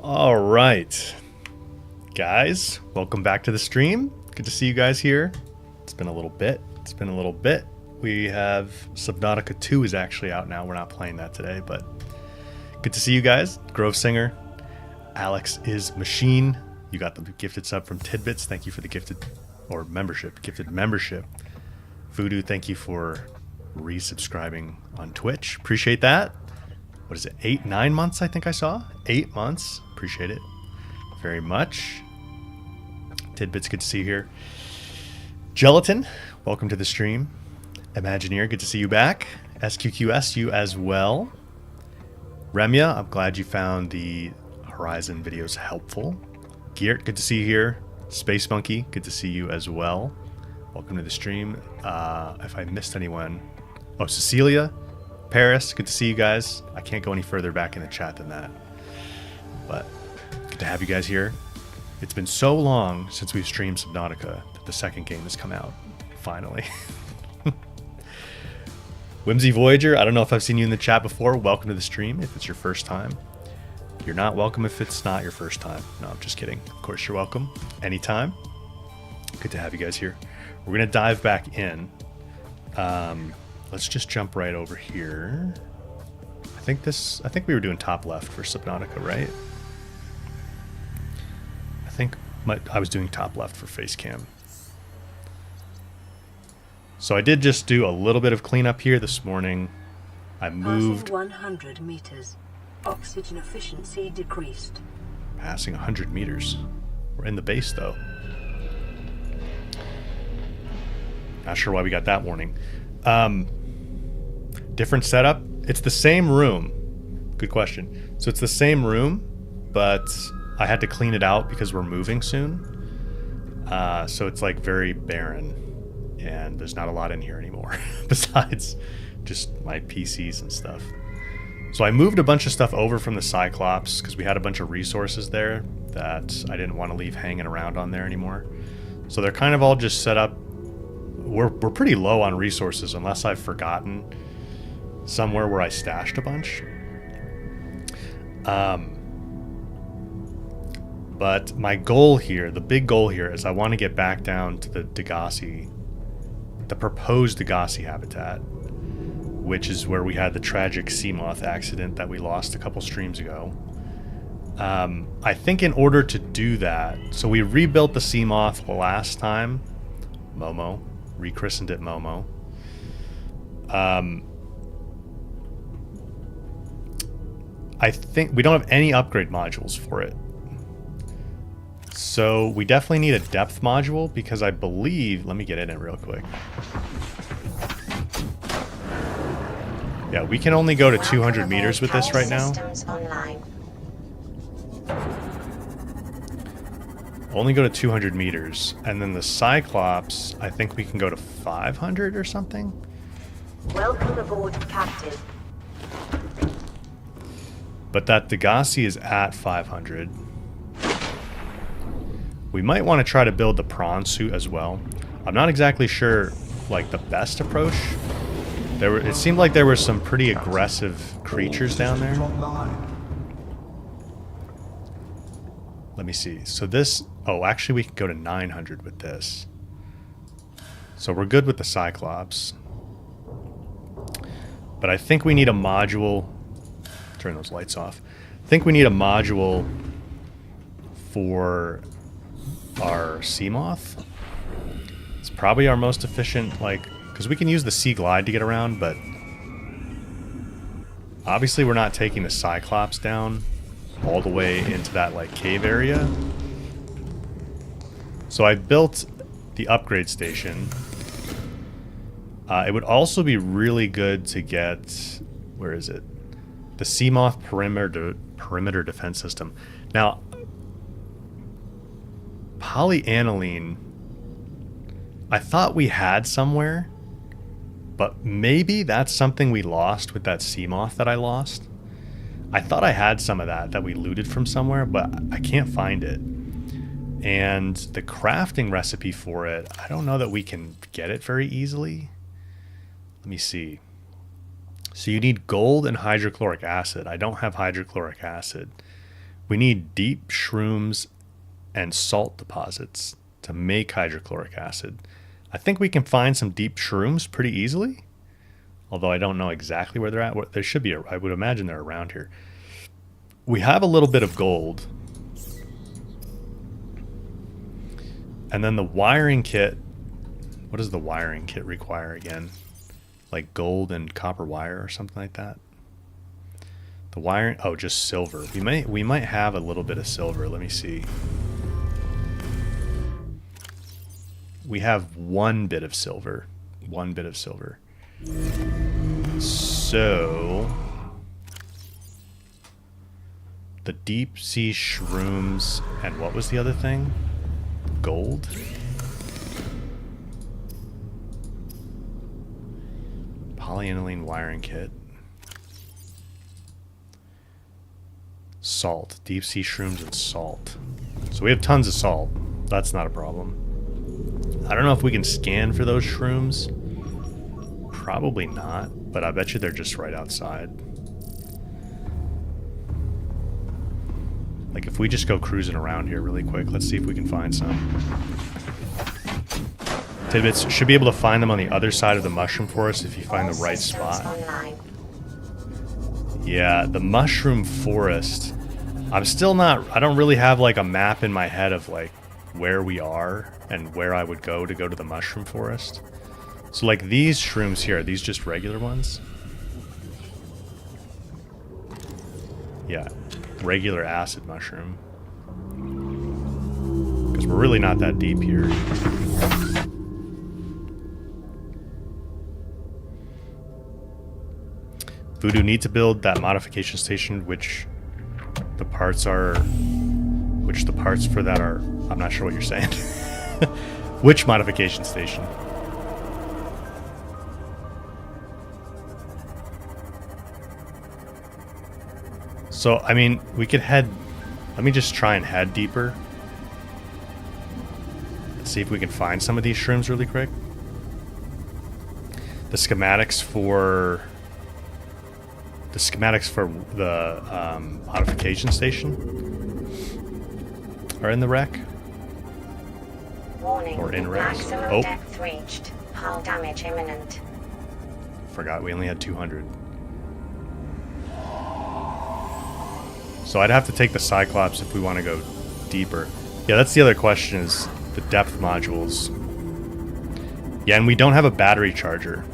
All right, guys, welcome back to the stream. Good to see you guys here. It's been a little bit. We have Subnautica 2 is actually out now. We're not playing that today, but good to see you guys. Grove Singer, Alex is Machine. You got the gifted sub from Tidbits. Thank you for the gifted membership. Voodoo, thank you for resubscribing on Twitch. Appreciate that. What is it? 9 months, I think I saw. 8 months. Appreciate it very much. Tidbits, good to see you here. Gelatin, welcome to the stream. Imagineer, good to see you back. SQQS, you as well. Remya, I'm glad you found the Horizon videos helpful. Geert, good to see you here. Space Monkey, good to see you as well. Welcome to the stream. If I missed anyone. Oh, Cecilia, Paris, good to see you guys. I can't go any further back in the chat than that. But good to have you guys here. It's been so long since we've streamed Subnautica that the second game has come out, finally. Whimsy Voyager, I don't know if I've seen you in the chat before. Welcome to the stream if it's your first time. You're not welcome if it's not your first time. No, I'm just kidding. Of course you're welcome. Anytime. Good to have you guys here. We're going to dive back in. Let's just jump right over here. I think we were doing top left for Subnautica, right? I think I was doing top left for Facecam. So I did just do a little bit of cleanup here this morning. I moved... Passing 100 meters. Oxygen efficiency decreased. Passing 100 meters. We're in the base, though. Not sure why we got that warning. Different setup. It's the same room. Good question. So it's the same room, but I had to clean it out because we're moving soon. So it's like very barren. And there's not a lot in here anymore besides just my PCs and stuff. So I moved a bunch of stuff over from the Cyclops because we had a bunch of resources there that I didn't want to leave hanging around on there anymore. So they're kind of all just set up. We're pretty low on resources unless I've forgotten somewhere where I stashed a bunch. But my goal here, the big goal here, is I want to get back down to the Degasi, the proposed Degasi habitat, which is where we had the tragic sea moth accident that we lost a couple streams ago. I think in order to do that, so we rebuilt the sea moth last time, Momo, rechristened it Momo. I think we don't have any upgrade modules for it. So we definitely need a depth module because I believe, let me get in it real quick. Yeah, we can only go to 200 meters with this right now. Only go to 200 meters. And then the Cyclops, I think we can go to 500 or something. Welcome aboard, Captain. But that Degasi is at 500. We might want to try to build the prawn suit as well. I'm not exactly sure, like, the best approach. It seemed like there were some pretty aggressive creatures down there. Let me see. So this... Oh, actually we can go to 900 with this. So we're good with the Cyclops. But I think we need a module... Turn those lights off. I think we need a module for our Seamoth. It's probably our most efficient, like... Because we can use the Sea Glide to get around, but... Obviously we're not taking the Cyclops down all the way into that, like, cave area. So I built the upgrade station. It would also be really good to get... Where is it? The Seamoth perimeter defense system. Now, polyaniline, I thought we had somewhere, but maybe that's something we lost with that Seamoth that I lost. I thought I had some of that we looted from somewhere, but I can't find it. And the crafting recipe for it, I don't know that we can get it very easily. Let me see. So you need gold and hydrochloric acid. I don't have hydrochloric acid. We need deep shrooms and salt deposits to make hydrochloric acid. I think we can find some deep shrooms pretty easily, although I don't know exactly where they're at. There should be, I would imagine they're around here. We have a little bit of gold. And then the wiring kit, what does the wiring kit require again? Like gold and copper wire or something like that? The wiring, oh, just silver. We might have a little bit of silver. Let me see. We have one bit of silver. One bit of silver. So the deep sea shrooms and what was the other thing? Gold? Polyaniline wiring kit. Salt. Deep sea shrooms and salt. So we have tons of salt. That's not a problem. I don't know if we can scan for those shrooms. Probably not, but I bet you they're just right outside. Like if we just go cruising around here really quick, let's see if we can find some. Tidbits should be able to find them on the other side of the mushroom forest if you find the right spot. Yeah, the mushroom forest. I'm still not, I don't really have like a map in my head of like where we are and where I would go to the mushroom forest. So like these shrooms here, are these just regular ones? Yeah, regular acid mushroom. Because we're really not that deep here. Voodoo need to build that modification station, which the parts for that are, I'm not sure what you're saying. Which modification station? So, I mean, we could head, let me just try and head deeper. Let's see if we can find some of these shrooms really quick. The schematics for the modification station are in the wreck. Warning. Or in wrecks. Maximum Oh. depth reached. Hull damage imminent. Forgot we only had 200. So I'd have to take the Cyclops if we want to go deeper. Yeah, that's the other question, is the depth modules. Yeah, and we don't have a battery charger.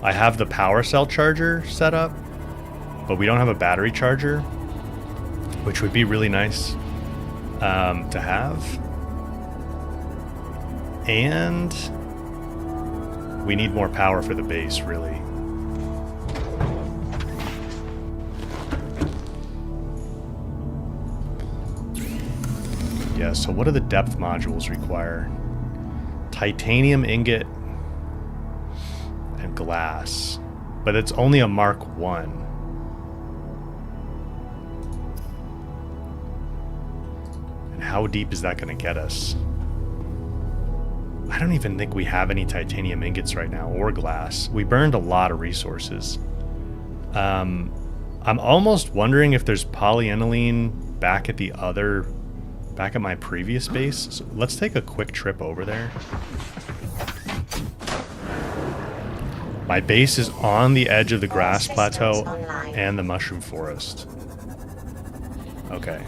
I have the power cell charger set up, but we don't have a battery charger, which would be really nice to have. And we need more power for the base, really. Yeah, so what do the depth modules require? Titanium ingot and glass. But it's only a Mark 1. And how deep is that going to get us? I don't even think we have any titanium ingots right now, or glass. We burned a lot of resources. I'm almost wondering if there's polyaniline back at my previous base. So let's take a quick trip over there. My base is on the edge of the grass plateau and the mushroom forest. Okay.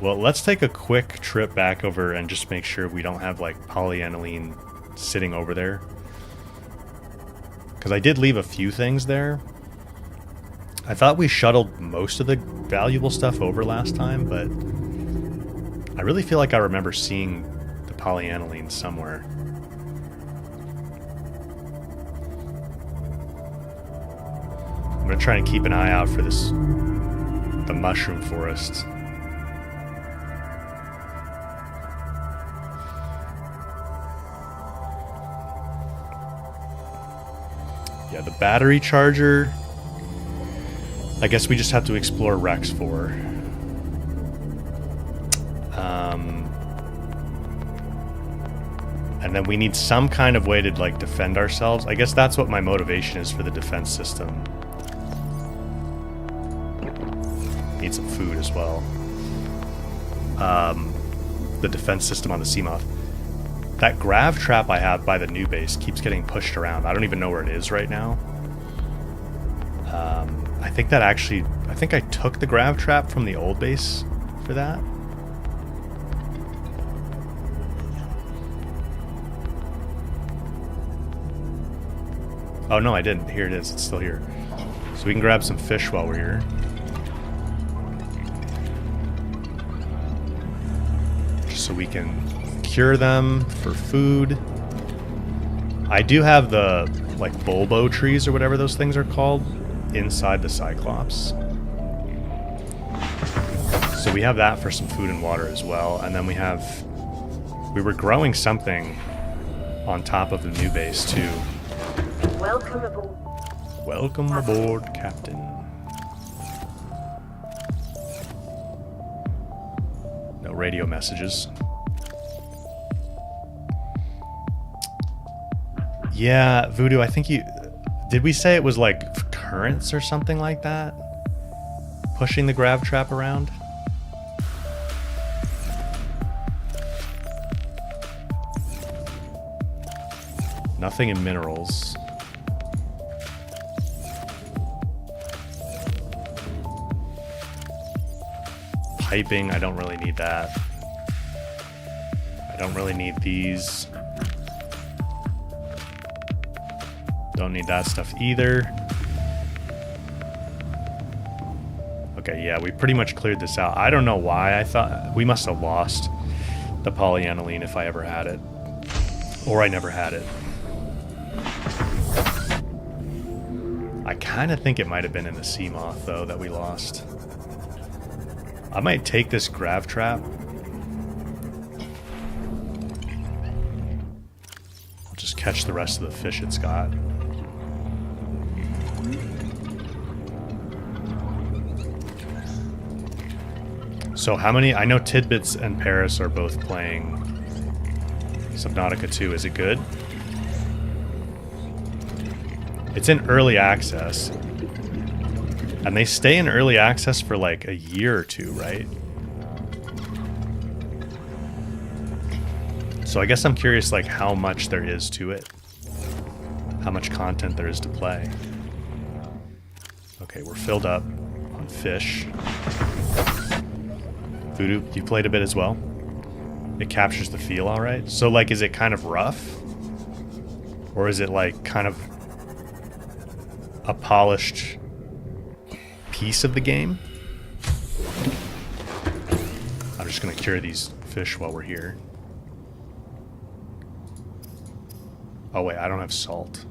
Well, let's take a quick trip back over and just make sure we don't have like polyaniline sitting over there. Because I did leave a few things there. I thought we shuttled most of the valuable stuff over last time, but I really feel like I remember seeing the polyaniline somewhere. I'm going to try and keep an eye out for the mushroom forest. Yeah, the battery charger, I guess we just have to explore Rex for. And then we need some kind of way to like defend ourselves. I guess that's what my motivation is for the defense system. Need some food as well. The defense system on the Seamoth. That grav trap I have by the new base keeps getting pushed around. I don't even know where it is right now. I think that actually... I think I took the grav trap from the old base for that. Oh, no, I didn't. Here it is. It's still here. So we can grab some fish while we're here. Just so we can cure them for food. I do have the, like, bulbo trees or whatever those things are called inside the Cyclops. So we have that for some food and water as well. And then we have... We were growing something on top of the new base, too. Welcome aboard. Welcome aboard, Captain. No radio messages. Yeah, Voodoo, I think you... Did we say it was like currents or something like that? Pushing the grav trap around? Nothing in minerals. Piping, I don't really need that. I don't really need these. Don't need that stuff either. Okay, yeah, we pretty much cleared this out. I don't know why. I thought we must have lost the polyaniline if I ever had it. Or I never had it. I kind of think it might have been in the Seamoth, though, that we lost. I might take this grav trap. I'll just catch the rest of the fish it's got. So how many... I know Tidbits and Paris are both playing Subnautica 2. Is it good? It's in early access. And they stay in early access for like a year or two, right? So I guess I'm curious like how much there is to it. How much content there is to play. Okay, we're filled up on fish. Voodoo, you played a bit as well? It captures the feel all right. So like, is it kind of rough? Or is it like kind of a polished piece of the game? I'm just gonna cure these fish while we're here. Oh wait, I don't have salt.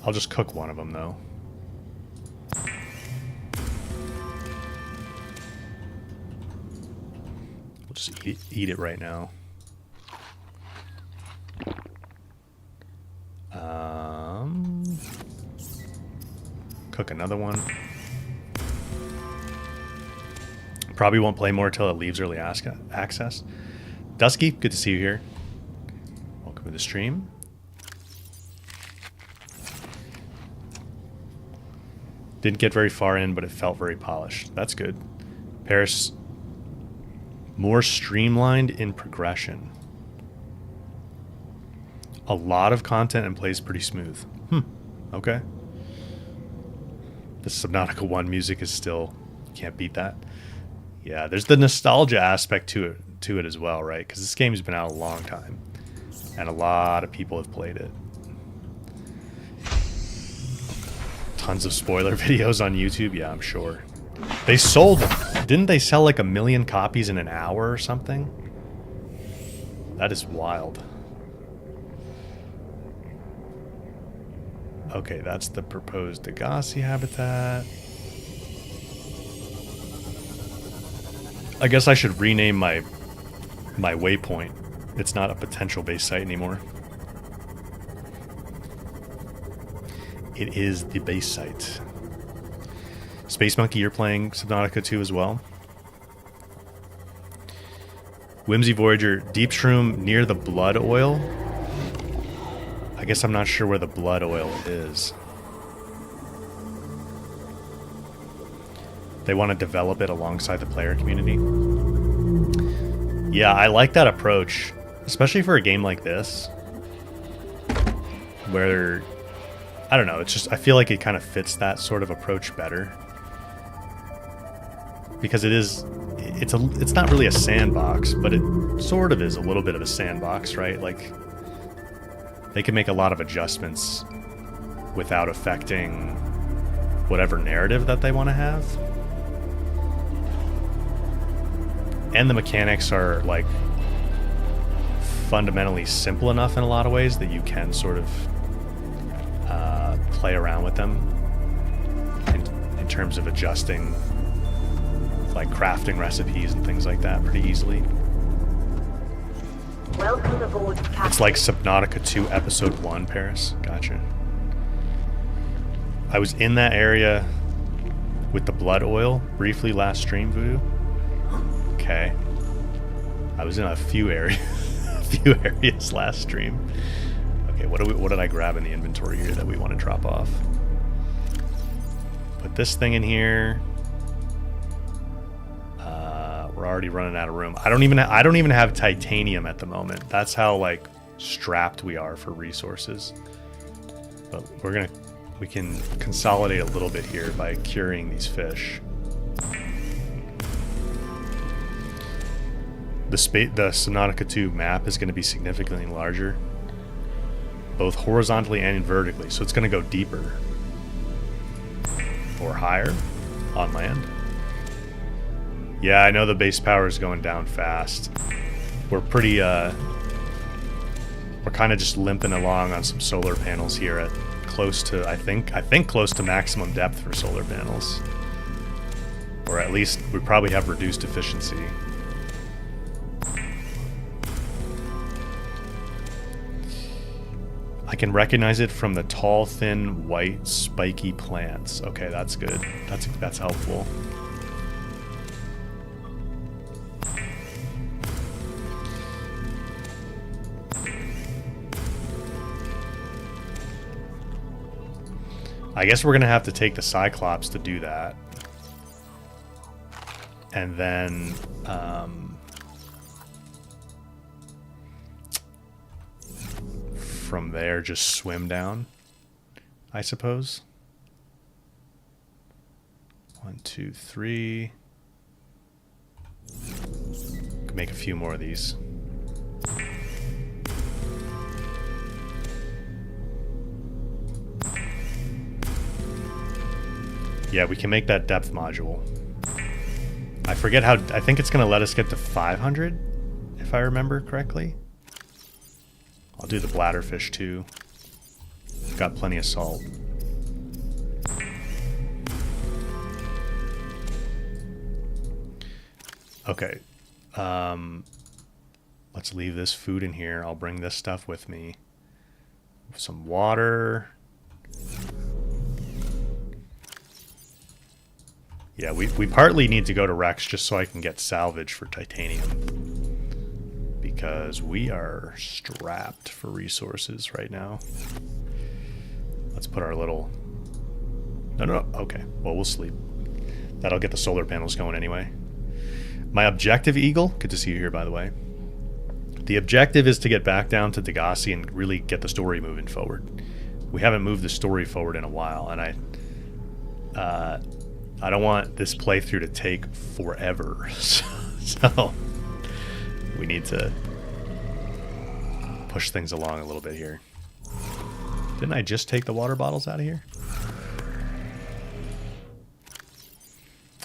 I'll just cook one of them though. We'll just eat it right now. Cook another one. Probably won't play more till it leaves early access. Dusky, good to see you here. Welcome to the stream. Didn't get very far in, but it felt very polished. That's good. Paris, more streamlined in progression. A lot of content and plays pretty smooth. Okay. The Subnautica 1 music is still... Can't beat that. Yeah, there's the nostalgia aspect to it as well, right? Because this game's been out a long time. And a lot of people have played it. Tons of spoiler videos on YouTube. Yeah, I'm sure. They sold... Didn't they sell like 1 million copies in an hour or something? That is wild. Okay, that's the proposed Degasi habitat. I guess I should rename my waypoint. It's not a potential base site anymore. It is the base site. Space Monkey, you're playing Subnautica 2 as well? Whimsy Voyager, Deep Shroom near the blood oil? I guess I'm not sure where the blood oil is. They want to develop it alongside the player community. Yeah, I like that approach, especially for a game like this, where, I don't know, it's just, I feel like it kind of fits that sort of approach better. Because it's not really a sandbox, but it sort of is a little bit of a sandbox, right? Like, they can make a lot of adjustments without affecting whatever narrative that they want to have. And the mechanics are, like, fundamentally simple enough in a lot of ways that you can sort of play around with them in terms of adjusting, like, crafting recipes and things like that pretty easily. Welcome aboard, Captain. It's like Subnautica 2 Episode 1, Paris. Gotcha. I was in that area with the blood oil briefly last stream, Voodoo. Okay. I was in a few areas last stream. Okay, what did I grab in the inventory here that we want to drop off? Put this thing in here. We're already running out of room. I don't even have titanium at the moment. That's how, like, strapped we are for resources. But we can consolidate a little bit here by curing these fish. The Subnautica 2 map is going to be significantly larger, both horizontally and vertically, so it's going to go deeper or higher on land. Yeah, I know the base power is going down fast. We're pretty, we're kind of just limping along on some solar panels here at close to, I think close to maximum depth for solar panels. Or at least we probably have reduced efficiency. I can recognize it from the tall, thin, white, spiky plants. Okay, that's good. That's helpful. I guess we're going to have to take the Cyclops to do that. And then... from there, just swim down, I suppose. 1, 2, 3. Can make a few more of these. Yeah, we can make that depth module. I forget how... I think it's going to let us get to 500, if I remember correctly. I'll do the bladderfish too. Got plenty of salt. Okay. Let's leave this food in here. I'll bring this stuff with me. Some water. Yeah, we partly need to go to Rex just so I can get salvage for titanium. Because we are strapped for resources right now. Let's put our little... No. Okay. Well, we'll sleep. That'll get the solar panels going anyway. My objective, Eagle... Good to see you here, by the way. The objective is to get back down to Degasi and really get the story moving forward. We haven't moved the story forward in a while, and I don't want this playthrough to take forever. So we need to push things along a little bit here. Didn't I just take the water bottles out of here?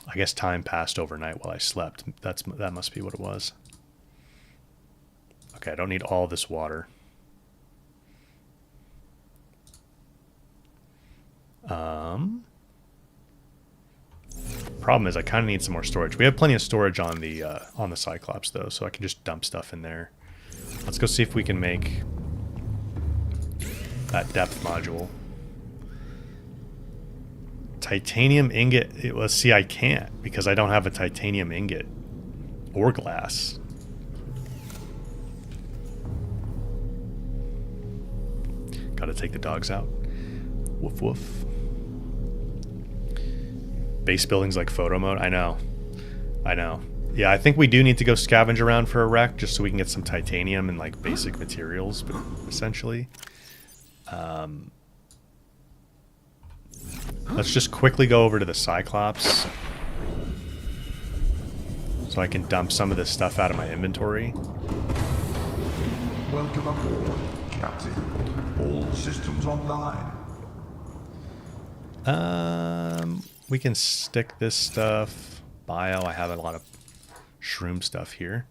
I guess time passed overnight while I slept. That must be what it was. Okay, I don't need all this water. Problem is I kind of need some more storage. We have plenty of storage on the Cyclops though, so I can just dump stuff in there. Let's go see if we can make that depth module. Titanium ingot. Let's see, I can't because I don't have a titanium ingot or glass. Gotta take the dogs out. Woof woof. Base buildings like photo mode. I know. Yeah, I think we do need to go scavenge around for a wreck just so we can get some titanium and like basic materials, but essentially. Let's just quickly go over to the Cyclops so I can dump some of this stuff out of my inventory. Welcome aboard, Captain. All systems online. We can stick this stuff. Bio, I have a lot of shroom stuff here.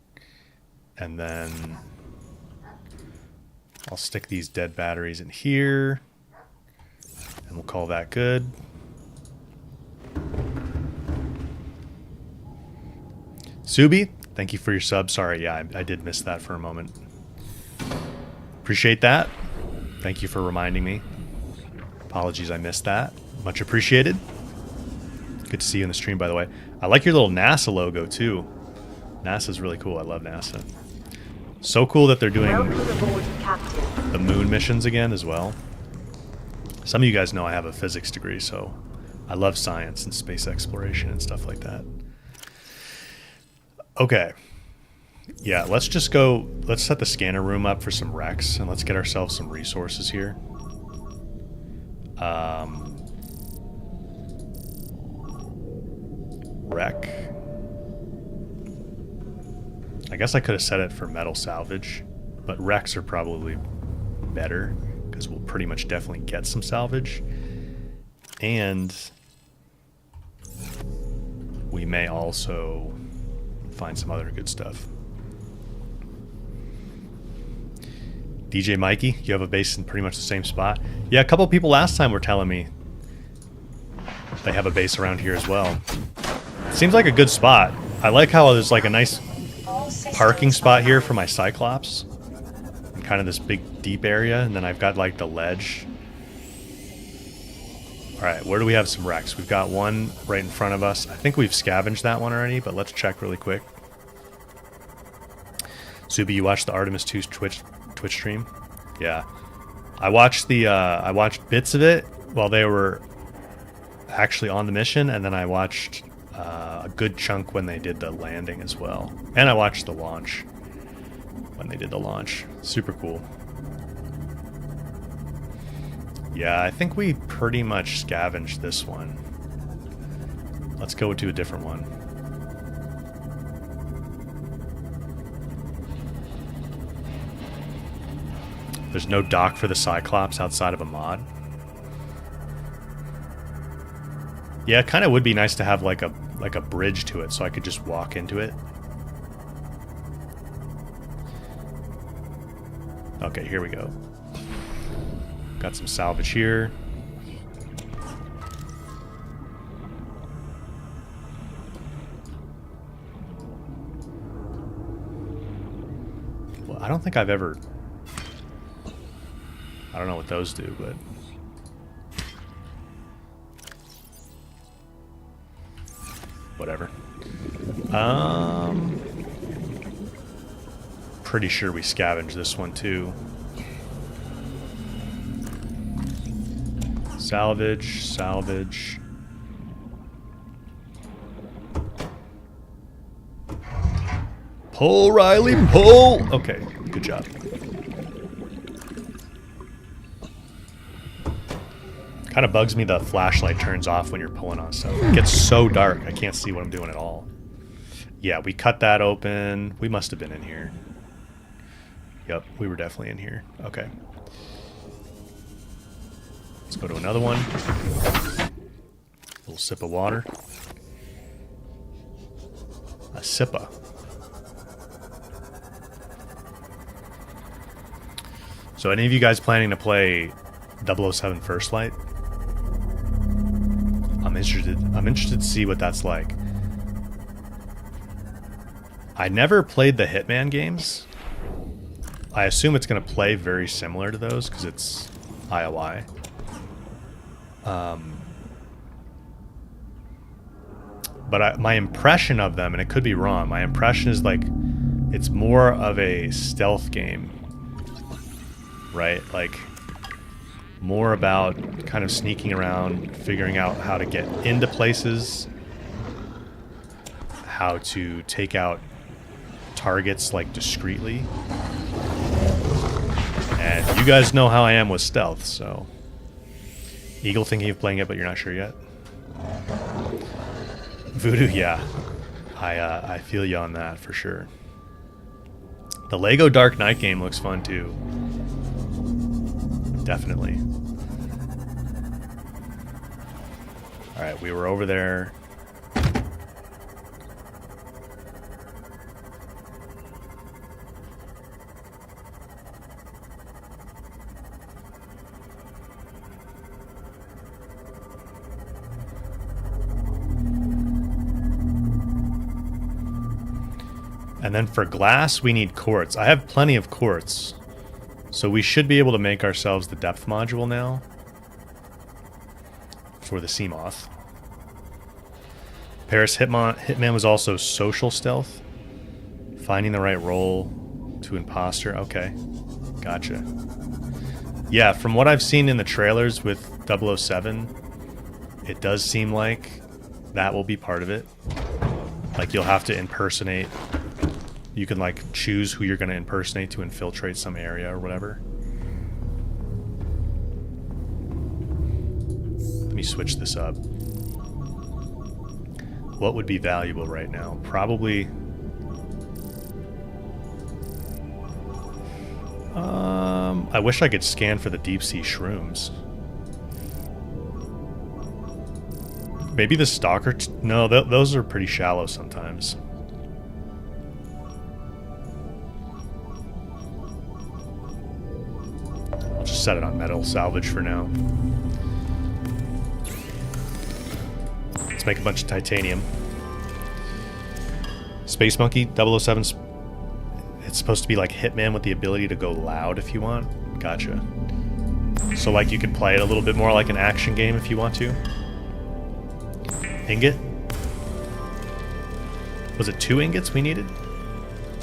And then I'll stick these dead batteries in here. And we'll call that good. Subi, thank you for your sub. Sorry, yeah, I did miss that for a moment. Appreciate that. Thank you for reminding me. Apologies I missed that. Much appreciated. Good to see you in the stream, by the way. I like your little NASA logo, too. NASA's really cool. I love NASA. So cool that they're doing the moon missions again as well. Some of you guys know I have a physics degree, so I love science and space exploration and stuff like that. Okay. Yeah, let's just go... Let's set the scanner room up for some wrecks, and let's get ourselves some resources here. Wreck. I guess I could have set it for metal salvage, but wrecks are probably better, because we'll pretty much definitely get some salvage. And we may also find some other good stuff. DJ Mikey, you have a base in pretty much the same spot. Yeah, a couple people last time were telling me they have a base around here as well. Seems like a good spot. I like how there's like a nice parking spot here for my Cyclops. And kind of this big deep area, and then I've got like the ledge. Alright, where do we have some wrecks? We've got one right in front of us. I think we've scavenged that one already, but let's check really quick. Subi, you watched the Artemis 2's Twitch stream? Yeah. I watched bits of it while they were actually on the mission, and then I watched a good chunk when they did the landing as well. And I watched the launch when they did the launch. Super cool. Yeah, I think we pretty much scavenged this one. Let's go to a different one. There's no dock for the Cyclops outside of a mod. Yeah, it kind of would be nice to have like a bridge to it so I could just walk into it. Okay, here we go. Got some salvage here. Well, I don't think I've ever... I don't know what those do, but... whatever. Pretty sure we scavenged this one too. Salvage, salvage. Pull, Riley, pull! Okay, good job. Kind of bugs me the flashlight turns off when you're pulling on stuff. It gets so dark, I can't see what I'm doing at all. Yeah, we cut that open. We must have been in here. Yep, we were definitely in here. Okay. Let's go to another one. A little sip of water. A sippa. So any of you guys planning to play 007 First Light? I'm interested to see what that's like. I never played the Hitman games. I assume it's going to play very similar to those because it's IOI. But my impression of them, and it could be wrong, my impression is like it's more of a stealth game, right? Like more about kind of sneaking around, figuring out how to get into places, how to take out targets like discreetly. And you guys know how I am with stealth, so Eagle thinking of playing it, but you're not sure yet. Voodoo, yeah. I feel you on that for sure. The Lego Dark Knight game looks fun too. Definitely. Alright, we were over there. And then for glass, we need quartz. I have plenty of quartz. So we should be able to make ourselves the depth module now. For the Seamoth. Paris Hitman was also social stealth. Finding the right role to imposter. Okay. Gotcha. Yeah, from what I've seen in the trailers with 007, it does seem like that will be part of it. Like you'll have to impersonate. You can like choose who you're going to impersonate to infiltrate some area or whatever. Let me switch this up. What would be valuable right now? Probably... I wish I could scan for the deep sea shrooms. Maybe the stalker... No, those are pretty shallow sometimes. I'll just set it on metal salvage for now. Let's make a bunch of titanium. Space Monkey 007. It's supposed to be like Hitman with the ability to go loud if you want. Gotcha. So like you could play it a little bit more like an action game if you want to. Ingot? Was it 2 ingots we needed?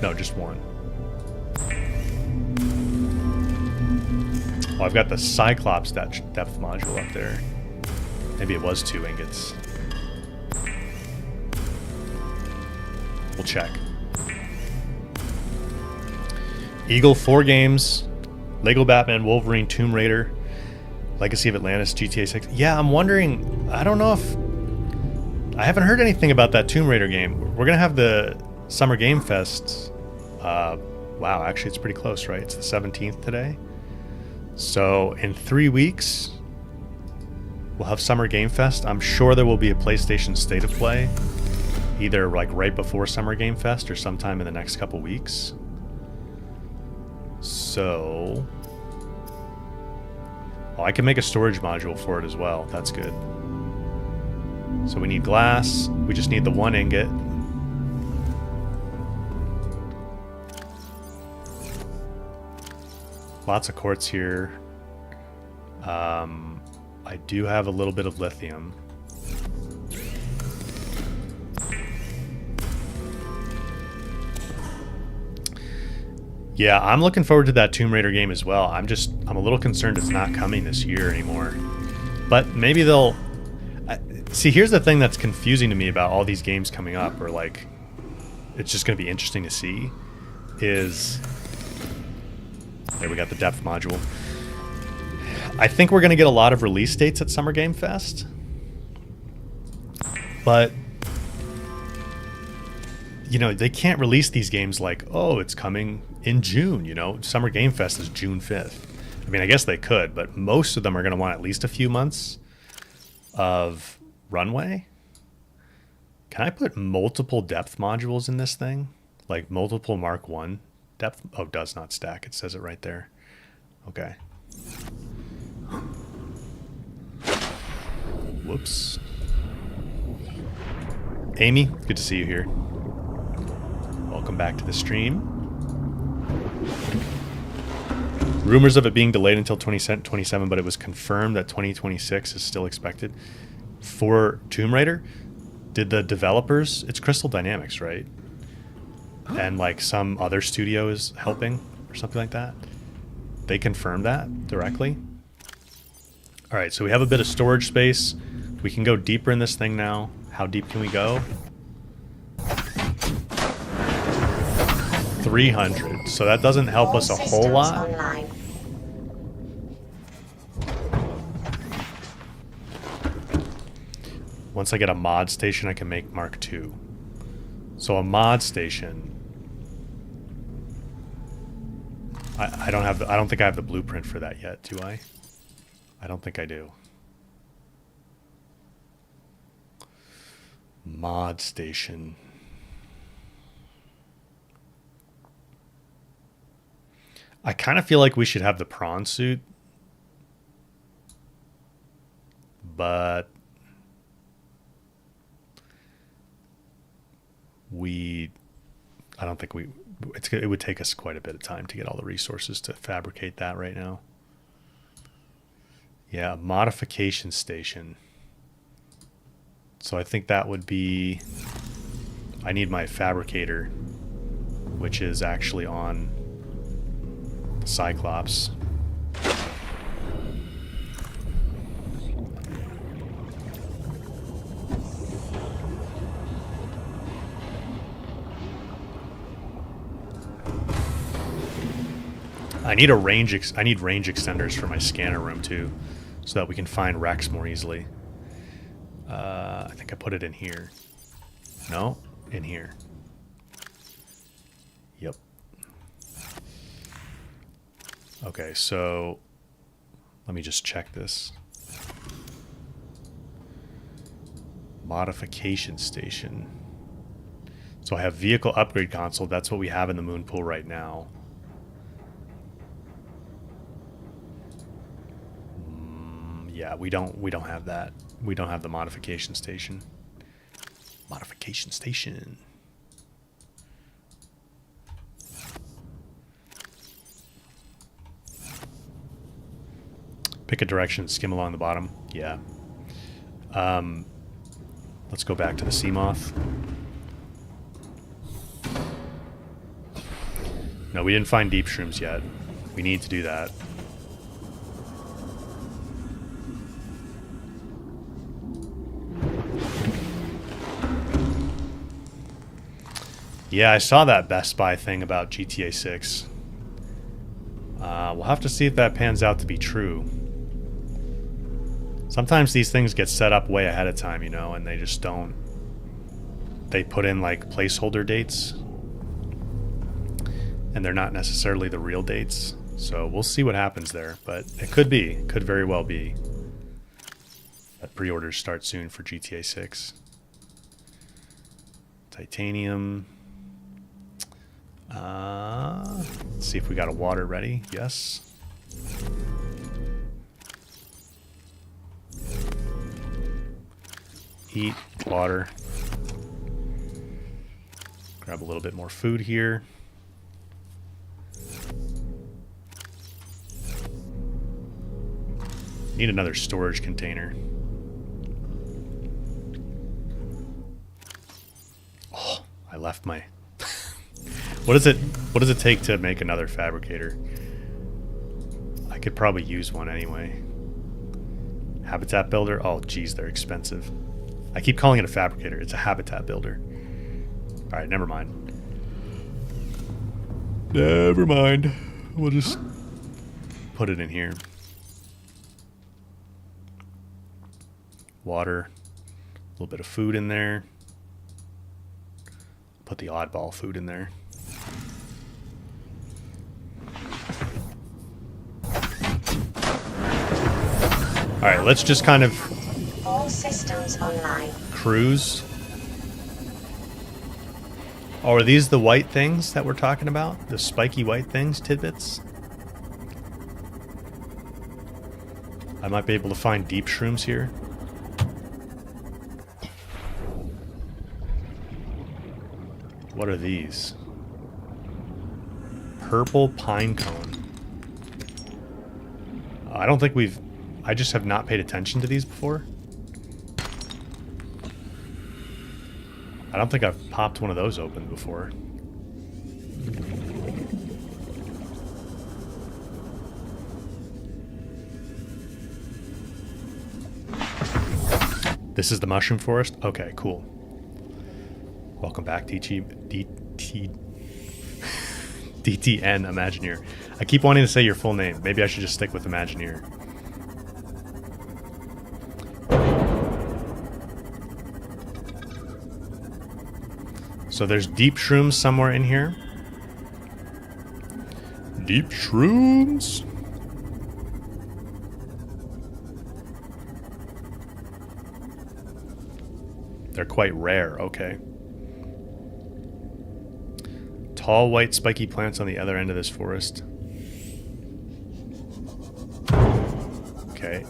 No, just 1. Oh, I've got the Cyclops depth module up there. Maybe it was 2 ingots. We'll check. Eagle, 4 games. Lego Batman, Wolverine, Tomb Raider, Legacy of Atlantis, GTA 6. Yeah, I'm wondering... I don't know if... I haven't heard anything about that Tomb Raider game. We're going to have the Summer Game Fest. Wow, actually it's pretty close, right? It's the 17th today. So in 3 weeks, we'll have Summer Game Fest. I'm sure there will be a PlayStation State of Play. Either like right before Summer Game Fest or sometime in the next couple weeks. So... Oh, I can make a storage module for it as well. That's good. So we need glass. We just need the 1 ingot. Lots of quartz here. I do have a little bit of lithium. Yeah, I'm looking forward to that Tomb Raider game as well. I'm a little concerned it's not coming this year anymore. But maybe they'll... See, here's the thing that's confusing to me about all these games coming up, or like, it's just going to be interesting to see, is... There, we got the depth module. I think we're going to get a lot of release dates at Summer Game Fest. But... You know, they can't release these games like, oh, it's coming in June, you know? Summer Game Fest is June 5th. I mean, I guess they could, but most of them are going to want at least a few months of runway. Can I put multiple depth modules in this thing? Like multiple Mark 1 depth? Oh, does not stack. It says it right there. Okay. Whoops. Amy, good to see you here. Welcome back to the stream. Rumors of it being delayed until 2027, but it was confirmed that 2026 is still expected. For Tomb Raider, did the developers... It's Crystal Dynamics, right? And like some other studio is helping or something like that. They confirmed that directly. All right, so we have a bit of storage space. We can go deeper in this thing now. How deep can we go? 300. So that doesn't help us a whole lot. Online. Once I get a mod station, I can make Mark II. So a mod station. I don't think I have the blueprint for that yet, do I? I don't think I do. Mod station. I kind of feel like we should have the prawn suit. But I don't think it would take us quite a bit of time to get all the resources to fabricate that right now. Yeah, modification station. So I think that would be, I need my fabricator, which is actually on Cyclops. I need range extenders for my scanner room too, so that we can find wrecks more easily. I think I put it in here. No, in here. Yep. Okay, so let me just check this. Modification station. So I have vehicle upgrade console. That's what we have in the moon pool right now. Yeah, we don't have that. We don't have the modification station. Modification station. Pick a direction, skim along the bottom. Yeah. Let's go back to the Seamoth. No, we didn't find deep shrooms yet. We need to do that. Yeah, I saw that Best Buy thing about GTA 6. We'll have to see if that pans out to be true. Sometimes these things get set up way ahead of time, you know, and they just don't. They put in like placeholder dates, and they're not necessarily the real dates. So we'll see what happens there, but it could very well be. That pre-orders start soon for GTA 6. Titanium. Let's see if we got a water ready. Yes. Eat water. Grab a little bit more food here. Need another storage container. Oh, I left my... What does it take to make another fabricator? I could probably use one anyway. Habitat builder? Oh, geez, they're expensive. I keep calling it a fabricator. It's a habitat builder. All right, never mind. Never mind. We'll just put it in here. Water. A little bit of food in there. Put the oddball food in there. All right, let's just kind of All systems online. cruise. Oh, are these the white things that we're talking about? The spiky white things, tidbits? I might be able to find deep shrooms here. What are these? Purple pine cone. I don't think I just have not paid attention to these before. I don't think I've popped one of those open before. This is the mushroom forest? Okay, cool. Welcome back, DTN Imagineer. I keep wanting to say your full name. Maybe I should just stick with Imagineer. So there's deep shrooms somewhere in here. Deep shrooms. They're quite rare, okay. Tall, white, spiky plants on the other end of this forest. Okay.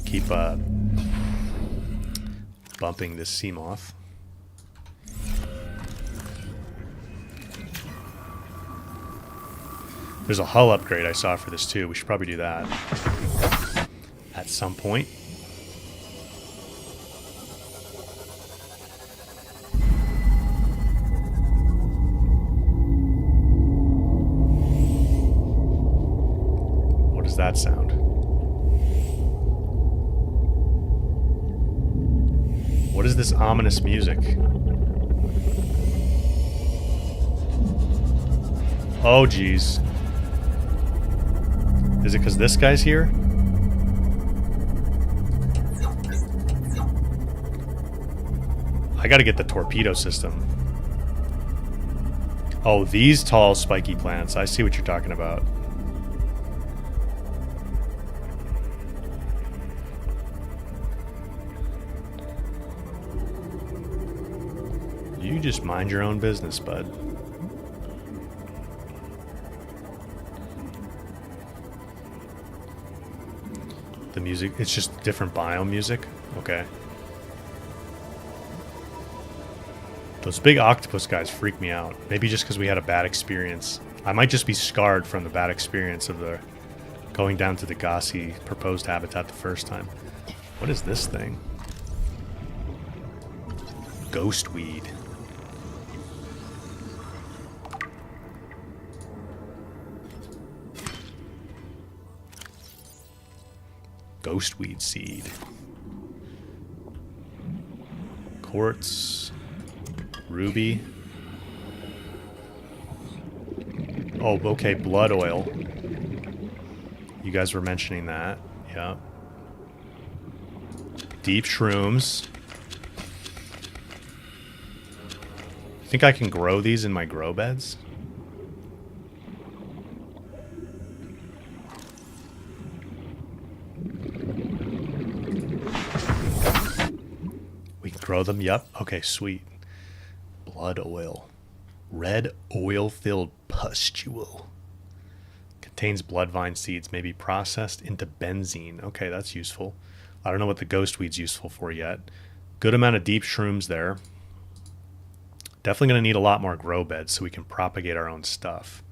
Keep bumping this sea moth. There's a hull upgrade I saw for this too. We should probably do that at some point. What does that sound? What is this ominous music? Oh, geez. Is it because this guy's here? I gotta get the torpedo system. Oh, these tall, spiky plants. I see what you're talking about. You just mind your own business, bud. The music, it's just different biome music. Okay. Those big octopus guys freak me out. Maybe just because we had a bad experience. I might just be scarred from the bad experience of the going down to the Degasi proposed habitat the first time. What is this thing? Ghost weed. Ghostweed seed. Quartz. Ruby. Oh, okay, blood oil. You guys were mentioning that. Yeah. Deep shrooms. Think I can grow these in my grow beds? Grow them, yep. Okay, sweet. Blood oil. Red oil-filled pustule. Contains blood vine seeds, may be processed into benzene. Okay, that's useful. I don't know what the ghost weed's useful for yet. Good amount of deep shrooms there. Definitely going to need a lot more grow beds so we can propagate our own stuff.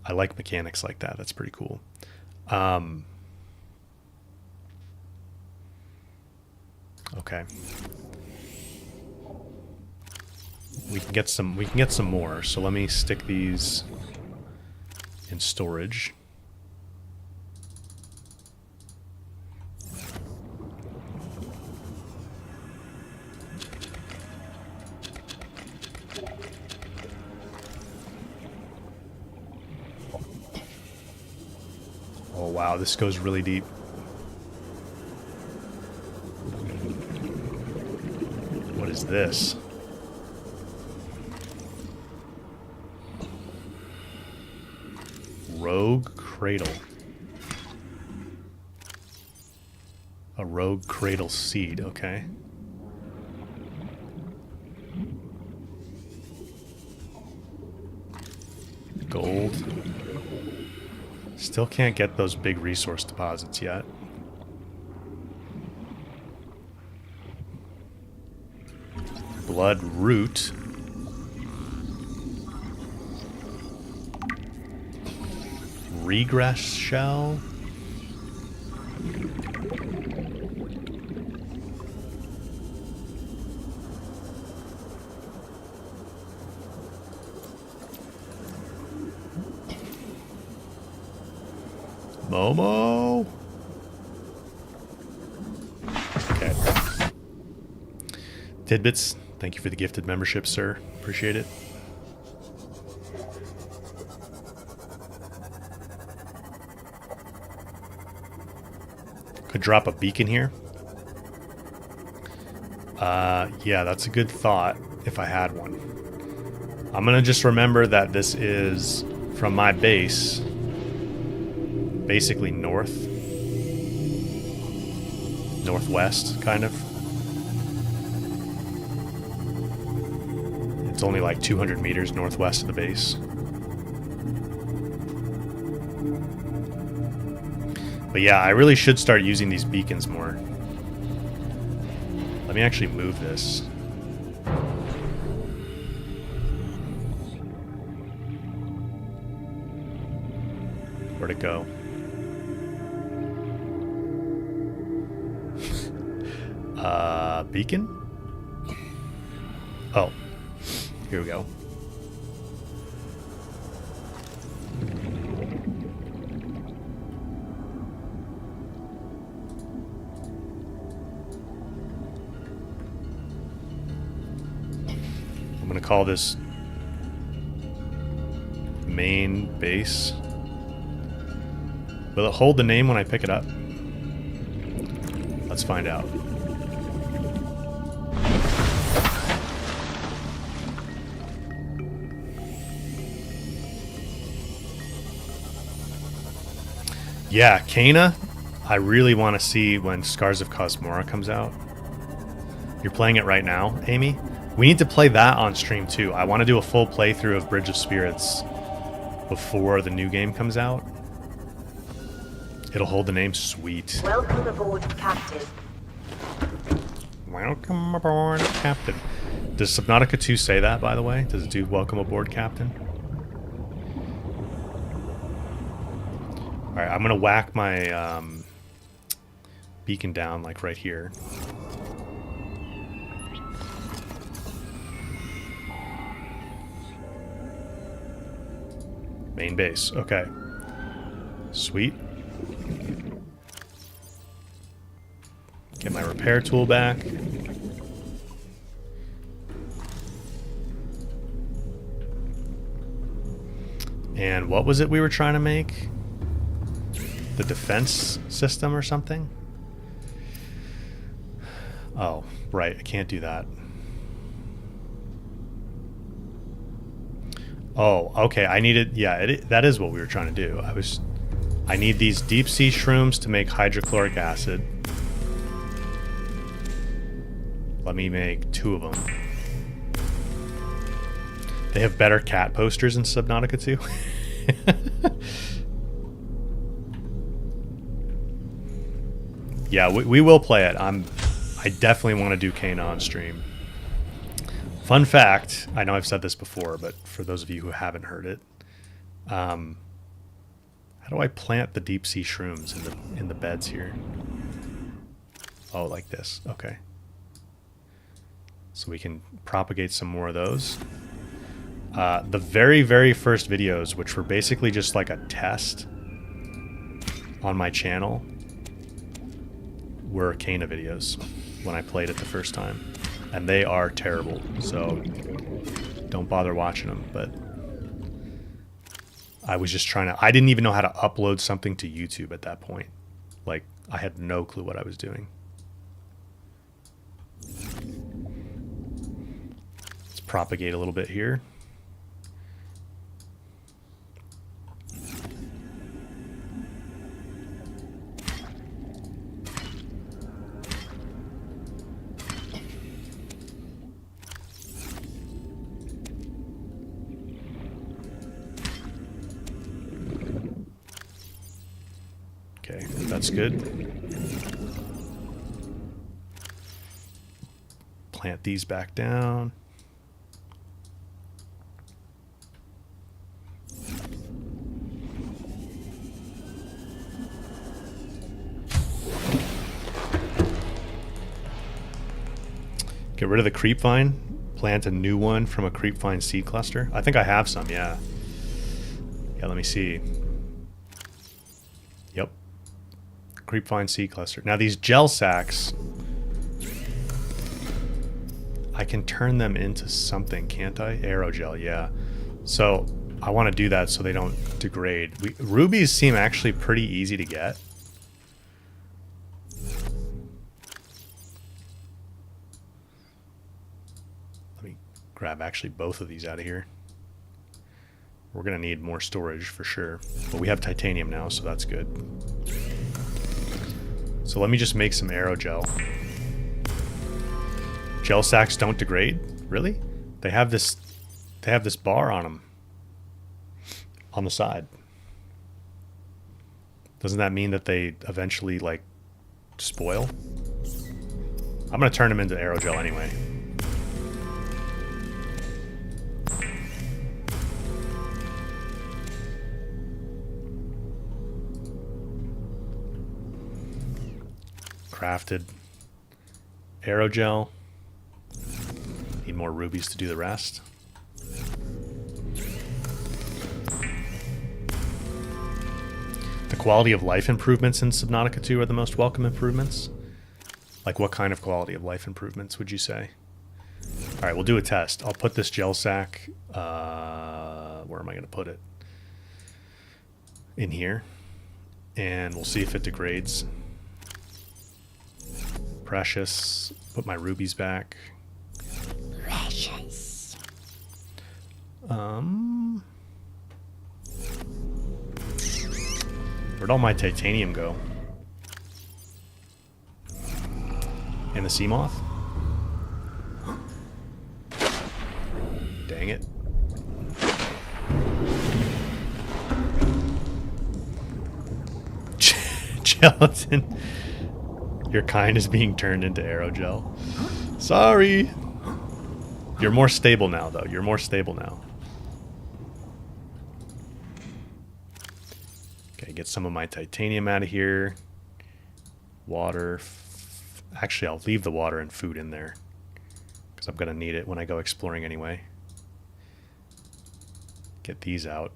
I like mechanics like that. That's pretty cool. Okay. We can get some more. So let me stick these in storage. Oh wow, this goes really deep. What is this? Rogue cradle. A rogue cradle seed, okay. Gold. Still can't get those big resource deposits yet. Blood root. Regress shell. Momo. Okay. Tidbits, thank you for the gifted membership, sir. Appreciate it. Could drop a beacon here. Yeah, that's a good thought if I had one. I'm gonna just remember that this is from my base, basically northwest, kind of. It's only like 200 meters northwest of the base. But yeah, I really should start using these beacons more. Let me actually move this. Where'd it go? Beacon? Oh, here we go. I'm gonna call this main base. Will it hold the name when I pick it up? Let's find out. Yeah, Kana, I really want to see when Scars of Cosmora comes out. You're playing it right now, Amy? We need to play that on stream too. I want to do a full playthrough of Bridge of Spirits before the new game comes out. It'll hold the name. Sweet. Welcome aboard, Captain. Welcome aboard, Captain. Does Subnautica 2 say that, by the way? Does it do welcome aboard, Captain? Alright, I'm going to whack my beacon down, like right here. Main base. Okay. Sweet. Get my repair tool back. And what was it we were trying to make? The defense system or something? Oh, right. I can't do that. Oh, okay. I needed... Yeah, that is what we were trying to do. I need these deep sea shrooms to make hydrochloric acid. Let me make 2 of them. They have better cat posters in Subnautica 2. Yeah, we will play it. I definitely want to do Kana on stream. Fun fact, I know I've said this before, but for those of you who haven't heard it, how do I plant the deep sea shrooms in the beds here? Oh, like this. Okay. So we can propagate some more of those. The very, very first videos, which were basically just like a test on my channel, were Kana videos when I played it the first time. And they are terrible, so don't bother watching them. But I was just trying to... I didn't even know how to upload something to YouTube at that point. Like, I had no clue what I was doing. Let's propagate a little bit here. Okay, that's good. Plant these back down. Get rid of the creep vine. Plant a new one from a creep vine seed cluster. I think I have some, yeah. Yeah, let me see. Yep. Creepvine seed cluster. Now these gel sacks, I can turn them into something, can't I? Aerogel, yeah. So I want to do that so they don't degrade. Rubies seem actually pretty easy to get. Let me grab actually both of these out of here. We're going to need more storage for sure. But we have titanium now, so that's good. So let me just make some aerogel. Gel sacks don't degrade? Really? They have this bar on them. On the side. Doesn't that mean that they eventually, like, spoil? I'm going to turn them into aerogel anyway. Crafted aerogel. Need more rubies to do the rest. The quality of life improvements in Subnautica 2 are the most welcome improvements. Like what kind of quality of life improvements would you say? Alright, we'll do a test. I'll put this gel sack, where am I going to put it? In here. And we'll see if it degrades. Precious. Put my rubies back. Precious. Where'd all my titanium go? And the sea moth? Dang it. Gelatin. Your kind is being turned into aerogel. Sorry. You're more stable now, though. You're more stable now. Okay, get some of my titanium out of here. Water. Actually, I'll leave the water and food in there, because I'm going to need it when I go exploring anyway. Get these out.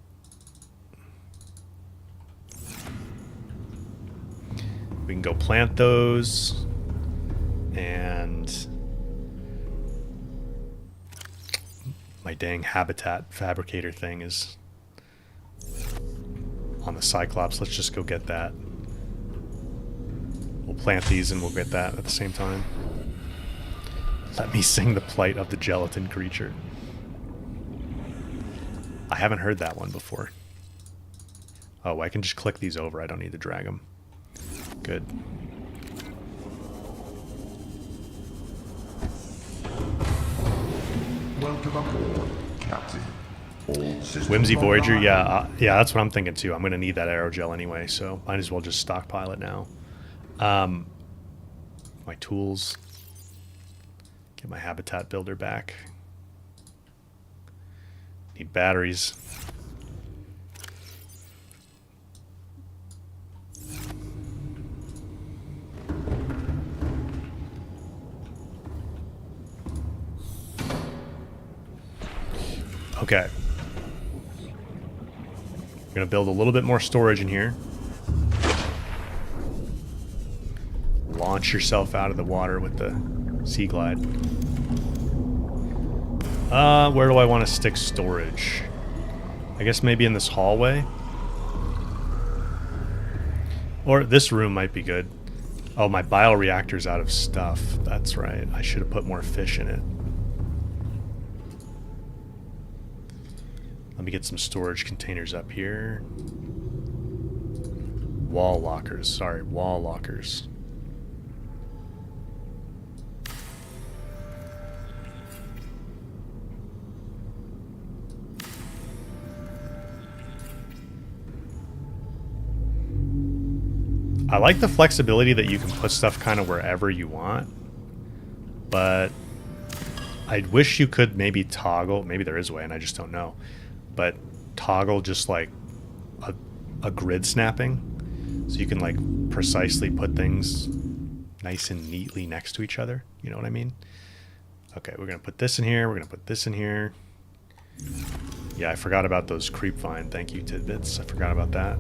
We can go plant those. And my dang habitat fabricator thing is on the Cyclops. Let's just go get that. We'll plant these and we'll get that at the same time. Let me sing the plight of the gelatin creature. I haven't heard that one before. Oh, I can just click these over. I don't need to drag them. Good. Welcome aboard, Captain. All systems Whimsy Voyager, online. yeah, that's what I'm thinking too. I'm going to need that aerogel anyway, so might as well just stockpile it now. My tools. Get my habitat builder back. Need batteries. Okay. We're going to build a little bit more storage in here. Launch yourself out of the water with the Sea Glide. Where do I want to stick storage? I guess maybe in this hallway? Or this room might be good. Oh, my bioreactor's out of stuff. That's right. I should have put more fish in it. Let me get some storage containers up here. Wall lockers. Sorry, wall lockers. I like the flexibility that you can put stuff kind of wherever you want, but I wish you could maybe toggle, maybe there is a way and I just don't know, but toggle just like a grid snapping so you can like precisely put things nice and neatly next to each other. You know what I mean? Okay, we're going to put this in here. We're going to put this in here. Yeah, I forgot about those creep vine. Thank you, Tidbits. I forgot about that.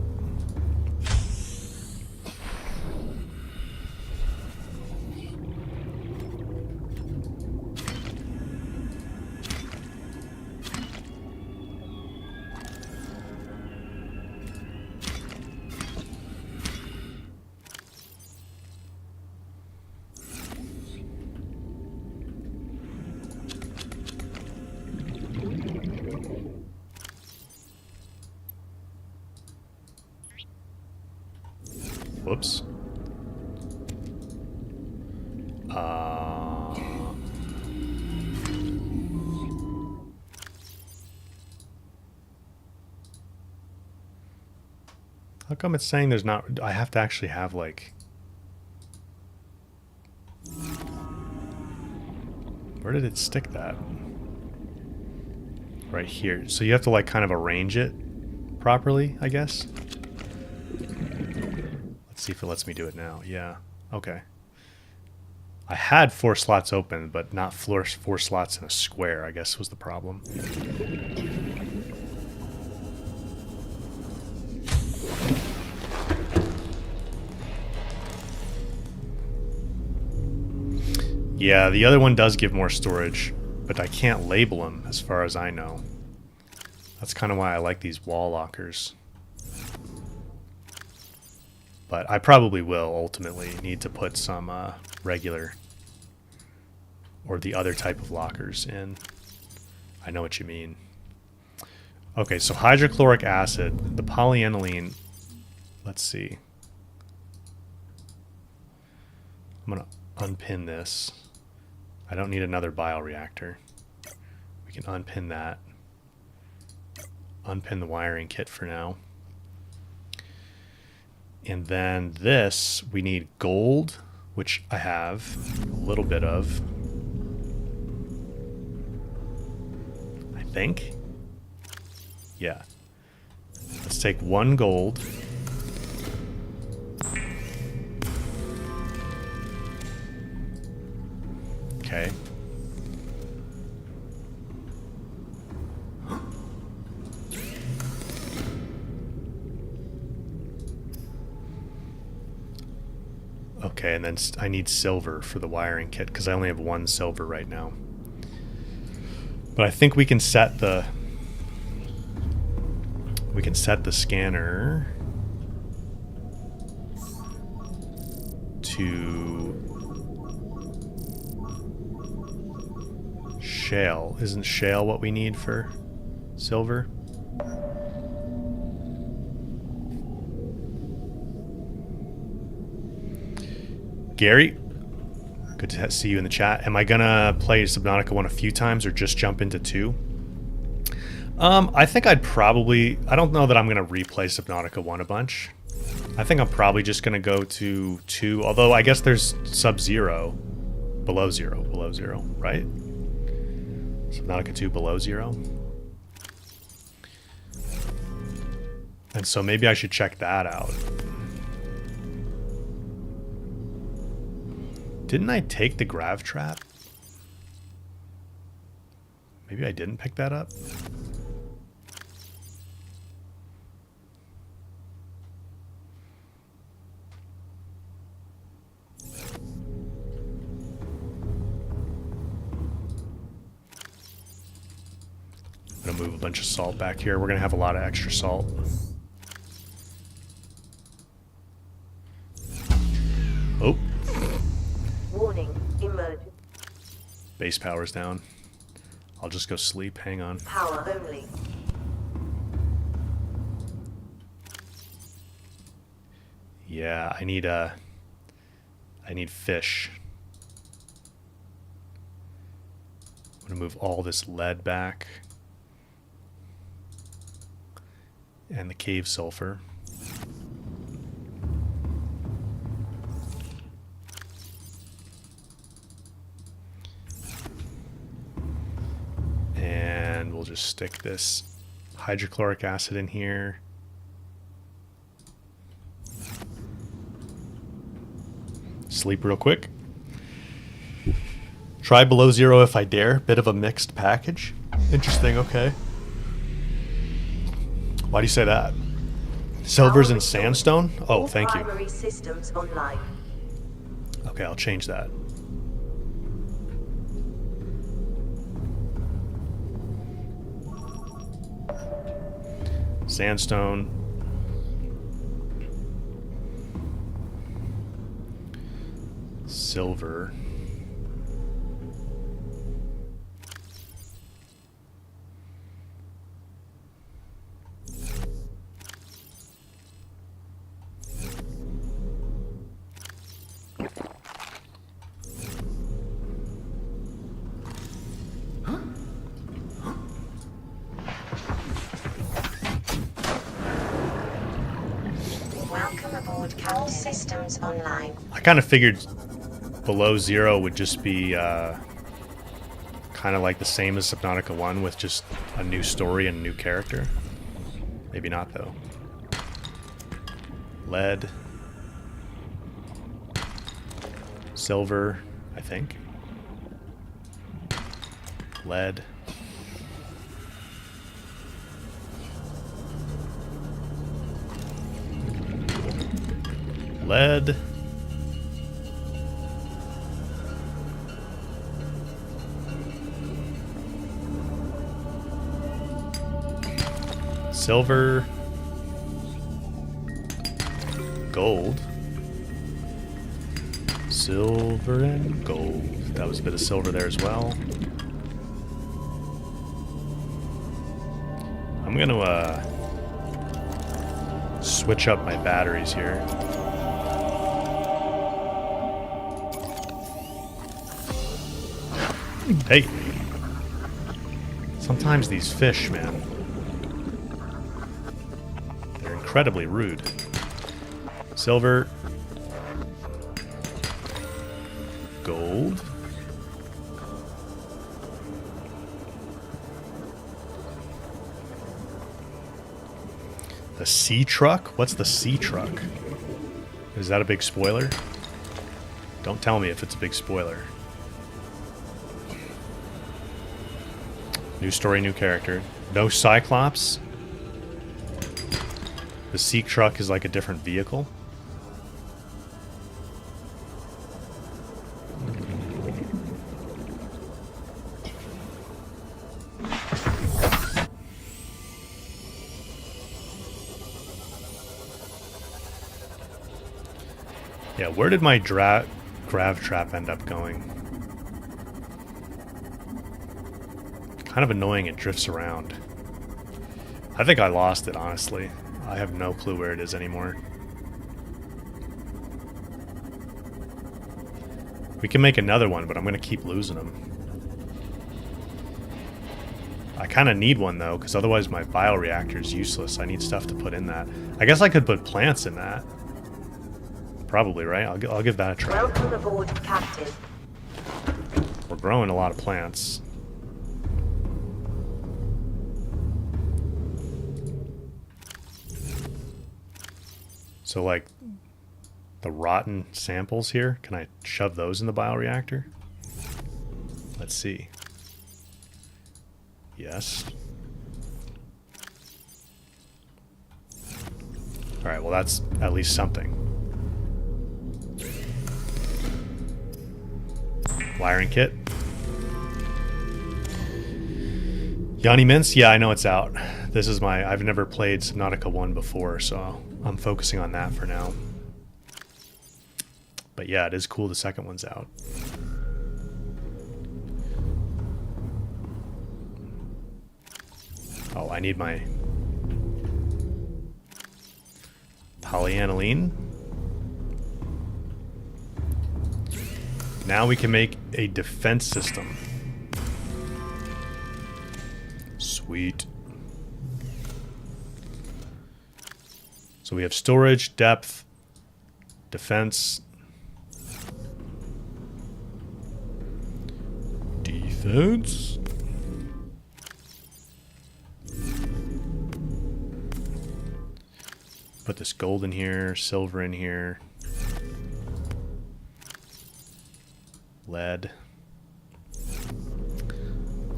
Whoops. How come it's saying there's not... I have to actually have, like... Where did it stick that? Right here. So you have to, like, kind of arrange it properly, I guess. Let's see if it lets me do it now. Yeah. Okay. I had 4 slots open, but not 4 slots in a square, I guess was the problem. Yeah, the other one does give more storage, but I can't label them as far as I know. That's kind of why I like these wall lockers. But I probably will ultimately need to put some regular or the other type of lockers in. I know what you mean. Okay, so hydrochloric acid, the polyaniline, let's see. I'm going to unpin this. I don't need another bioreactor. We can unpin that. Unpin the wiring kit for now. And then this, we need gold, which I have a little bit of. I think. Yeah. Let's take 1 gold. Okay. Okay, and then I need silver for the wiring kit because I only have 1 silver right now. But I think we can set the scanner to shale. Isn't shale what we need for silver? Gary, good to see you in the chat. Am I gonna play Subnautica 1 a few times or just jump into 2? I think I'd probably... I don't know that I'm gonna replay Subnautica 1 a bunch. I think I'm probably just gonna go to 2, although I guess there's Sub-Zero. Below zero, right? Subnautica 2 below 0. And so maybe I should check that out. Didn't I take the grav trap? Maybe I didn't pick that up. I'm gonna move a bunch of salt back here. We're gonna have a lot of extra salt. Oh. Warning, emergency. Base power's down. I'll just go sleep. Hang on. Power only. Yeah, I need fish. I'm gonna move all this lead back. And the cave sulfur. And we'll just stick this hydrochloric acid in here. Sleep real quick. Try below 0 if I dare. Bit of a mixed package. Interesting, okay. Why do you say that? Silver's and sandstone? Oh, thank you. Primary systems online. Okay, I'll change that. Sandstone. Silver. aboard all systems online. I kind of figured below 0 would just be kind of like the same as Subnautica 1 with just a new story and a new character. Maybe not, though. Lead. Silver, I think. Lead. Lead. Silver. Gold. Silver and gold. That was a bit of silver there as well. I'm gonna switch up my batteries here. Hey! Sometimes these fish, man, they're incredibly rude. Silver. Gold. The sea truck? What's the sea truck? Is that a big spoiler? Don't tell me if it's a big spoiler. New story, new character. No Cyclops. The sea truck is like a different vehicle. Yeah, where did my grav trap end up going? Kind of annoying, it drifts around. I think I lost it, honestly. I have no clue where it is anymore. We can make another one, but I'm going to keep losing them. I kind of need one, though, because otherwise my bioreactor is useless. I need stuff to put in that. I guess I could put plants in that. Probably, right? I'll give that a try. Welcome aboard, Captain. We're growing a lot of plants. So, like, the rotten samples here, can I shove those in the bioreactor? Let's see. Yes. Alright, well that's at least something. Wiring kit. Yanni Mints? Yeah, I know it's out. This is my... I've never played Subnautica 1 before, so I'm focusing on that for now. But yeah, it is cool the second one's out. Oh, I need my polyaniline. Now we can make a defense system. Sweet. So we have storage, depth, defense, defense. Put this gold in here, silver in here. Lead.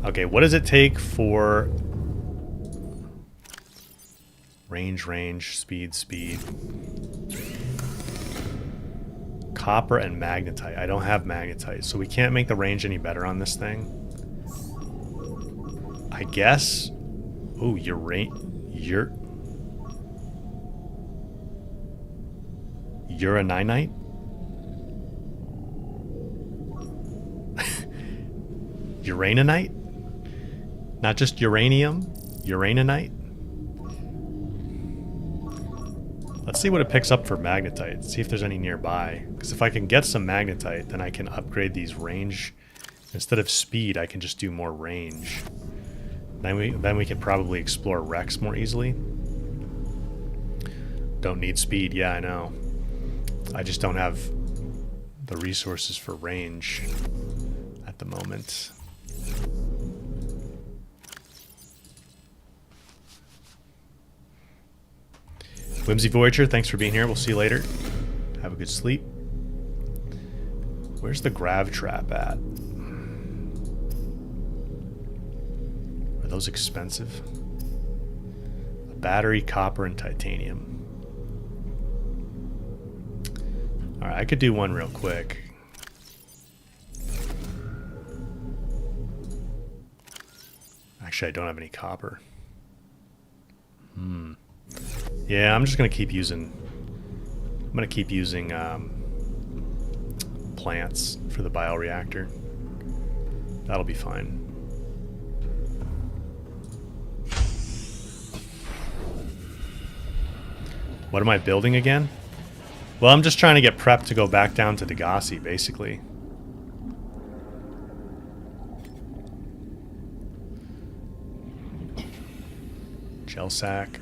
Okay, what does it take for range, speed? Copper and magnetite. I don't have magnetite, so we can't make the range any better on this thing. I guess. Ooh, uraninite? Uraninite? Not just uranium? Uraninite? Let's see what it picks up for magnetite. See if there's any nearby. Because if I can get some magnetite, then I can upgrade these range. Instead of speed, I can just do more range. Then we can probably explore wrecks more easily. Don't need speed, yeah, I know. I just don't have the resources for range at the moment. Whimsy Voyager, thanks for being here. We'll see you later. Have a good sleep. Where's the grav trap at? Are those expensive? A battery, copper, and titanium. Alright, I could do one real quick. Actually, I don't have any copper. Yeah, I'm just gonna keep using. I'm gonna keep using plants for the bioreactor. That'll be fine. What am I building again? Well, I'm just trying to get prepped to go back down to Degasi, basically. Gel sack.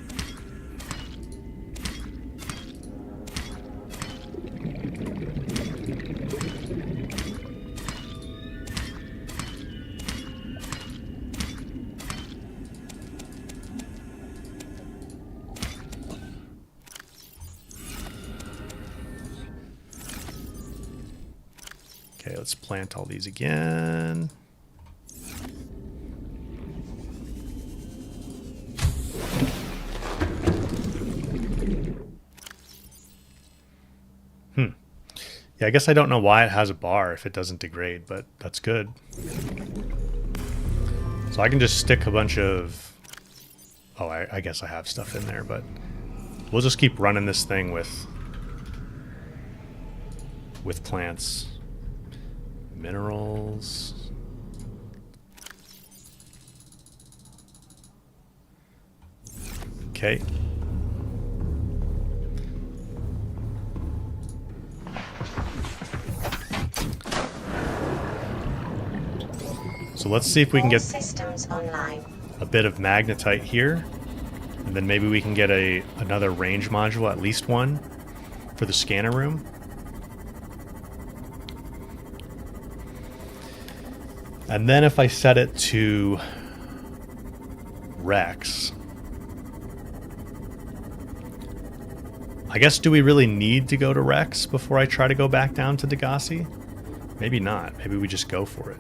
Okay, let's plant all these again. Yeah, I guess I don't know why it has a bar if it doesn't degrade, but that's good. So I can just stick a bunch of... Oh, I guess I have stuff in there, but we'll just keep running this thing with plants. Minerals. Okay. So let's see if we can get systems online. a bit of magnetite here, and then maybe we can get another range module, at least one, for the scanner room. And then if I set it to Rex, I guess, do we really need to go to Rex before I try to go back down to Degasi? Maybe not. Maybe we just go for it.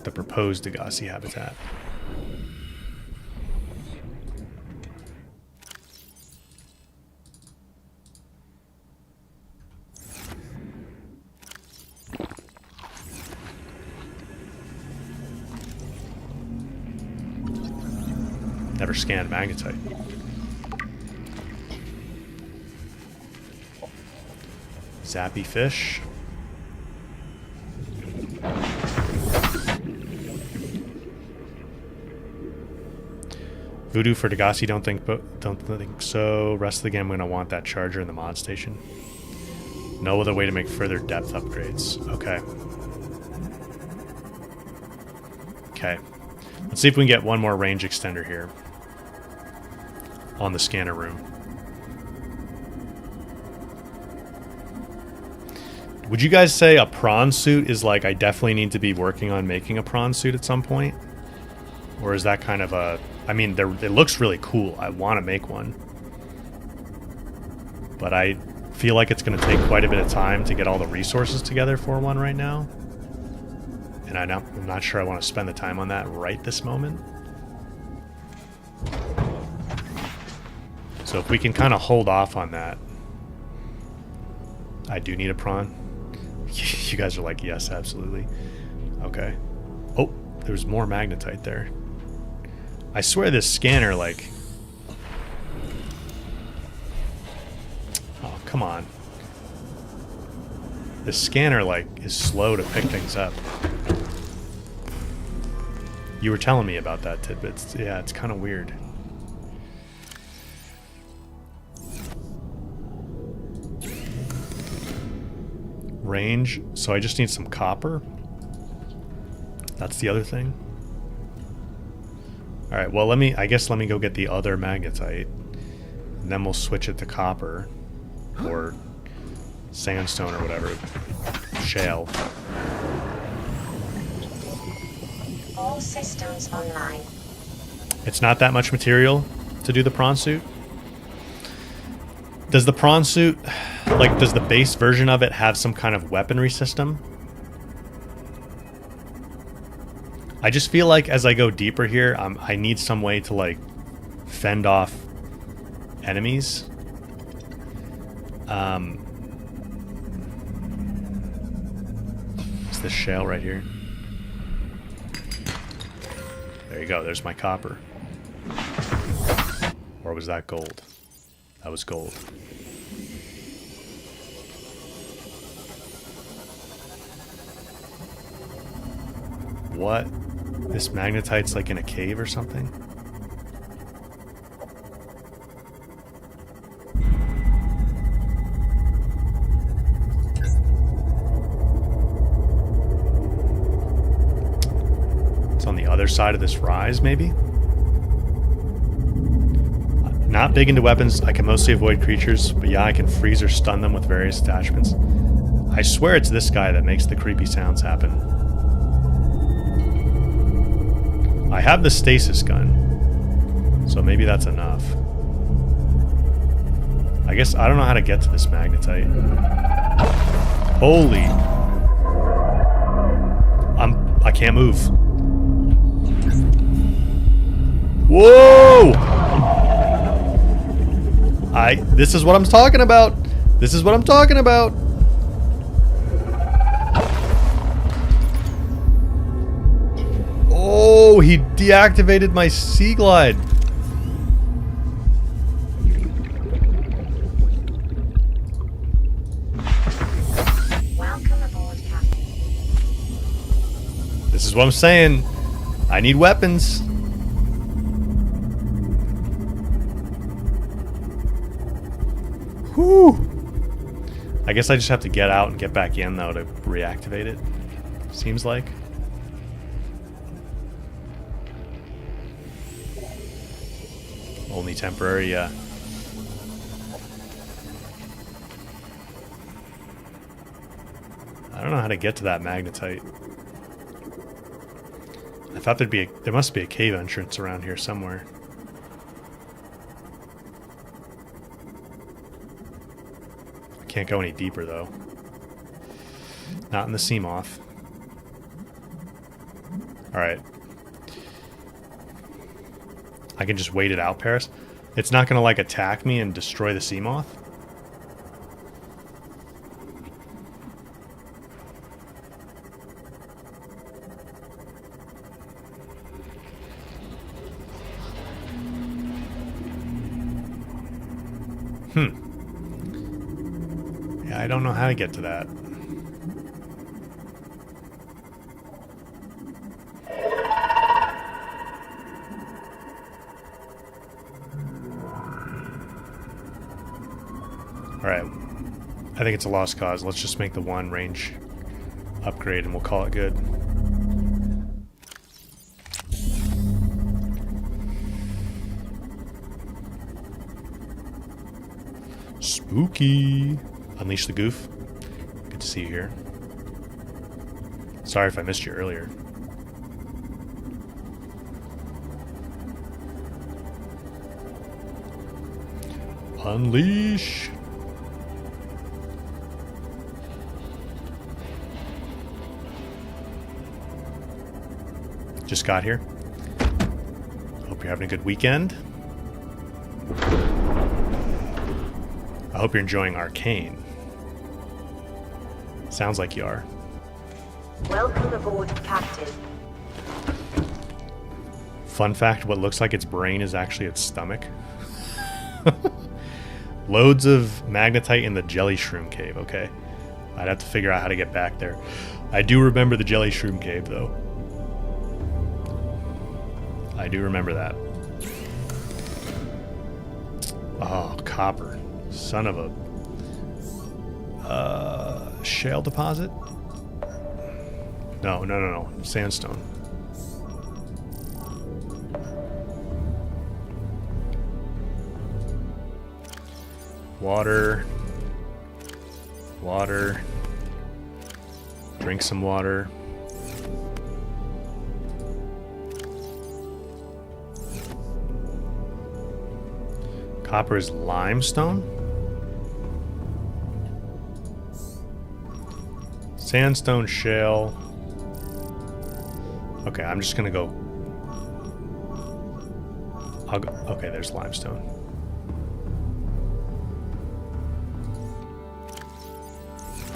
The proposed Degasi habitat. Never scanned magnetite. Zappy fish. Voodoo for Degasi, don't think so. Rest of the game, I'm gonna want that charger in the mod station. No other way to make further depth upgrades. Okay. Okay. Let's see if we can get one more range extender here on the scanner room. Would you guys say a prawn suit is like, I definitely need to be working on making a prawn suit at some point? Or is that kind of a... I mean, it looks really cool. I want to make one. But I feel like it's going to take quite a bit of time to get all the resources together for one right now. And I'm not sure I want to spend the time on that right this moment. So if we can kind of hold off on that. I do need a prawn. You guys are like, yes, absolutely. Okay. Oh, there's more magnetite there. I swear this scanner, like... Oh, come on. This scanner, like, is slow to pick things up. You were telling me about that, Tidbits. Yeah, it's kind of weird. Range. So I just need some copper. That's the other thing. Alright, well, I guess let me go get the other magnetite. And then we'll switch it to copper. Or sandstone or whatever. Shale. All systems online. It's not that much material to do the prawn suit. Does the prawn suit, like, does the base version of it have some kind of weaponry system? I just feel like as I go deeper here, I need some way to, like, fend off enemies. It's this shale right here. There you go, there's my copper. Or was that gold? That was gold. What? This magnetite's like in a cave or something? It's on the other side of this rise, maybe? Not big into weapons. I can mostly avoid creatures, but yeah, I can freeze or stun them with various attachments. I swear it's this guy that makes the creepy sounds happen. I have the stasis gun, so maybe that's enough. I guess I don't know how to get to this magnetite. Holy. I can't move. Whoa! This is what I'm talking about. This is what I'm talking about. Oh, he deactivated my sea glide. Welcome aboard, Captain. This is what I'm saying. I need weapons. Whew. I guess I just have to get out and get back in, though, to reactivate it. Seems like. Only temporary, yeah. I don't know how to get to that magnetite. I thought there must be a cave entrance around here somewhere. Can't go any deeper, though. Not in the Seamoth. Alright. I can just wait it out, Paris. It's not going to, like, attack me and destroy the Seamoth? Yeah, I don't know how to get to that. Alright. I think it's a lost cause. Let's just make the one range upgrade and we'll call it good. Spooky. Unleash the goof. Good to see you here. Sorry if I missed you earlier. Unleash. Just got here. Hope you're having a good weekend. I hope you're enjoying Arcane. Sounds like you are. Welcome aboard, Captain. Fun fact, what looks like its brain is actually its stomach. Loads of magnetite in the jelly shroom cave, okay. I'd have to figure out how to get back there. I do remember the jelly shroom cave, though. I do remember that. Oh, copper. Son of a... shale deposit? No. Sandstone. Water. Water. Drink some water. Copper is limestone. Sandstone, shale. Okay, I'm just gonna go. I'll go. Okay, there's limestone.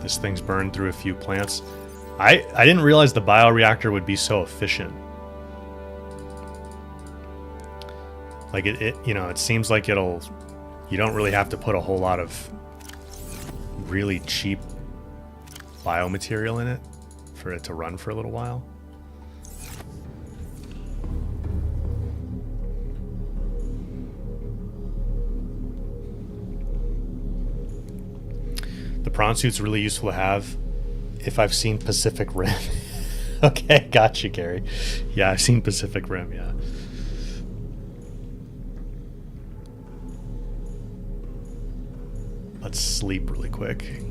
This thing's burned through a few plants. I didn't realize the bioreactor would be so efficient. Like it you know, it seems like you don't really have to put a whole lot of really cheap biomaterial in it for it to run for a little while. The prawn suit's really useful to have if I've seen Pacific Rim. Okay, got you, Gary. Yeah, I've seen Pacific Rim, yeah. Let's sleep really quick.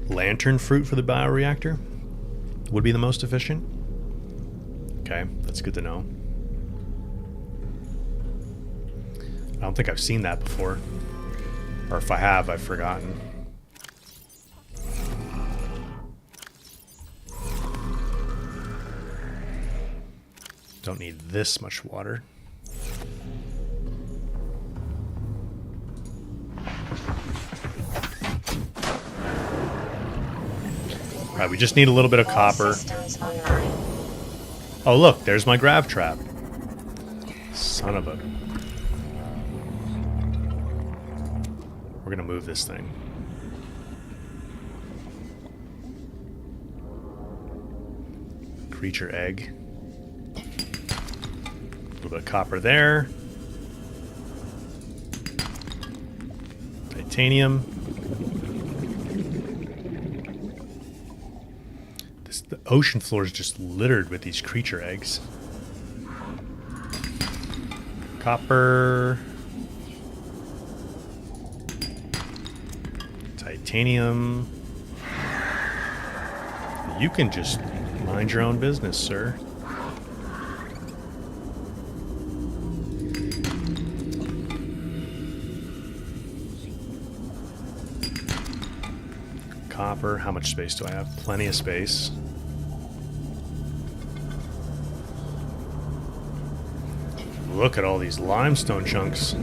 Lantern fruit for the bioreactor would be the most efficient. Okay, that's good to know. I don't think I've seen that before. Or if I have, I've forgotten. Don't need this much water. Alright, we just need a little bit of copper. Oh look, there's my grav trap. Son of a... We're gonna move this thing. Creature egg. A little bit of copper there. Titanium. The ocean floor is just littered with these creature eggs. Copper. Titanium. You can just mind your own business, sir. Copper. How much space do I have? Plenty of space. Look at all these limestone chunks.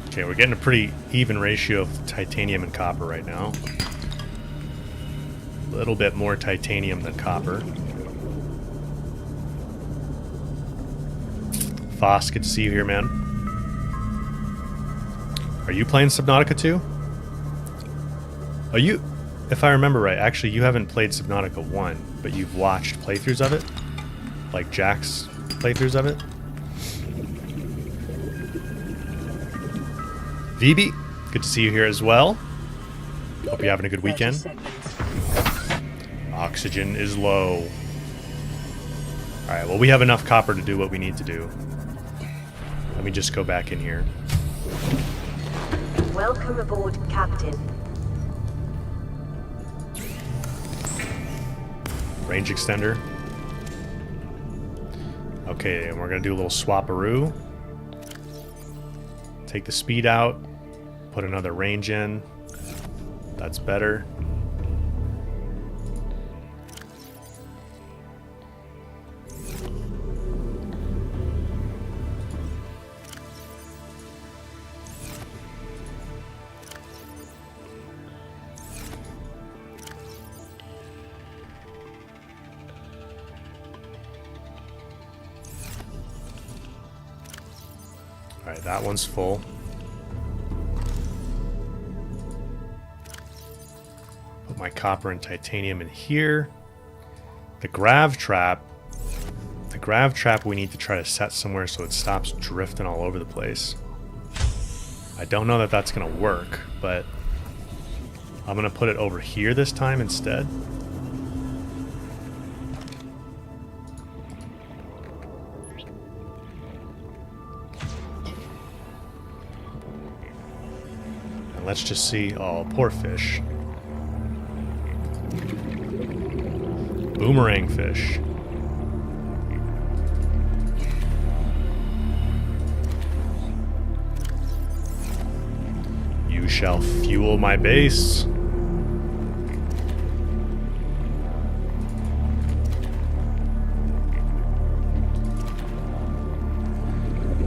Okay, we're getting a pretty even ratio of titanium and copper right now. A little bit more titanium than copper. Foss, good to see you here, man. Are you playing Subnautica 2? Are you... If I remember right, actually you haven't played Subnautica 1, but you've watched playthroughs of it? Like Jack's playthroughs of it? VB, good to see you here as well. Hope you're having a good weekend. Oxygen is low. Alright, well we have enough copper to do what we need to do. Let me just go back in here. Welcome aboard, Captain. Range extender. Okay, and we're gonna do a little swap-a-roo. Take the speed out. Put another range in. That's better. Alright, that one's full. Put my copper and titanium in here. The grav trap The grav trap we need to try to set somewhere so it stops drifting all over the place. I don't know that that's going to work, but I'm going to put it over here this time instead. And let's just see. Oh, poor fish. Boomerang fish. You shall fuel my base.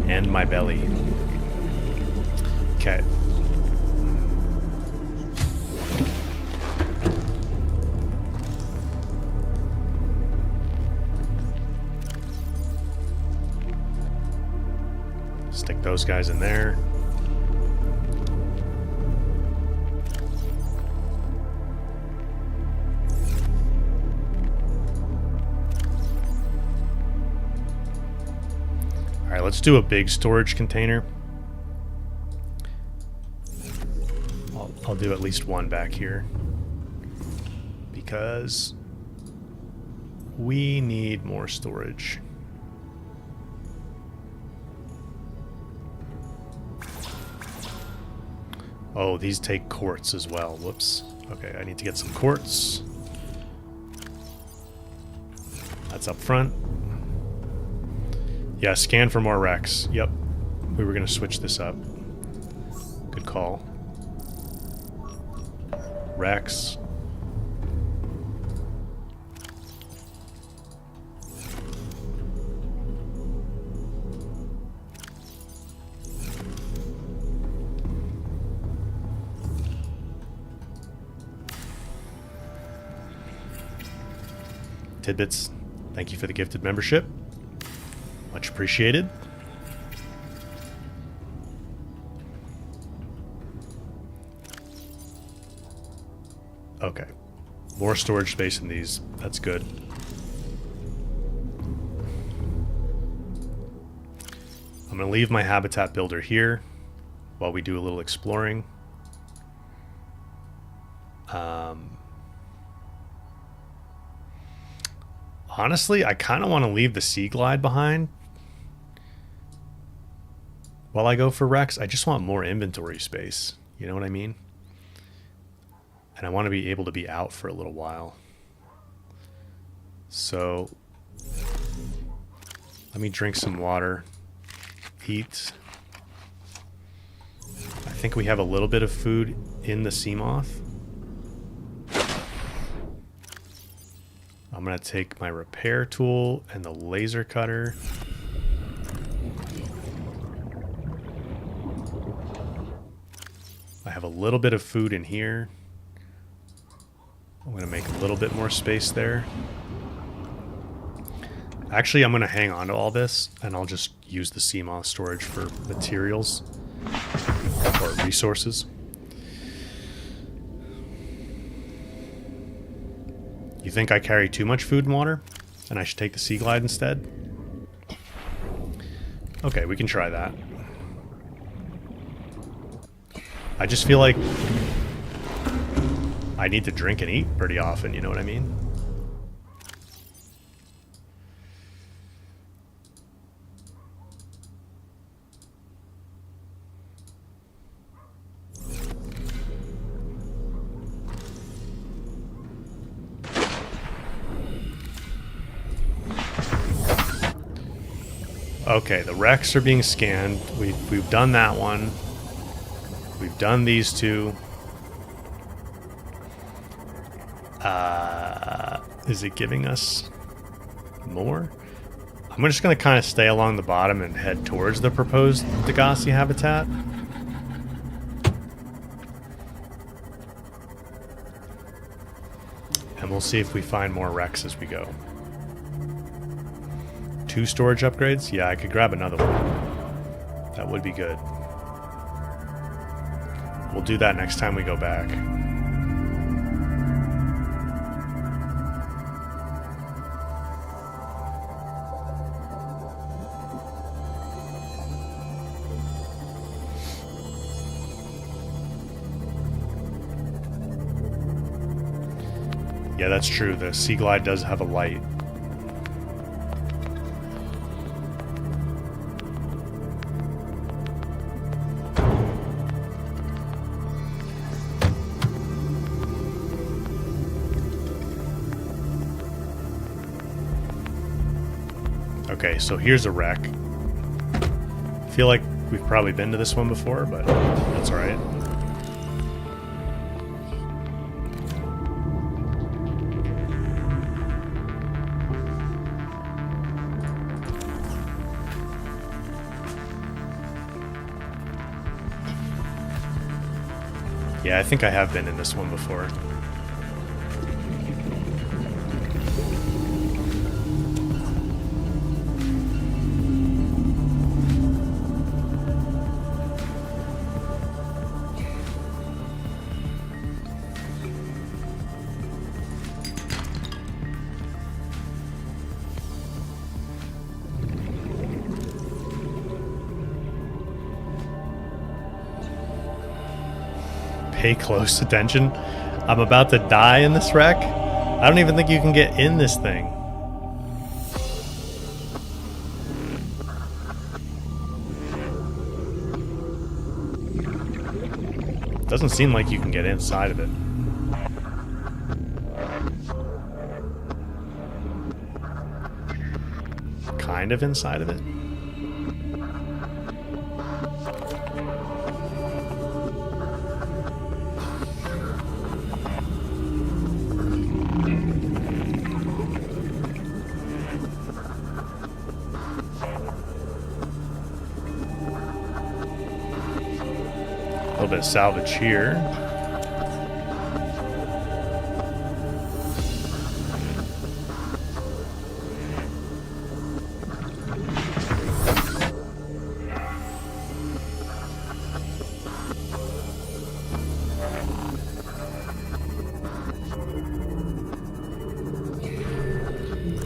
And my belly. Okay. Stick those guys in there. Alright, let's do a big storage container. I'll do at least one back here. Because we need more storage. Oh, these take quartz as well. Whoops. Okay, I need to get some quartz. That's up front. Yeah, scan for more wrecks. Yep. We were going to switch this up. Good call. Wrecks. Tidbits, thank you for the gifted membership. Much appreciated. Okay. More storage space in these. That's good. I'm going to leave my habitat builder here while we do a little exploring. Honestly, I kind of want to leave the Sea Glide behind while I go for Rex. I just want more inventory space. You know what I mean? And I want to be able to be out for a little while. So let me drink some water. Eat. I think we have a little bit of food in the sea moth. I'm going to take my repair tool and the laser cutter. I have a little bit of food in here. I'm going to make a little bit more space there. Actually, I'm going to hang on to all this, and I'll just use the sea moth storage for materials or resources. You think I carry too much food and water, and I should take the Sea Glide instead? Okay, we can try that. I just feel like I need to drink and eat pretty often, you know what I mean? Okay, the wrecks are being scanned. We've done that one. We've done these two. Is it giving us more? I'm just going to kind of stay along the bottom and head towards the proposed Degasi habitat. And we'll see if we find more wrecks as we go. 2 storage upgrades? Yeah, I could grab another one. That would be good. We'll do that next time we go back. Yeah, that's true. The Sea Glide does have a light. Okay, so here's a wreck. I feel like we've probably been to this one before, but that's alright. Yeah, I think I have been in this one before. Pay close attention. I'm about to die in this wreck. I don't even think you can get in this thing. Doesn't seem like you can get inside of it. Kind of inside of it. A little bit of salvage here.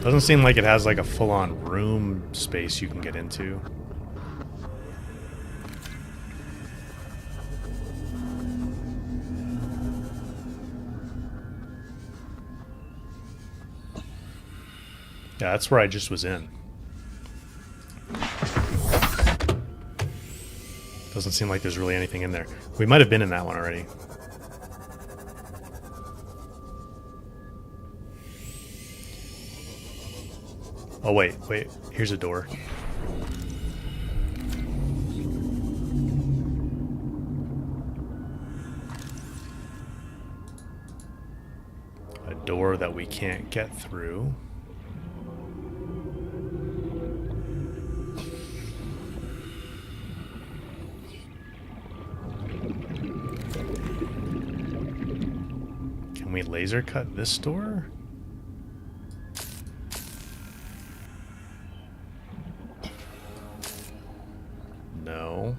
Doesn't seem like it has like a full-on room space you can get into. Yeah, that's where I just was in. Doesn't seem like there's really anything in there. We might have been in that one already. Oh, wait. Here's a door. A door that we can't get through. Can we laser cut this door? No.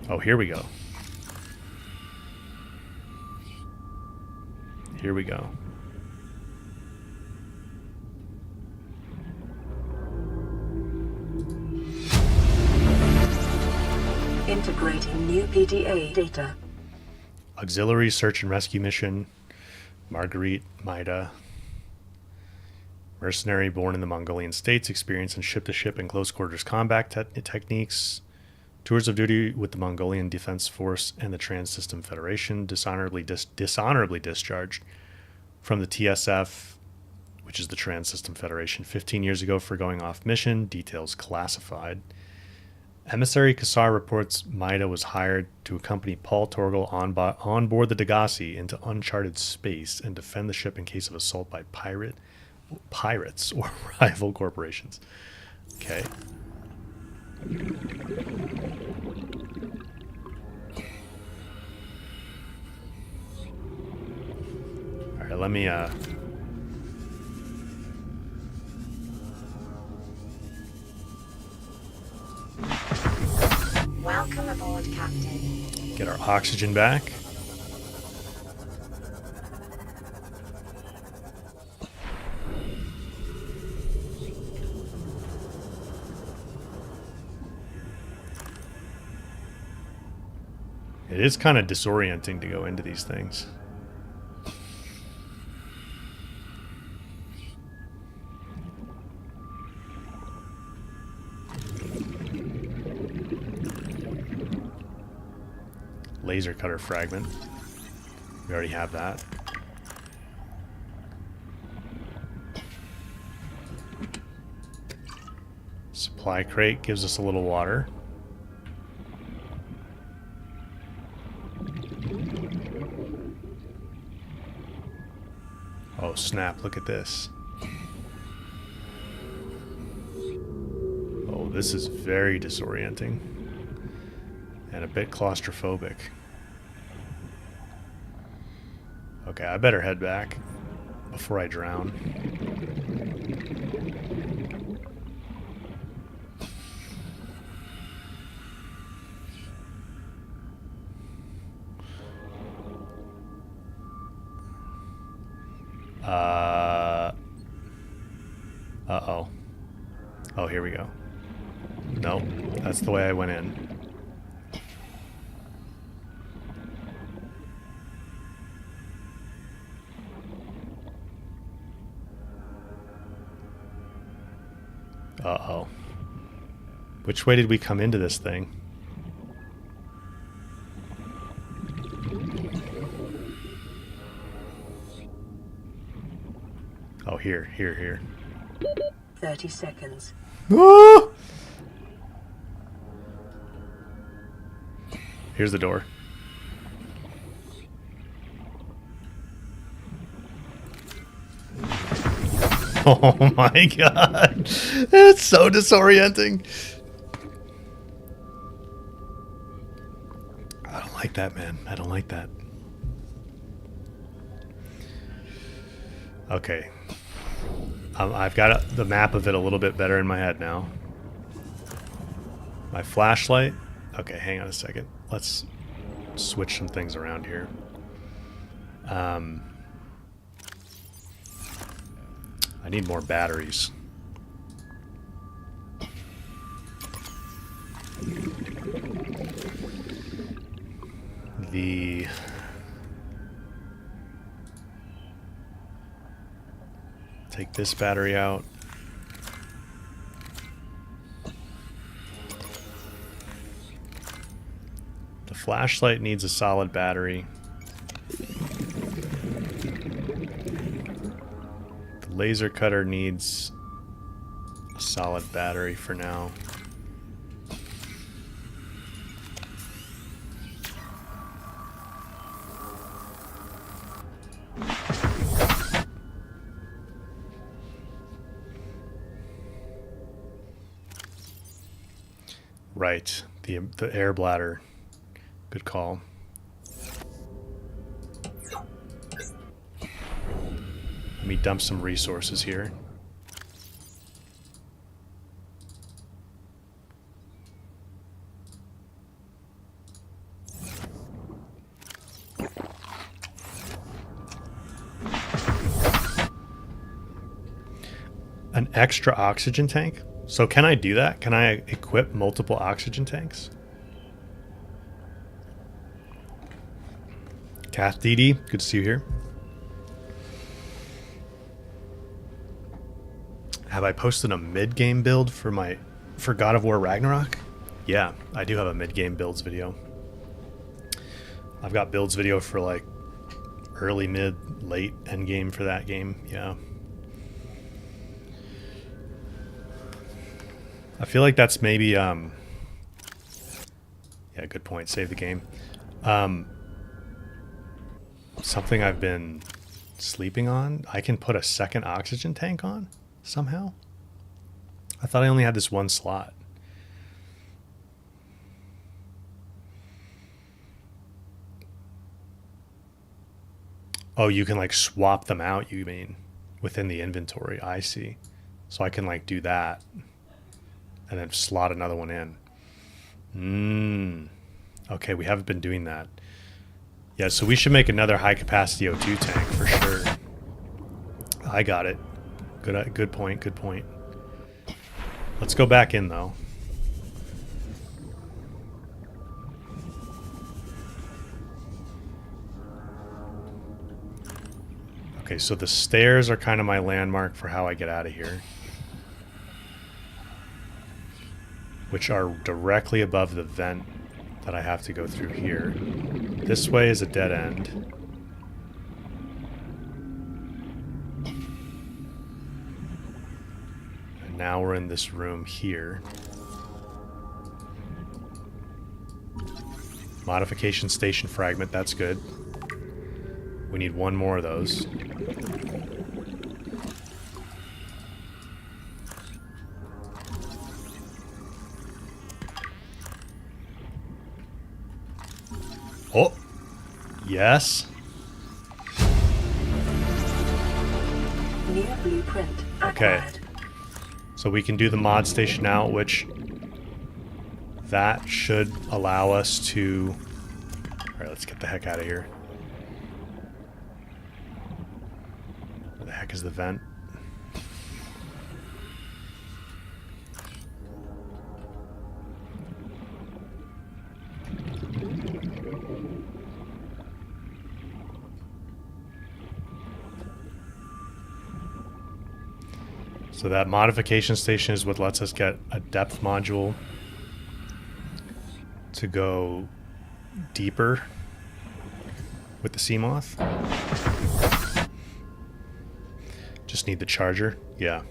Oh, here we go. Here we go. Integrating new PDA data. Auxiliary search and rescue mission. Marguerite Maida. Mercenary born in the Mongolian states, experience in ship-to-ship and close quarters combat techniques. Tours of duty with the Mongolian Defense Force and the Trans-System Federation. Dishonorably discharged from the TSF, which is the Trans-System Federation, 15 years ago for going off mission. Details classified. Emissary Kassar reports Maida was hired to accompany Paul Torgal on board the Degasi into uncharted space and defend the ship in case of assault by pirates or rival corporations. Okay. All right, let me Welcome aboard, Captain. get our oxygen back. It is kind of disorienting to go into these things. Laser cutter fragment. We already have that. Supply crate gives us a little water. Oh snap, look at this. Oh, this is very disorienting. And a bit claustrophobic. Okay, I better head back before I drown. Uh-oh. Oh, here we go. Nope, that's the way I went in. Uh-oh. Which way did we come into this thing? Oh, here. 30 seconds. Ah! Here's the door. Oh my god. It's so disorienting. I don't like that, man. I don't like that. Okay. I've got the map of it a little bit better in my head now. My flashlight. Okay, hang on a second. Let's switch some things around here. I need more batteries. Take this battery out. The flashlight needs a solid battery. The laser cutter needs a solid battery for now. Right, the air bladder. Good call. Let me dump some resources here. An extra oxygen tank? So can I do that? Can I equip multiple oxygen tanks? Kath DD, good to see you here. Have I posted a mid-game build for God of War Ragnarok? Yeah, I do have a mid-game builds video. I've got builds video for like early, mid, late end game for that game. Yeah. I feel like that's maybe yeah, good point. Save the game. Something I've been sleeping on. I can put a second oxygen tank on somehow. I thought I only had this one slot. Oh, you can like swap them out, you mean, within the inventory. I see. So I can like do that and then slot another one in. Okay, we haven't been doing that. Yeah, so we should make another high-capacity O2 tank for sure. I got it. Good point, good point. Let's go back in, though. Okay, so the stairs are kind of my landmark for how I get out of here. Which are directly above the vent that I have to go through here. This way is a dead end. And now we're in this room here. Modification station fragment, that's good. We need one more of those. Oh! Yes. New blueprint Okay. acquired. So we can do the mod station now, which that should allow us to... Alright, let's get the heck out of here. Where the heck is the vent? So that modification station is what lets us get a depth module to go deeper with the Seamoth. Just need the charger. Yeah.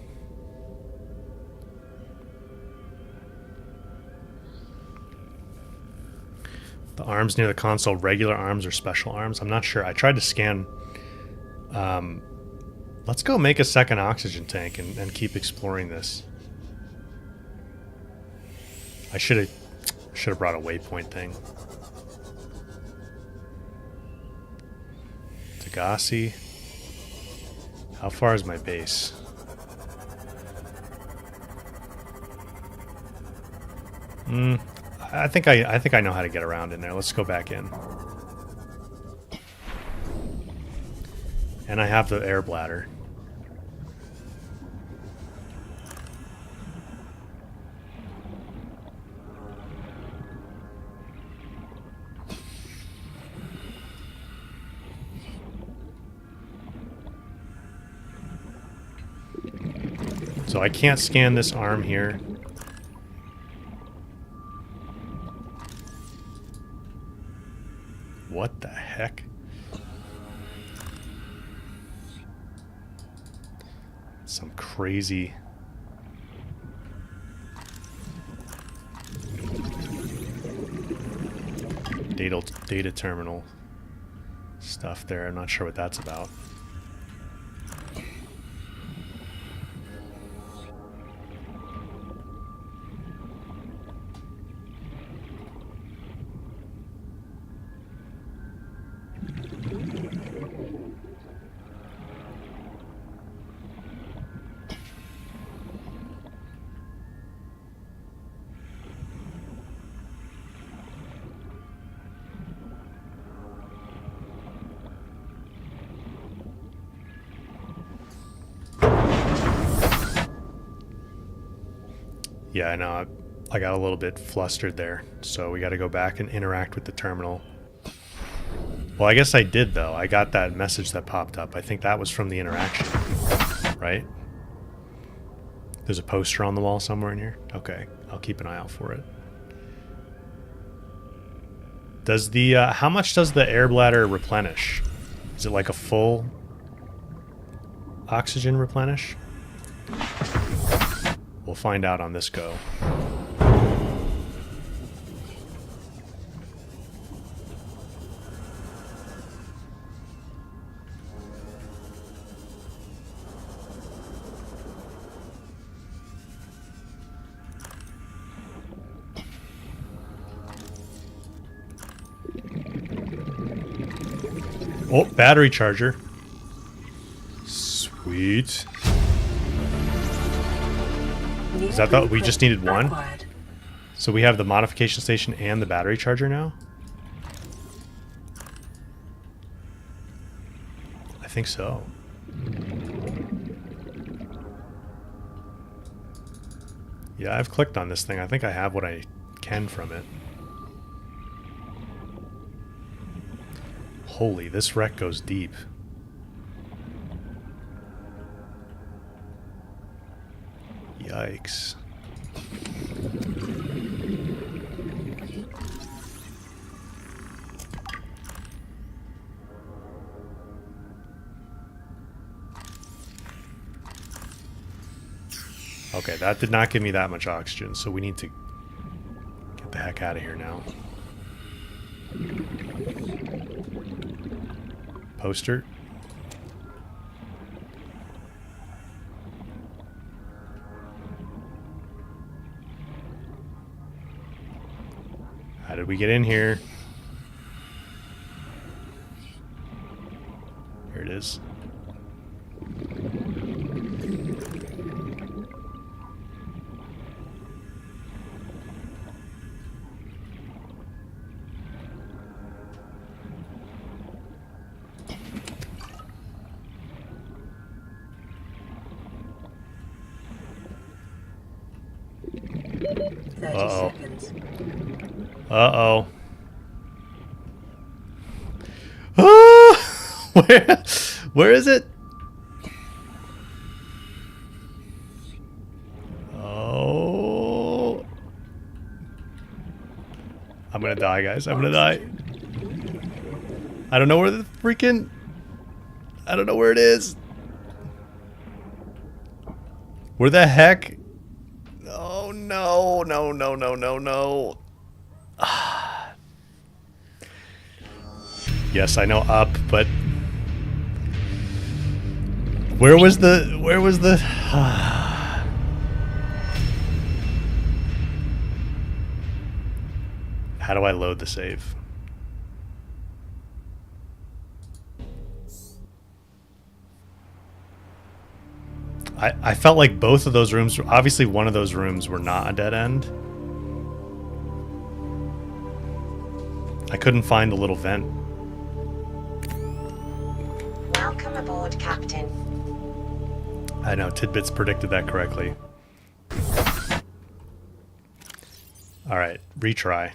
The arms near the console, regular arms or special arms? I'm not sure. I tried to scan... let's go make a second oxygen tank and keep exploring this. I should have brought a waypoint thing. Degasi. How far is my base? I think I know how to get around in there. Let's go back in. And I have the air bladder. So I can't scan this arm here. What the heck? Some crazy... data terminal stuff there. I'm not sure what that's about. Yeah, I know. I got a little bit flustered there. So we got to go back and interact with the terminal. Well, I guess I did, though. I got that message that popped up. I think that was from the interaction. Right? There's a poster on the wall somewhere in here? Okay. I'll keep an eye out for it. Does the... how much does the air bladder replenish? Is it like a full oxygen replenish? We'll find out on this go. Oh, battery charger. Sweet. Is that the, we just needed one? So we have the modification station and the battery charger now? I think so. Yeah, I've clicked on this thing. I think I have what I can from it. Holy, this wreck goes deep. Yikes. Okay, that did not give me that much oxygen, so we need to get the heck out of here now. Poster. How did we get in here? Here it is. Uh-oh. Uh-oh. Ah! Where is it? Oh. I'm gonna die, guys. I'm gonna die. I don't know where the freaking... I don't know where it is. Where the heck... Oh, no, no, no, no, no, no. Yes, I know up, but... Where was the... How do I load the save? I felt like both of those rooms, obviously one of those rooms were not a dead end. I couldn't find the little vent. Welcome aboard, Captain. I know, Tidbits predicted that correctly. Alright, retry.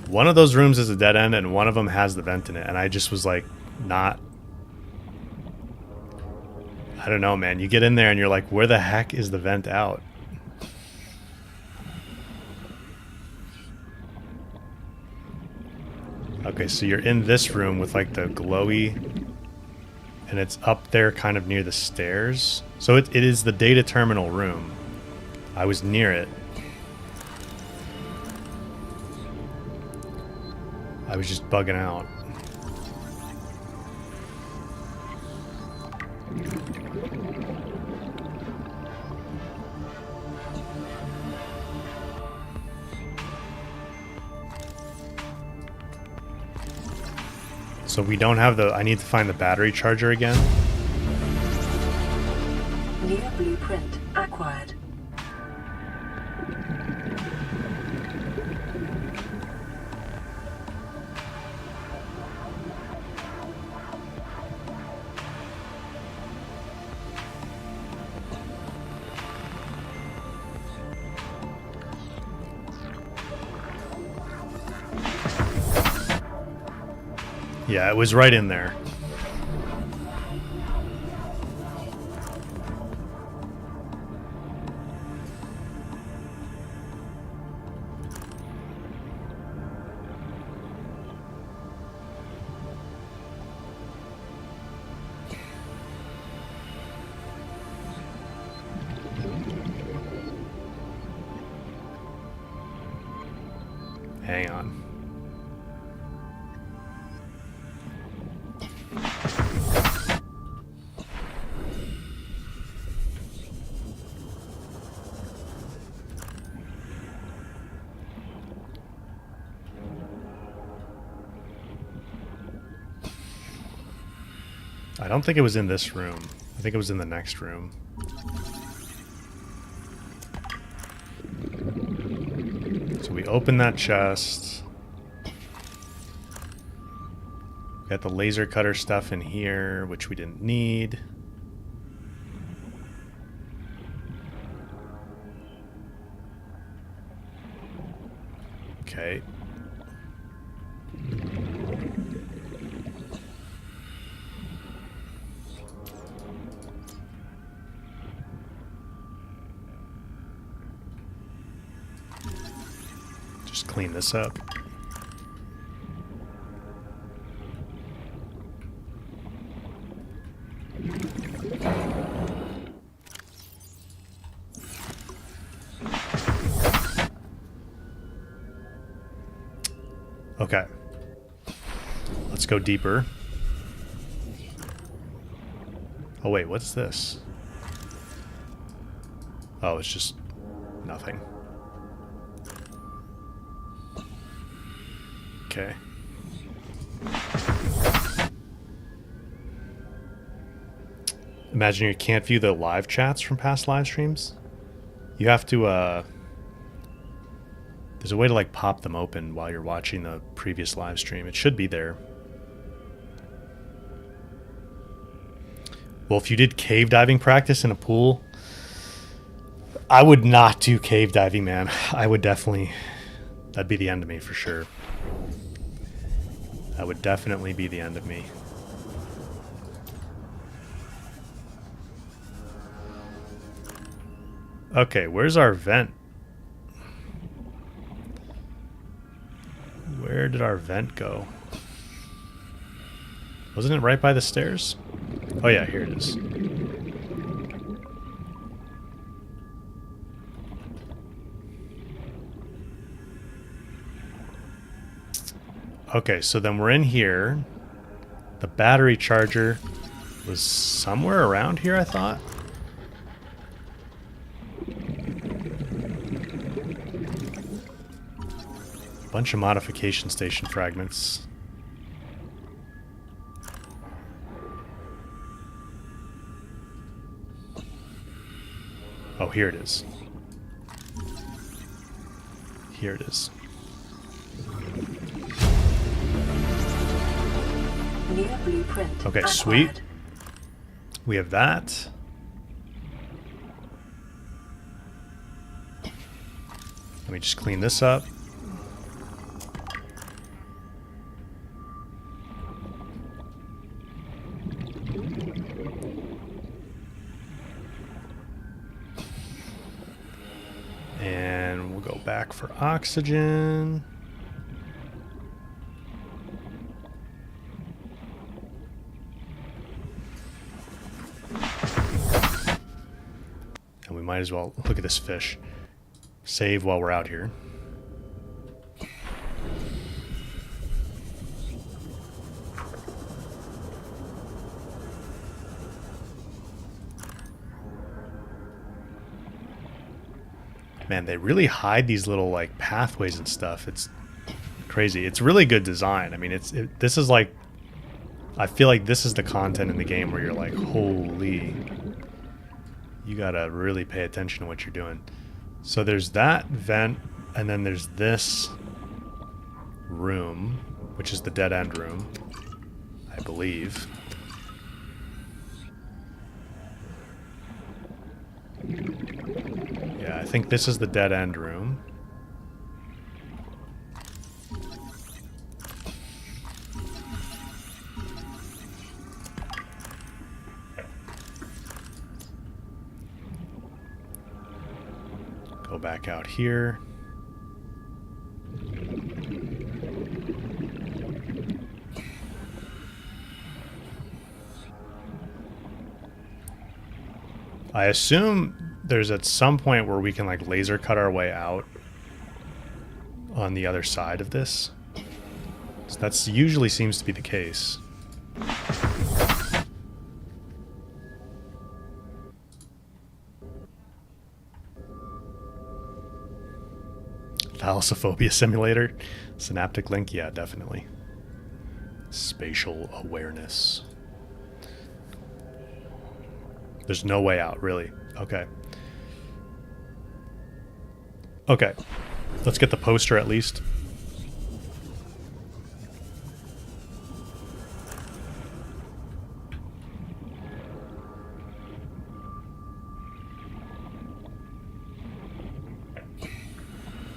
One of those rooms is a dead end and one of them has the vent in it, and I just was like, not... I don't know, man. You get in there and you're like, where the heck is the vent out? Okay, so you're in this room with like the glowy, and it's up there kind of near the stairs. So it is the data terminal room. I was near it. I was just bugging out. So we don't have the... I need to find the battery charger again. New blueprint acquired. Yeah, it was right in there. Hang on. I don't think it was in this room. I think it was in the next room. So we open that chest. Got the laser cutter stuff in here, which we didn't need. Okay. clean this up. Okay. Let's go deeper. Oh wait, what's this? Oh, it's just nothing. Okay. Imagine you can't view the live chats from past live streams. You have to, there's a way to like pop them open while you're watching the previous live stream. It should be there. Well, if you did cave diving practice in a pool, I would not do cave diving, man. I would definitely, that'd be the end of me for sure. That would definitely be the end of me. Okay, where's our vent? Where did our vent go? Wasn't it right by the stairs? Oh yeah, here it is. Okay, so then we're in here. The battery charger was somewhere around here, I thought. Bunch of modification station fragments. Oh, here it is. Here it is. New blueprint. Okay, acquired. sweet. We have that. Let me just clean this up. And we'll go back for oxygen. And we might as well look at this fish. Save while we're out here. Man, they really hide these little like pathways and stuff. It's crazy. It's really good design. I mean, this is like, I feel like this is the content in the game where you're like, holy, you gotta really pay attention to what you're doing. So there's that vent, and then there's this room, which is the dead end room, I believe. Yeah, I think this is the dead end room. Go back out here. I assume there's at some point where we can like laser cut our way out on the other side of this. So that's usually seems to be the case. Thalassophobia simulator. Synaptic link, yeah, definitely. Spatial awareness. There's no way out, really. Okay. Okay. Let's get the poster at least.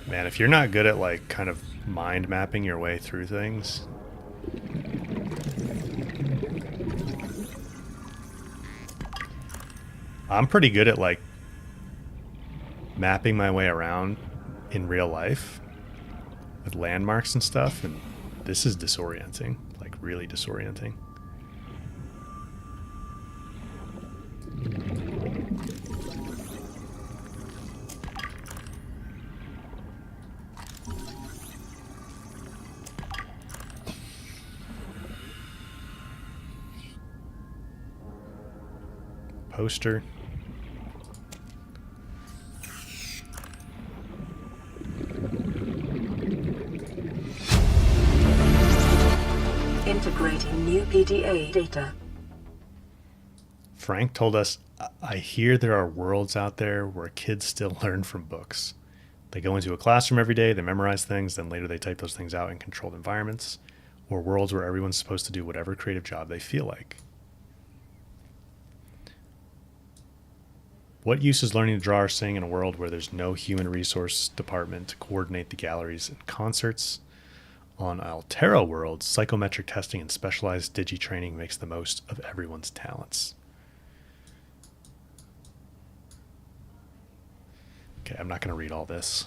Man, if you're not good at like kind of mind mapping your way through things, I'm pretty good at like mapping my way around in real life. with landmarks and stuff, and this is disorienting, like really disorienting. Poster. Integrating new PDA data. Frank told us, I hear there are worlds out there where kids still learn from books. They go into a classroom every day, they memorize things, then later they type those things out in controlled environments, or worlds where everyone's supposed to do whatever creative job they feel like. What use is learning to draw or sing in a world where there's no human resource department to coordinate the galleries and concerts? On Altera worlds, psychometric testing and specialized digi-training makes the most of everyone's talents. Okay, I'm not going to read all this.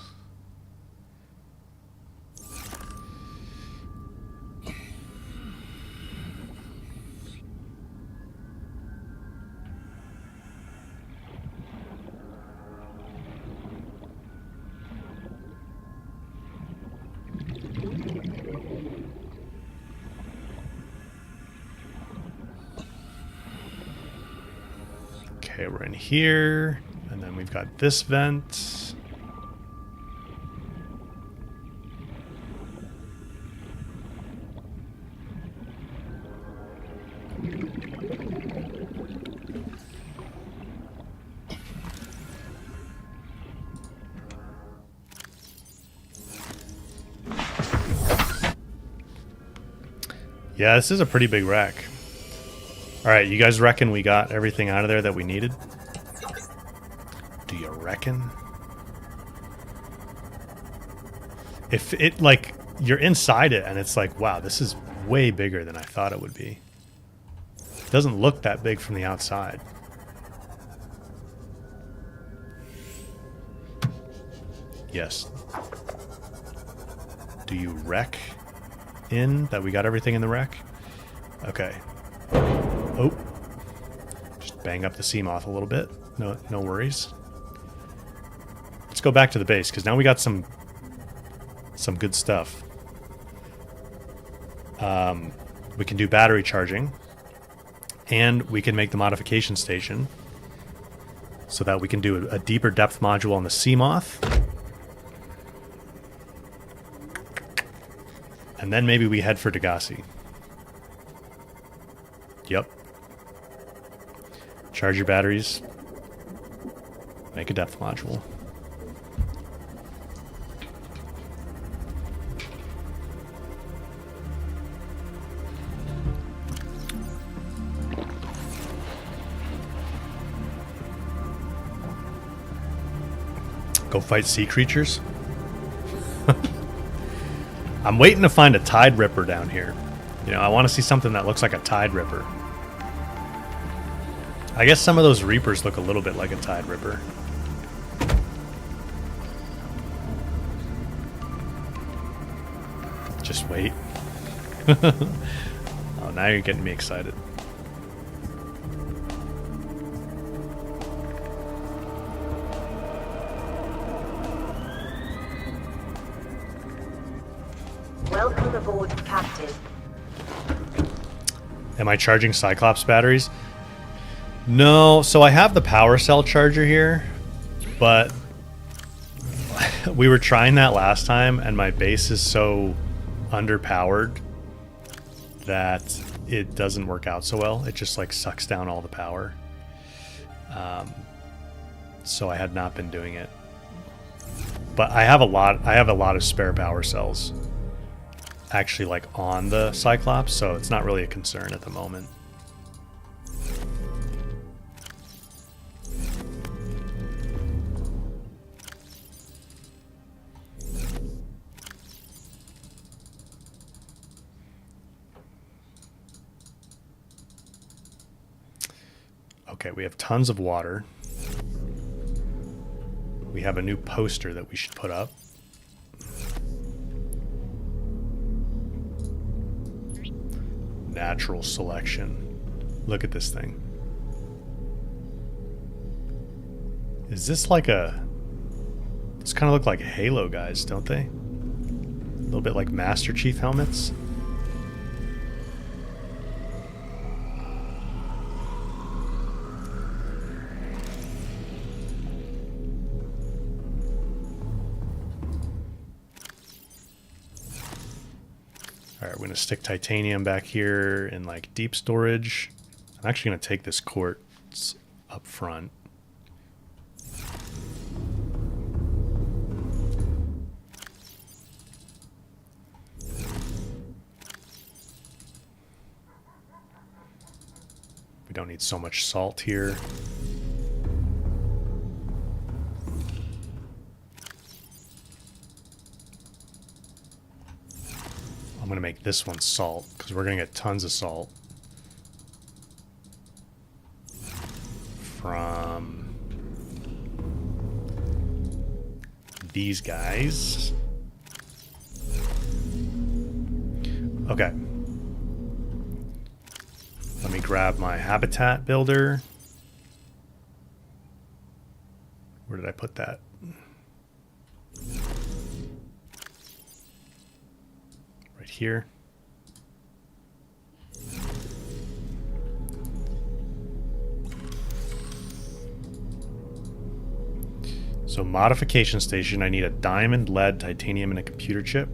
Okay, we're in here, and then we've got this vent. Yeah, this is a pretty big wreck. All right, you guys reckon we got everything out of there that we needed? Do you reckon? If it, like, you're inside it and it's like, wow, this is way bigger than I thought it would be. It doesn't look that big from the outside. Yes. Do you wreck in that we got everything in the wreck? Okay. Oh. Just bang up the Seamoth a little bit. No worries. Let's go back to the base, because now we got some good stuff. We can do battery charging, and we can make the modification station so that we can do a deeper depth module on the Seamoth. And then maybe we head for Degasi. Yep. Charge your batteries. Make a depth module. Go fight sea creatures? I'm waiting to find a Tide Ripper down here. You know, I want to see something that looks like a Tide Ripper. I guess some of those Reapers look a little bit like a Tide Ripper. Just wait. Oh, now you're getting me excited. Welcome aboard, Captain. Am I charging Cyclops batteries? No, so I have the power cell charger here, but we were trying that last time and my base is so underpowered that it doesn't work out so well. It just like sucks down all the power. So I had not been doing it. But I have a lot of spare power cells actually like on the Cyclops, so it's not really a concern at the moment. Okay, we have tons of water. We have a new poster that we should put up. Natural selection. Look at this thing. Is this like a... These kind of look like Halo guys, don't they? A little bit like Master Chief helmets. Alright, we're going to stick titanium back here in like deep storage. I'm actually going to take this quartz up front. We don't need so much salt here. I'm going to make this one salt because we're going to get tons of salt from these guys. Okay. Let me grab my habitat builder. Where did I put that? Right here. So modification station, I need a diamond, lead, titanium, and a computer chip.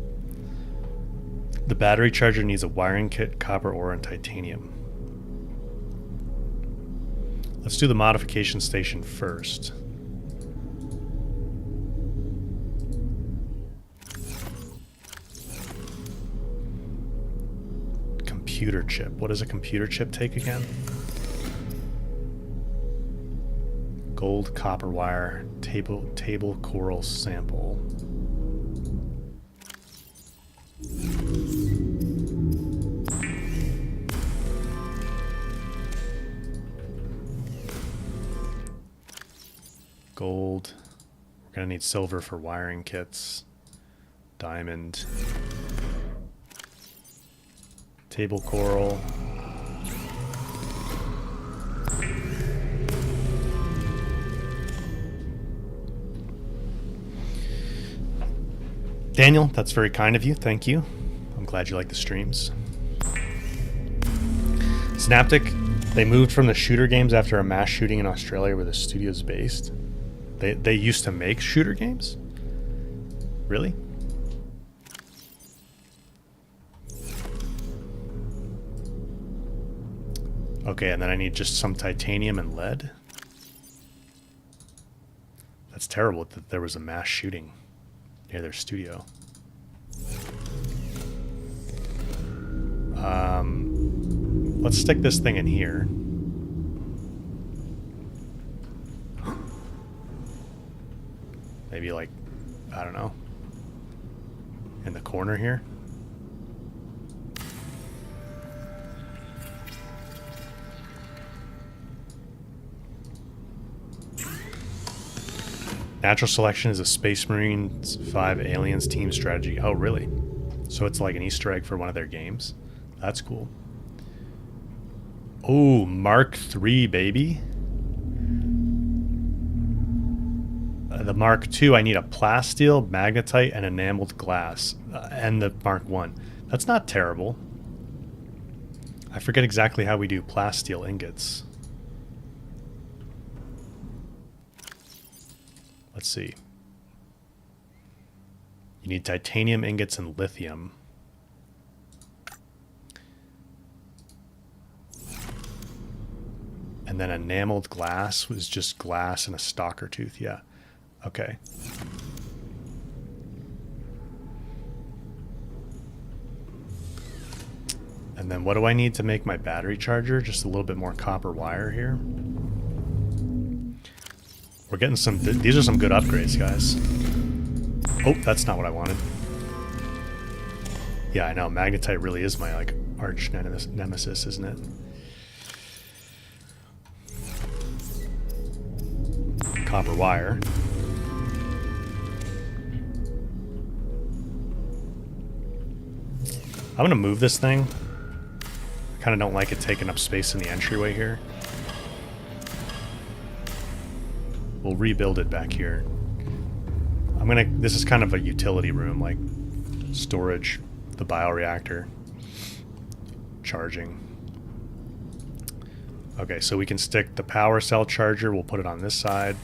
The battery charger needs a wiring kit, copper ore, and titanium. Let's do the modification station first. Computer chip. What does a computer chip take again? Gold, copper wire, table coral sample. Gold. We're gonna need silver for wiring kits. Diamond. Table coral. Daniel, that's very kind of you. Thank you. I'm glad you like the streams. Synaptic, they moved from the shooter games after a mass shooting in Australia where the studio's based. They used to make shooter games? Really? Okay, and then I need just some titanium and lead. That's terrible that there was a mass shooting near their studio. Let's stick this thing in here. Maybe like, I don't know, in the corner here. Natural selection is a Space Marines 5 Aliens team strategy. Oh, really? So it's like an Easter egg for one of their games? That's cool. Oh, Mark III, baby. The Mark II, I need a plasteel, magnetite, and enameled glass. And the Mark I. That's not terrible. I forget exactly how we do plasteel ingots. Let's see. You need titanium ingots and lithium. And then enameled glass was just glass and a stalker tooth. Yeah. Okay. And then what do I need to make my battery charger? Just a little bit more copper wire here. We're getting some... These are some good upgrades, guys. Oh, that's not what I wanted. Yeah, I know. Magnetite really is my, like, arch nemesis, isn't it? Copper wire. I'm going to move this thing. Kind of don't like it taking up space in the entryway here. We'll rebuild it back here. This is kind of a utility room, like storage, the bioreactor, charging. Okay, so we can stick the power cell charger. We'll put it on this side.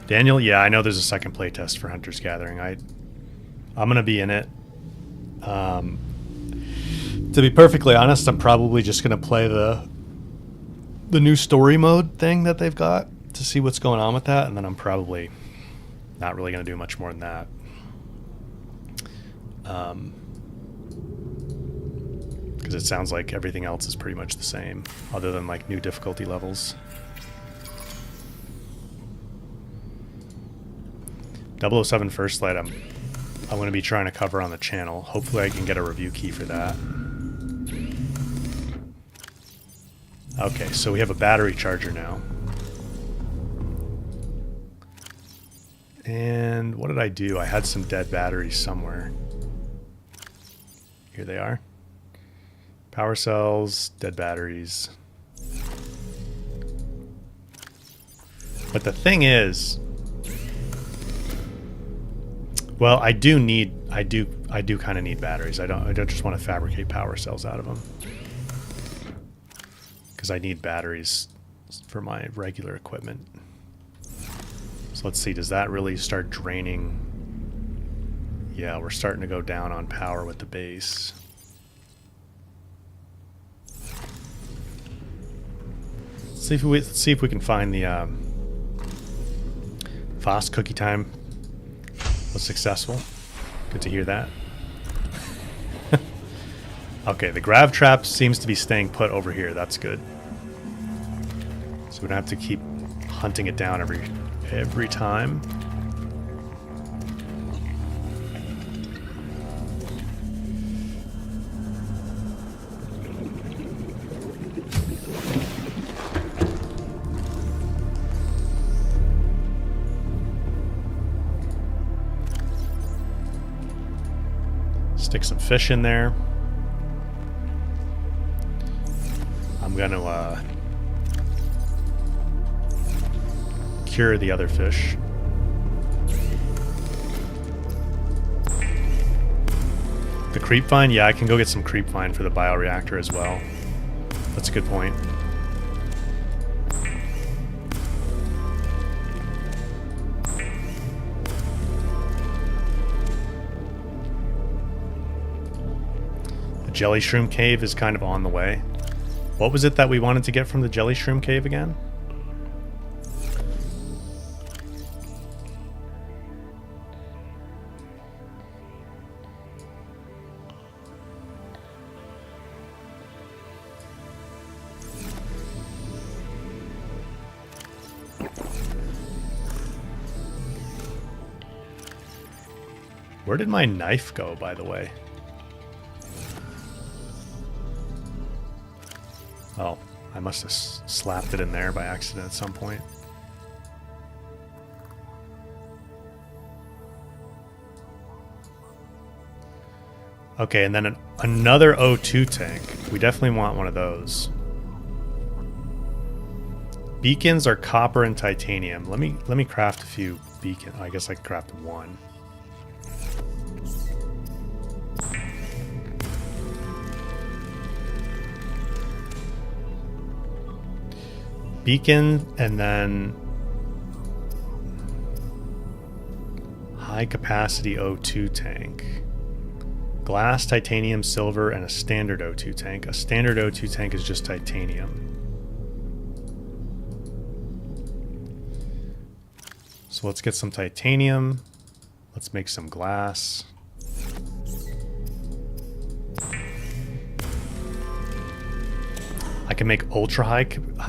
Daniel, yeah, I know there's a second playtest for Hunter's Gathering. I'm gonna be in it. To be perfectly honest, I'm probably just gonna play the new story mode thing that they've got to see what's going on with that, and then I'm probably not really gonna do much more than that. Because it sounds like everything else is pretty much the same, other than like new difficulty levels. 007 First Light, I'm going to be trying to cover on the channel. Hopefully I can get a review key for that. Okay, so we have a battery charger now. And what did I do? I had some dead batteries somewhere. Here they are. Power cells, dead batteries. But the thing is, well, I do kind of need batteries. I don't just want to fabricate power cells out of them, because I need batteries for my regular equipment. So let's see, does that really start draining? Yeah, we're starting to go down on power with the base. Let's see if we can find the fast cookie time was successful. Good to hear that. Okay, the grav trap seems to be staying put over here. That's good. So we don't have to keep hunting it down every time. Stick some fish in there. I'm going to cure the other fish. The creep vine? Yeah, I can go get some creep vine for the bioreactor as well. That's a good point. Jelly Shroom Cave is kind of on the way. What was it that we wanted to get from the Jelly Shroom Cave again? Where did my knife go, by the way? Oh, I must have slapped it in there by accident at some point. Okay, and then another O2 tank. We definitely want one of those. Beacons are copper and titanium. Let me craft a few beacons. I guess I can craft one. Beacon, and then high capacity O2 tank. Glass, titanium, silver, and a standard O2 tank. A standard O2 tank is just titanium. So let's get some titanium. Let's make some glass. I can make ultra high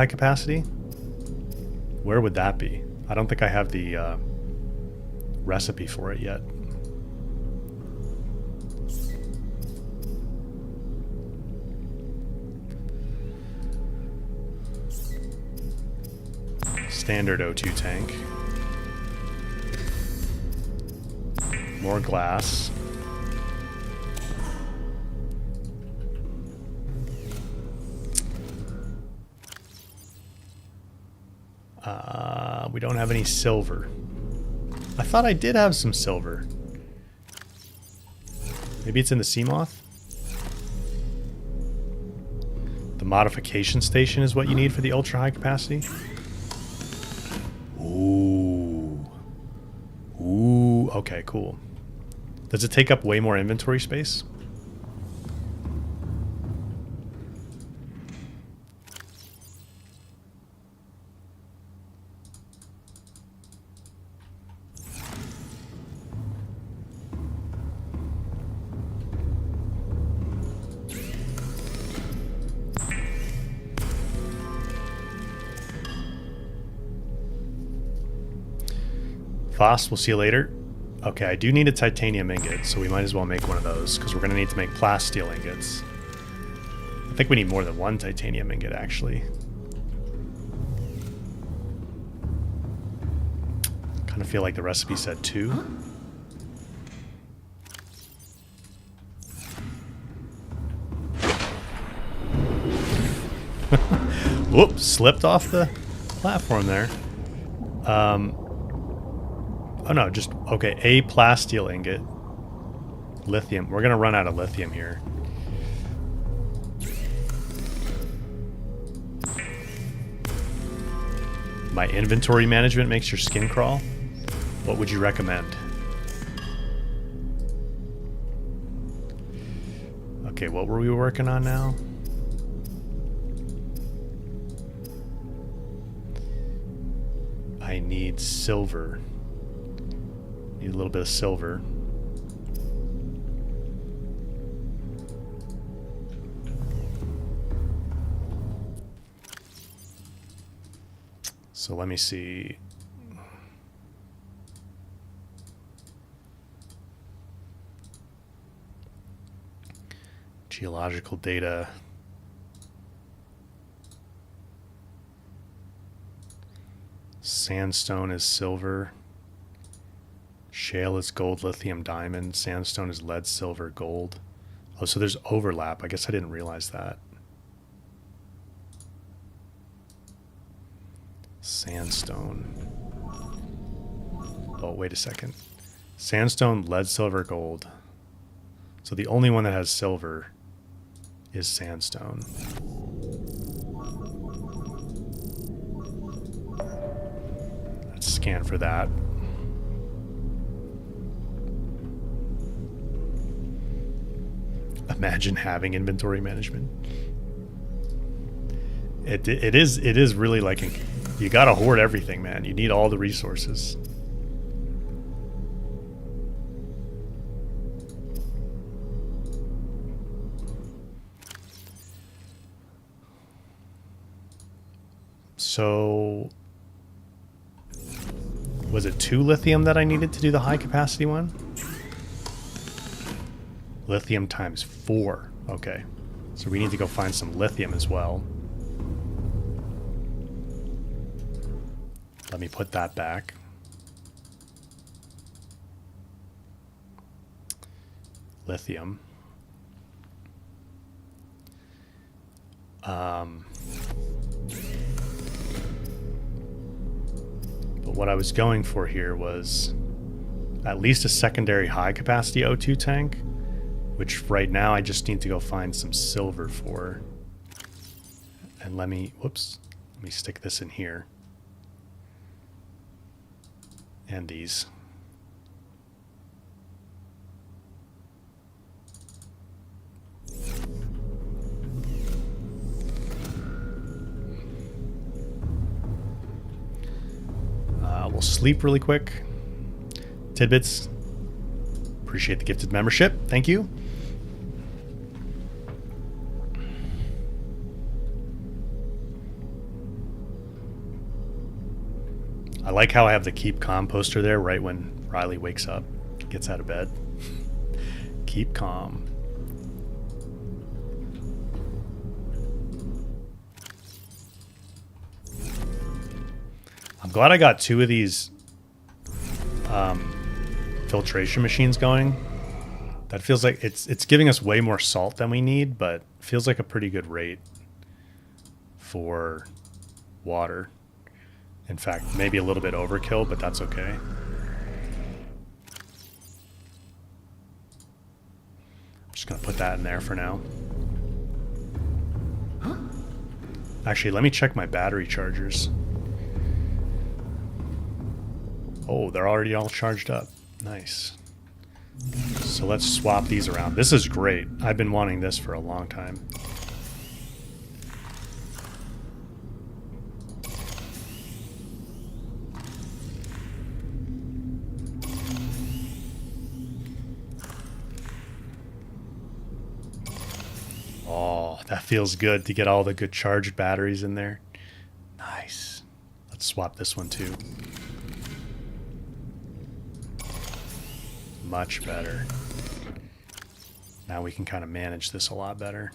capacity. Where would that be? I don't think I have the recipe for it yet. Standard O2 tank. More glass. We don't have any silver. I thought I did have some silver. Maybe it's in the Seamoth? The modification station is what you need for the ultra high capacity? Ooh. Ooh, okay, cool. Does it take up way more inventory space? Voss, we'll see you later. Okay, I do need a titanium ingot, so we might as well make one of those, because we're going to need to make plasteel ingots. I think we need more than one titanium ingot, actually. Kind of feel like the recipe said 2. Whoops, slipped off the platform there. Oh no, just, okay, a plasteel ingot. Lithium. We're going to run out of lithium here. My inventory management makes your skin crawl. What would you recommend? Okay, what were we working on now? I need silver. Need a little bit of silver. So let me see. Geological data. Sandstone is silver. Shale is gold, lithium, diamond. Sandstone is lead, silver, gold. Oh, so there's overlap. I guess I didn't realize that. Sandstone. Oh, wait a second. Sandstone, lead, silver, gold. So the only one that has silver is sandstone. Let's scan for that. Imagine having inventory management. It is really like you gotta hoard everything, man. You need all the resources. So was it 2 lithium that I needed to do the high capacity one? Lithium times 4. Okay. So we need to go find some lithium as well. Let me put that back. Lithium. But what I was going for here was at least a secondary high capacity O2 tank, which right now I just need to go find some silver for. And let me stick this in here. And these. We'll sleep really quick. Tidbits. Appreciate the gifted membership. Thank you. I like how I have the keep calm poster there right when Riley wakes up, gets out of bed. Keep calm. I'm glad I got 2 of these filtration machines going. That feels like it's giving us way more salt than we need, but feels like a pretty good rate for water. In fact, maybe a little bit overkill, but that's okay. I'm just going to put that in there for now. Actually, let me check my battery chargers. Oh, they're already all charged up. Nice. So let's swap these around. This is great. I've been wanting this for a long time. Oh, that feels good to get all the good charged batteries in there. Nice. Let's swap this one too. Much better. Now we can kind of manage this a lot better.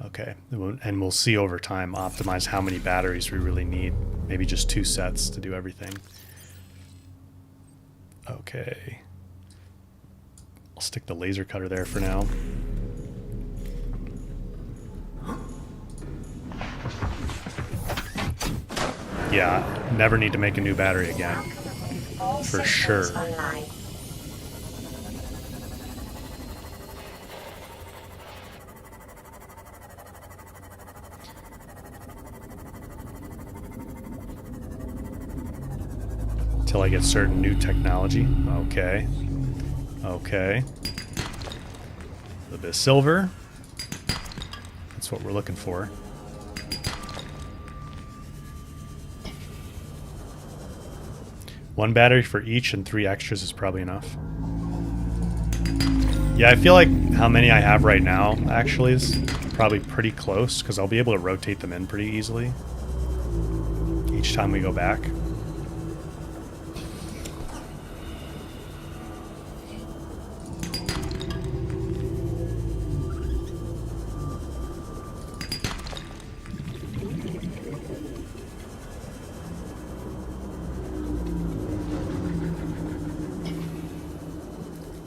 Okay, and we'll see over time, optimize how many batteries we really need. Maybe just 2 sets to do everything. Okay. I'll stick the laser cutter there for now. Yeah, never need to make a new battery again. For sure. Until I get certain new technology. Okay. Okay. A little bit of silver. That's what we're looking for. One battery for each and 3 extras is probably enough. Yeah, I feel like how many I have right now actually is probably pretty close because I'll be able to rotate them in pretty easily each time we go back.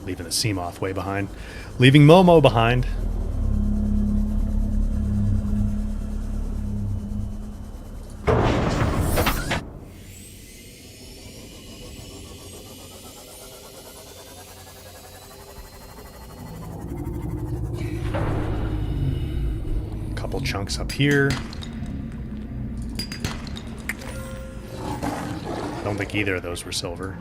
Leaving the Seamoth way behind. Leaving Momo behind. Couple chunks up here. I don't think either of those were silver.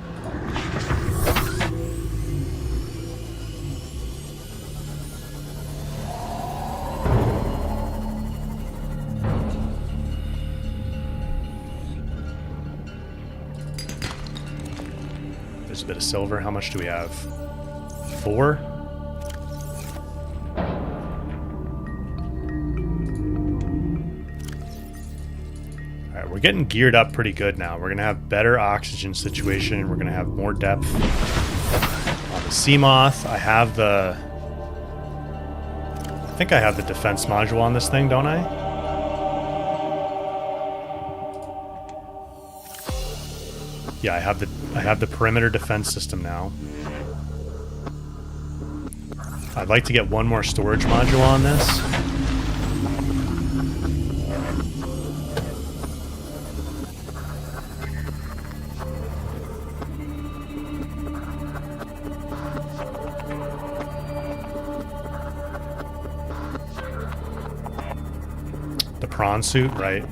There's a bit of silver. How much do we have? 4? Alright, we're getting geared up pretty good now. We're going to have better oxygen situation. We're going to have more depth on the Seamoth. I think I have the defense module on this thing, don't I? Yeah, I have the perimeter defense system now. I'd like to get one more storage module on this. The prawn suit, right?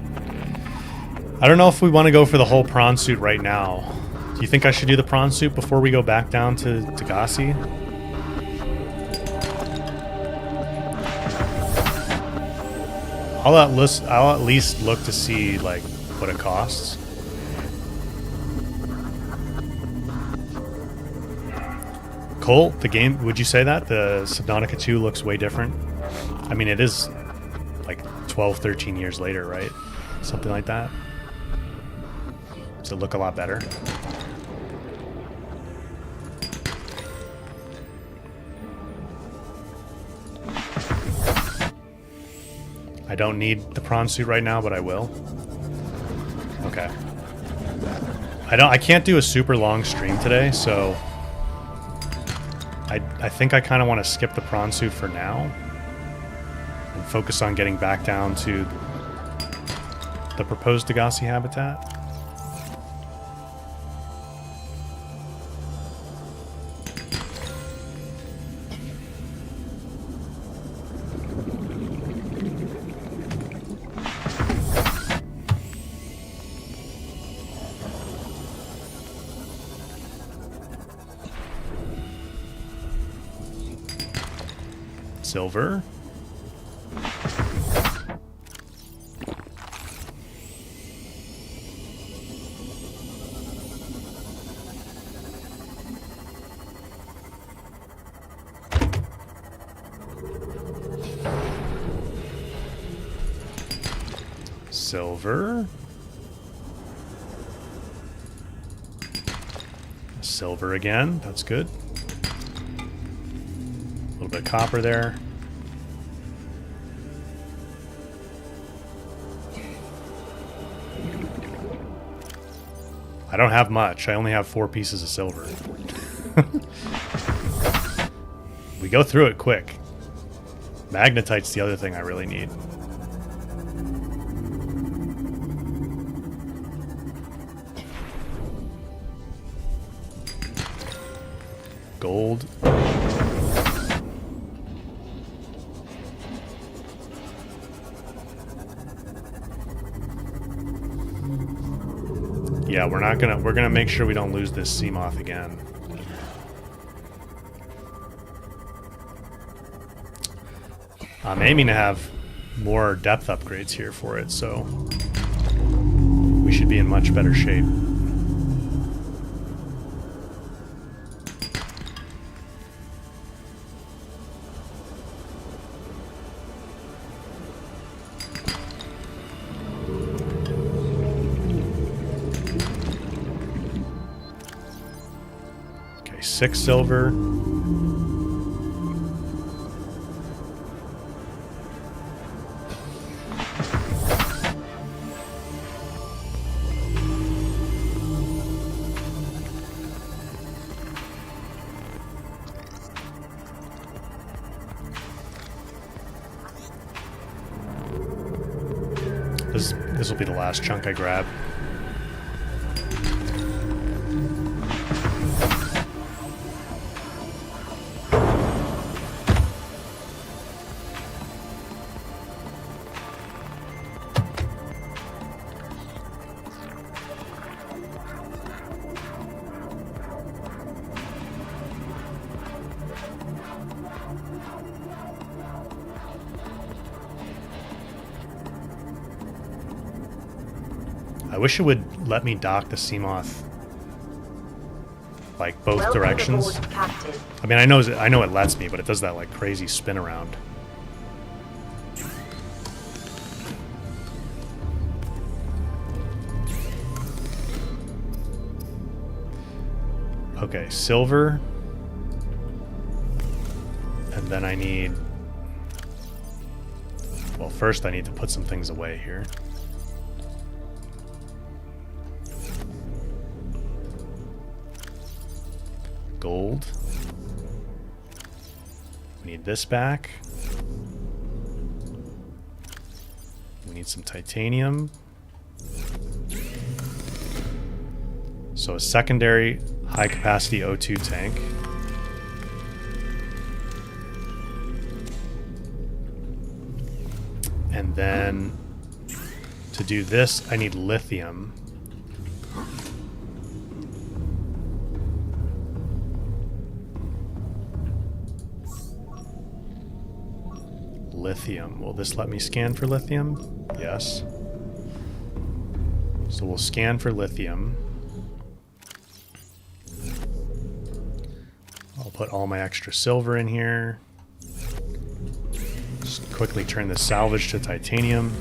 I don't know if we want to go for the whole prawn suit right now. Do you think I should do the prawn suit before we go back down to Degasi? I'll at least look to see like what it costs. Cole, the game, would you say that? The Subnautica 2 looks way different? I mean, it is like 12, 13 years later, right? Something like that. Does it look a lot better? I don't need the prawn suit right now, but I will. Okay. I can't do a super long stream today, so I think I kind of want to skip the prawn suit for now and focus on getting back down to the proposed Degasi habitat. Silver. Silver. Silver again. That's good. A little bit of copper there. I don't have much. I only have 4 pieces of silver. We go through it quick. Magnetite's the other thing I really need. Gold. Yeah, we're gonna make sure we don't lose this sea moth again. I'm aiming to have more depth upgrades here for it, so we should be in much better shape. Okay, 6 silver. This will be the last chunk I grab. I wish it would let me dock the Seamoth like both directions. I mean, I know it lets me, but it does that like crazy spin around. Okay, silver. And then I need... Well, first I need to put some things away here. Gold. We need this back. We need some titanium. So a secondary high capacity O2 tank. And then to do this, I need lithium. Lithium. Will this let me scan for lithium? Yes. So we'll scan for lithium. I'll put all my extra silver in here. Just quickly turn the salvage to titanium.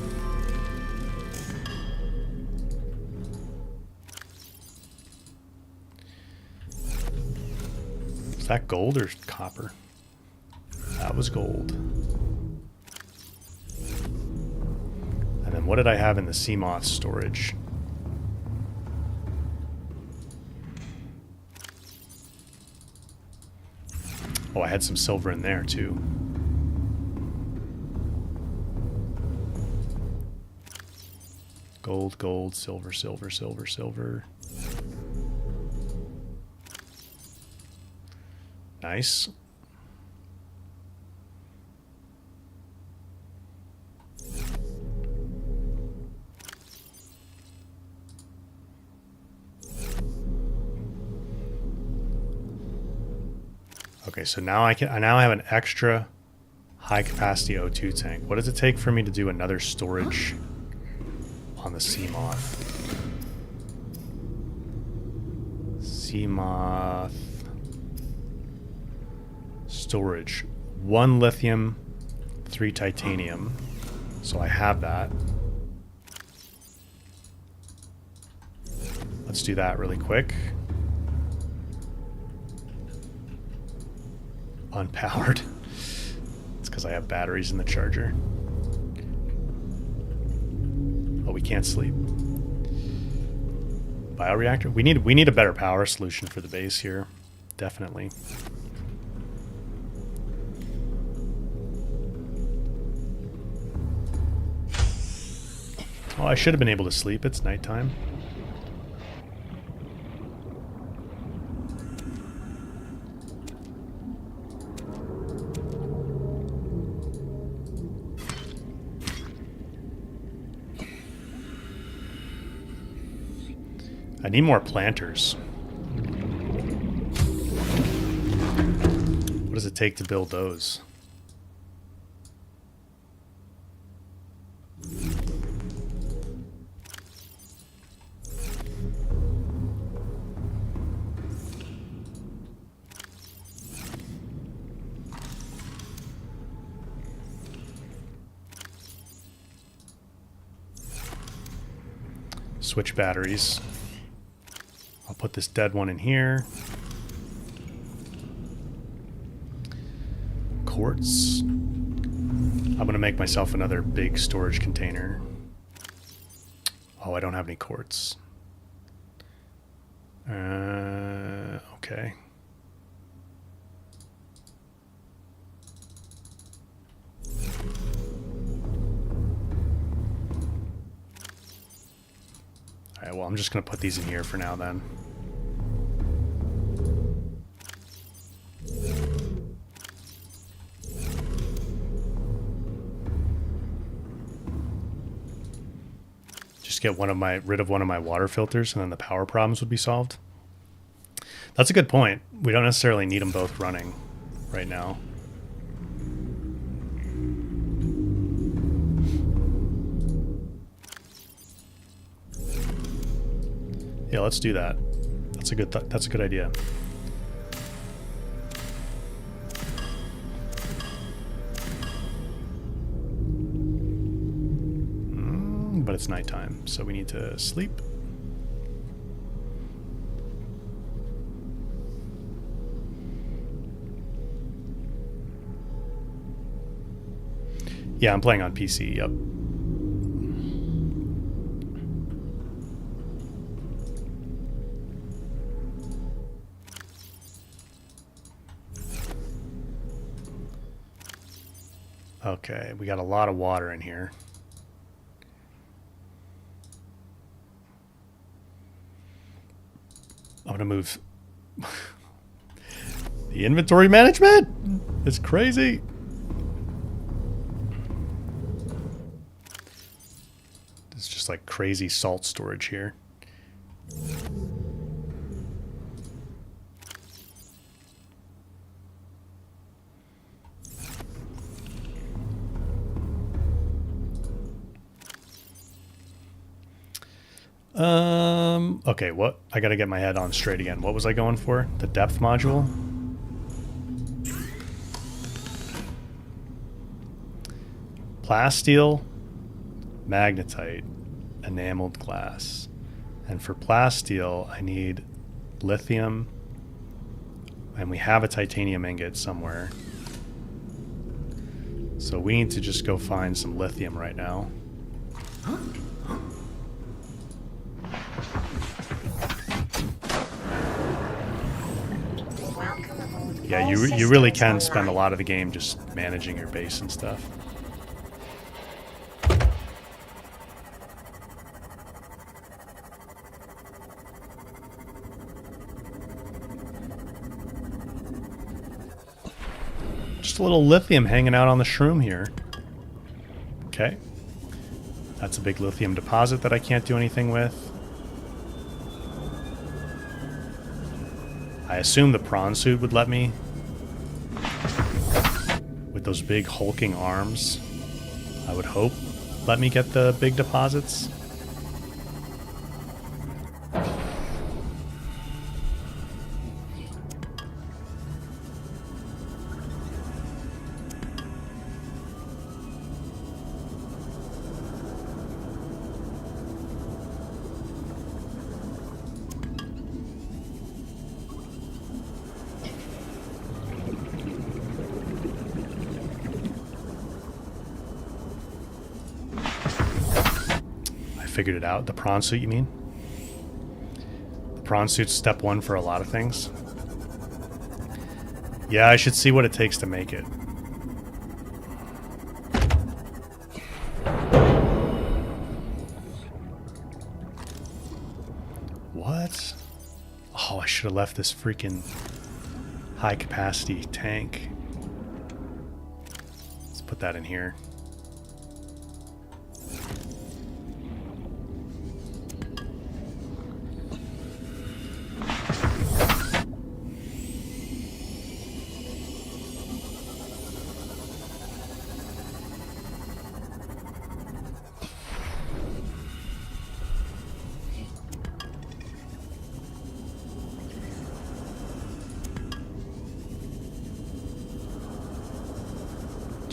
Is that gold or copper? That was gold. And then what did I have in the Seamoth storage? Oh, I had some silver in there too. Gold, gold, silver, silver, silver, silver. Nice. Okay, so now I now have an extra high capacity O2 tank. What does it take for me to do another storage on the Seamoth? Seamoth storage. 1 lithium, 3 titanium. So I have that. Let's do that really quick. Unpowered. It's because I have batteries in the charger. Oh, we can't sleep. Bioreactor? We need a better power solution for the base here. Definitely. Oh, I should have been able to sleep. It's nighttime. I need more planters. What does it take to build those? Switch batteries. I'll put this dead one in here. Quartz. I'm going to make myself another big storage container. Oh, I don't have any quartz. Okay. Alright, well, I'm just going to put these in here for now then. Just get rid of one of my water filters, and then the power problems would be solved. That's a good point. We don't necessarily need them both running right now. Yeah, let's do that. That's a good idea. But it's nighttime, so we need to sleep. Yeah, I'm playing on PC, yep. Okay, we got a lot of water in here. I'm gonna move. The inventory management is crazy. It's just like crazy salt storage here. Okay, what? I gotta get my head on straight again. What was I going for? The depth module? Plasteel, magnetite, enameled glass. And for plasteel, I need lithium, and we have a titanium ingot somewhere. So we need to just go find some lithium right now. Yeah, you really can spend a lot of the game just managing your base and stuff. Just a little lithium hanging out on the shroom here. Okay. That's a big lithium deposit that I can't do anything with. I assume the prawn suit would let me. With those big hulking arms. I would hope let me get the big deposits. Figured it out. The prawn suit, you mean? The prawn suit's step one for a lot of things. Yeah, I should see what it takes to make it. What? Oh, I should have left this freaking high capacity tank. Let's put that in here.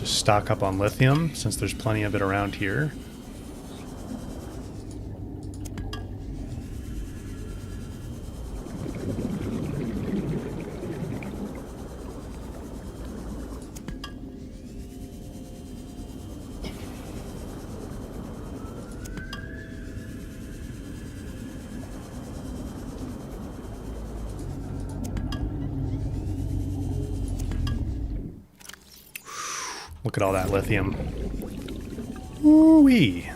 Stock up on lithium since there's plenty of it around here. Look at all that lithium. Ooh-wee.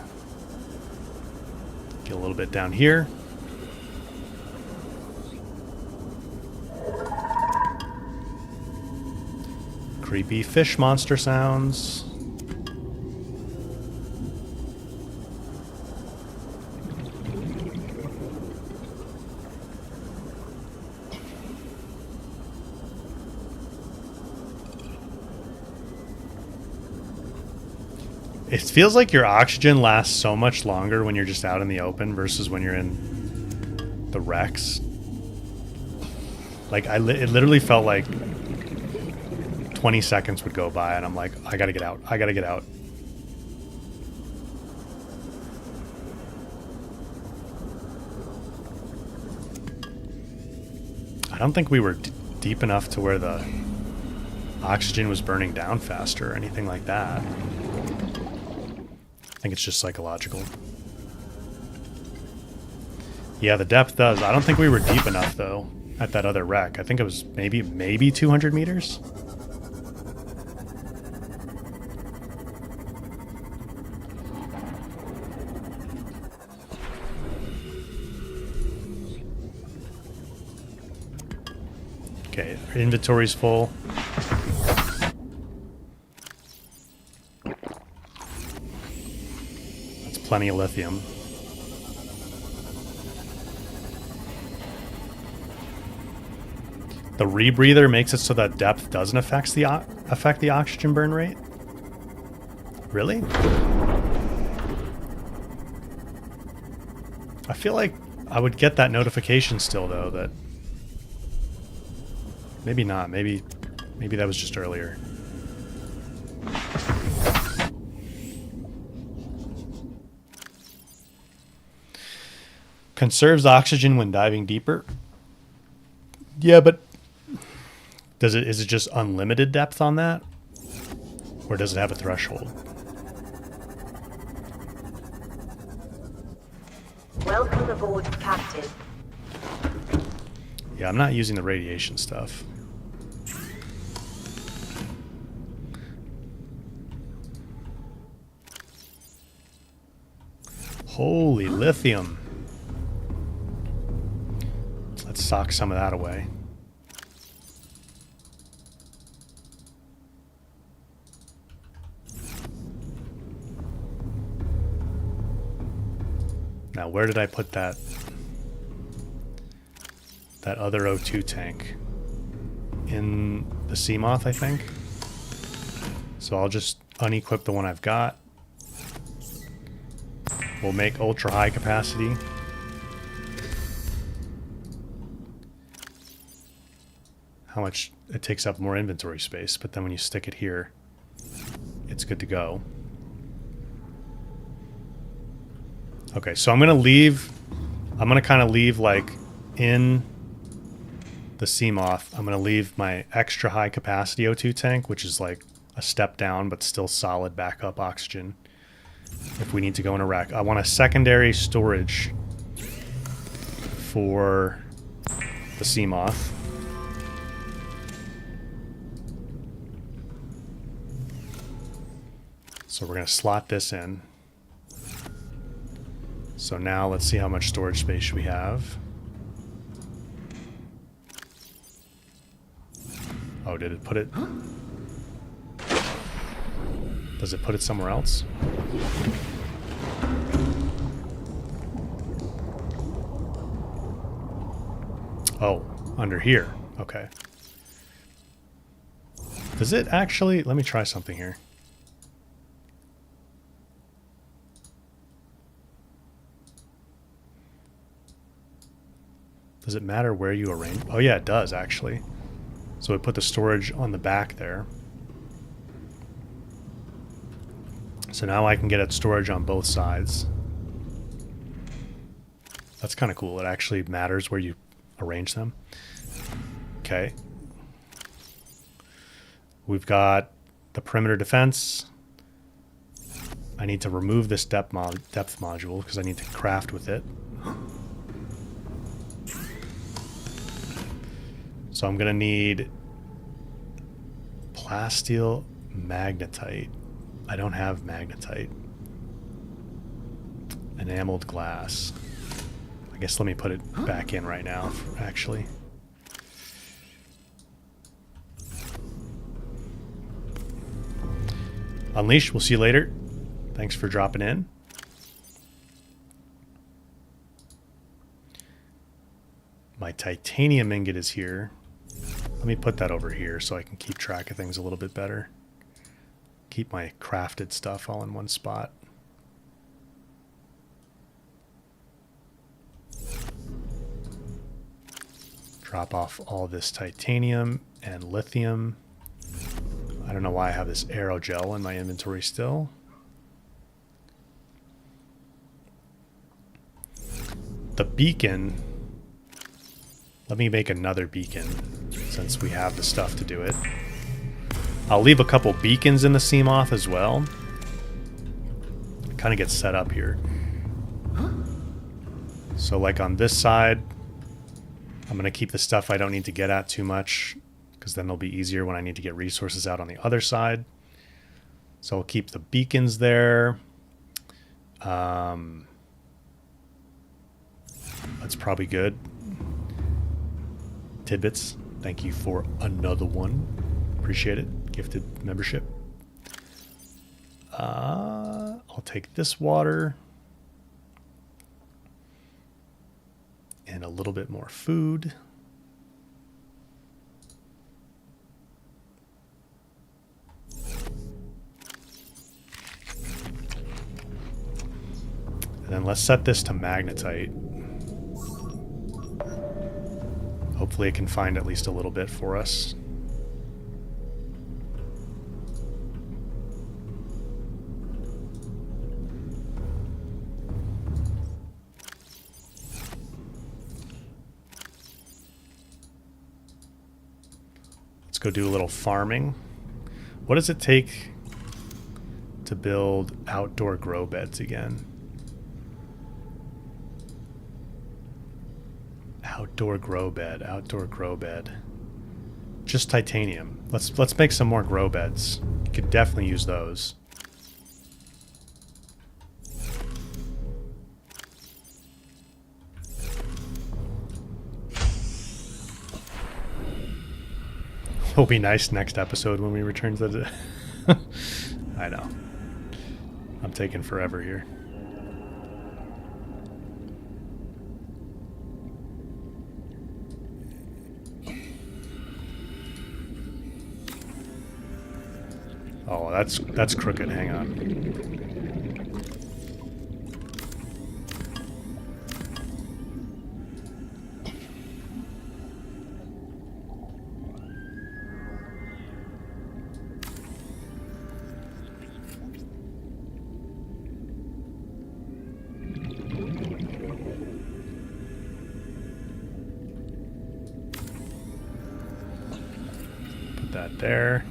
Get a little bit down here. Creepy fish monster sounds. It feels like your oxygen lasts so much longer when you're just out in the open versus when you're in the wrecks. Like, it literally felt like 20 seconds would go by and I'm like, I gotta get out. I gotta get out. I don't think we were deep enough to where the oxygen was burning down faster or anything like that. I think it's just psychological. Yeah, the depth does. I don't think we were deep enough, though, at that other wreck. I think it was maybe 200 meters. Okay, our inventory's full. Plenty of lithium. The rebreather makes it so that depth doesn't affect the oxygen burn rate? Really? I feel like I would get that notification still, though, that... Maybe not. Maybe that was just earlier. Conserves oxygen when diving deeper. Yeah, but is it just unlimited depth on that? Or does it have a threshold? Welcome aboard, Captain. Yeah, I'm not using the radiation stuff. Holy lithium. Let's sock some of that away. Now, where did I put that other O2 tank? In the Seamoth, I think. So I'll just unequip the one I've got. We'll make ultra high capacity. How much it takes up more inventory space, but then when you stick it here, it's good to go. Okay, so I'm gonna kind of leave like in the Seamoth, I'm gonna leave my extra high capacity O2 tank, which is like a step down, but still solid backup oxygen if we need to go in a wreck. I want a secondary storage for the Seamoth. So we're going to slot this in. So now let's see how much storage space we have. Oh, did it put it? Does it put it somewhere else? Oh, under here. Okay. Does it actually... Let me try something here. Does it matter where you arrange? Oh yeah, it does actually. So we put the storage on the back there. So now I can get at storage on both sides. That's kind of cool. It actually matters where you arrange them. Okay. We've got the perimeter defense. I need to remove this depth module because I need to craft with it. So I'm going to need plasteel magnetite. I don't have magnetite. Enameled glass. I guess let me put it back in right now, actually. Unleash, we'll see you later. Thanks for dropping in. My titanium ingot is here. Let me put that over here so I can keep track of things a little bit better. Keep my crafted stuff all in one spot. Drop off all this titanium and lithium. I don't know why I have this aerogel in my inventory still. The beacon. Let me make another beacon since we have the stuff to do it. I'll leave a couple beacons in the Seamoth as well. It kind of gets set up here. So like on this side, I'm going to keep the stuff I don't need to get at too much because then it'll be easier when I need to get resources out on the other side. So I'll keep the beacons there. That's probably good. Tidbits, thank you for another one. Appreciate it. Gifted membership. I'll take this water and a little bit more food. And then let's set this to magnetite. Hopefully it can find at least a little bit for us. Let's go do a little farming. What does it take to build outdoor grow beds again? Outdoor grow bed. Just titanium. Let's make some more grow beds. You could definitely use those. It'll be nice next episode when we return to the... I know. I'm taking forever here. Oh, that's crooked. Hang on. Put that there.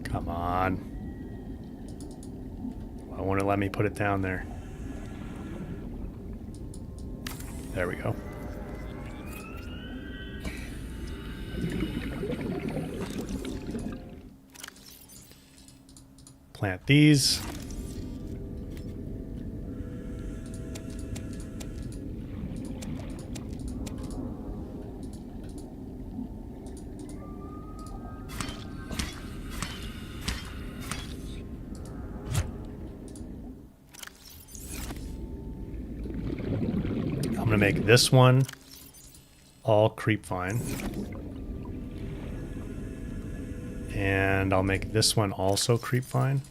Come on. Why won't it let me put it down there? There we go. Plant these. I'm going to make this one all creep vine. And I'll make this one also creep vine.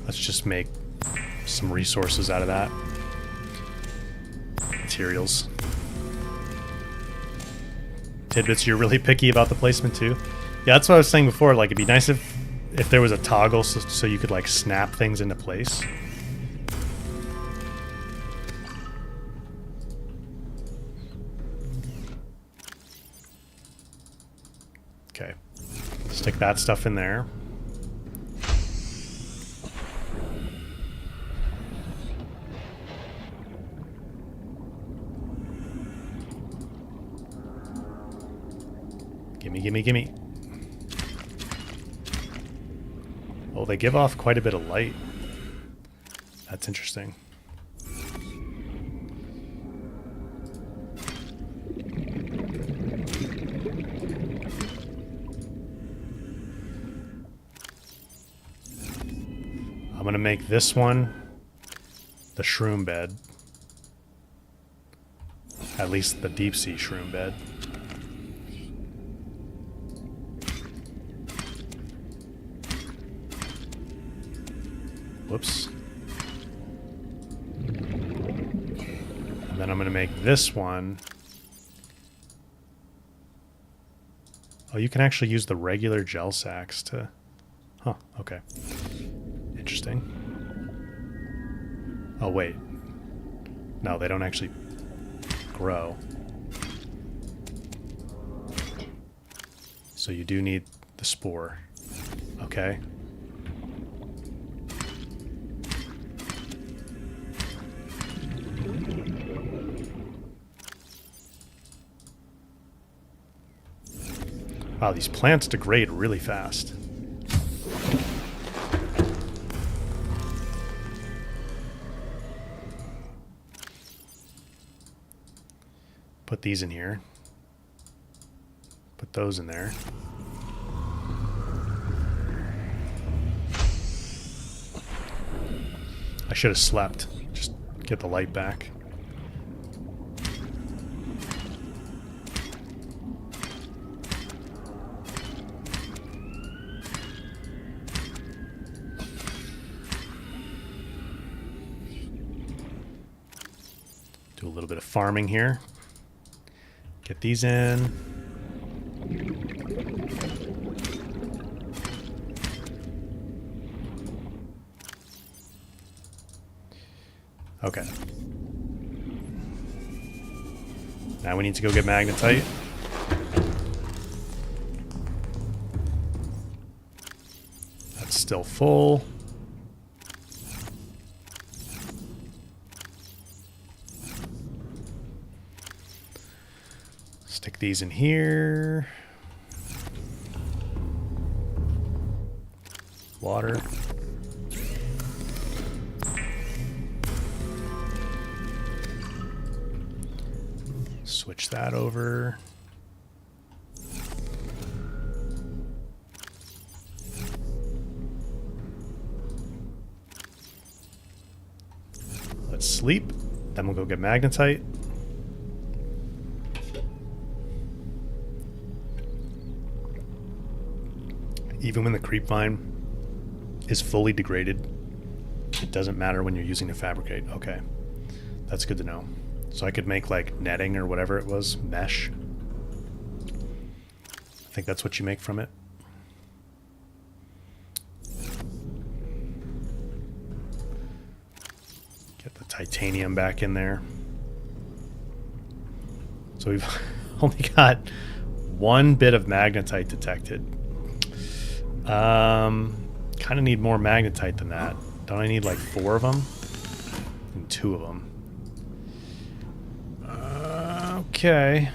Let's just make some resources out of that. Materials. Tidbits, you're really picky about the placement too. Yeah, that's what I was saying before. Like, it'd be nice if there was a toggle so you could like snap things into place. Okay, stick that stuff in there. Gimme, gimme, gimme. Oh, they give off quite a bit of light. That's interesting. I'm gonna make this one the shroom bed. At least the deep sea shroom bed. Whoops. And then I'm going to make this one. Oh, you can actually use the regular gel sacks to... Huh, okay. Interesting. Oh, wait. No, they don't actually grow. So you do need the spore. Okay. Wow, these plants degrade really fast. Put these in here. Put those in there. I should have slept. Just get the light back. Do a little bit of farming here. Get these in. Okay. Now we need to go get magnetite. That's still full. Stick these in here. Water. Switch that over. Let's sleep. Then we'll go get magnetite. Even when the creep vine is fully degraded, it doesn't matter when you're using to fabricate. Okay, that's good to know. So I could make like netting or whatever it was, mesh. I think that's what you make from it. Get the titanium back in there. So we've only got one bit of magnetite detected. Kind of need more magnetite than that. Don't I need like 4 of them? And 2 of them. Okay.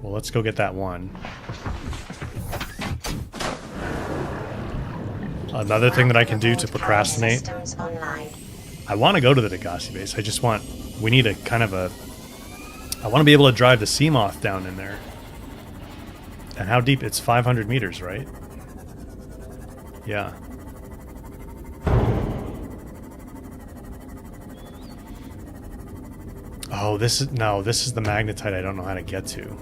Well, let's go get that one. Another thing that I can do to procrastinate. I want to go to the Degasi base. I just want... We need a kind of a... I want to be able to drive the Seamoth down in there. And how deep? It's 500 meters, right? Yeah. Oh, this is... No, this is the magnetite I don't know how to get to.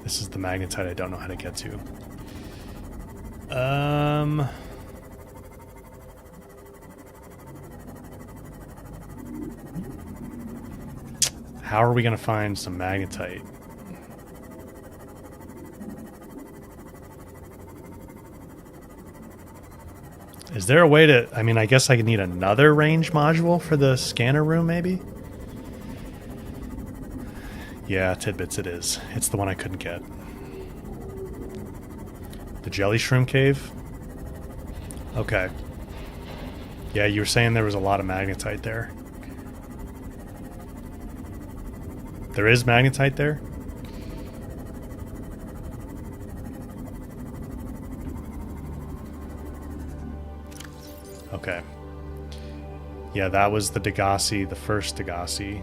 This is the magnetite I don't know how to get to. How are we going to find some magnetite? Is there a way to... I mean, I guess I could need another range module for the scanner room, maybe? Yeah, tidbits it is. It's the one I couldn't get. The jelly shroom cave? Okay. Yeah, you were saying there was a lot of magnetite there. There is magnetite there? Okay. Yeah, that was the Degasi, the first Degasi.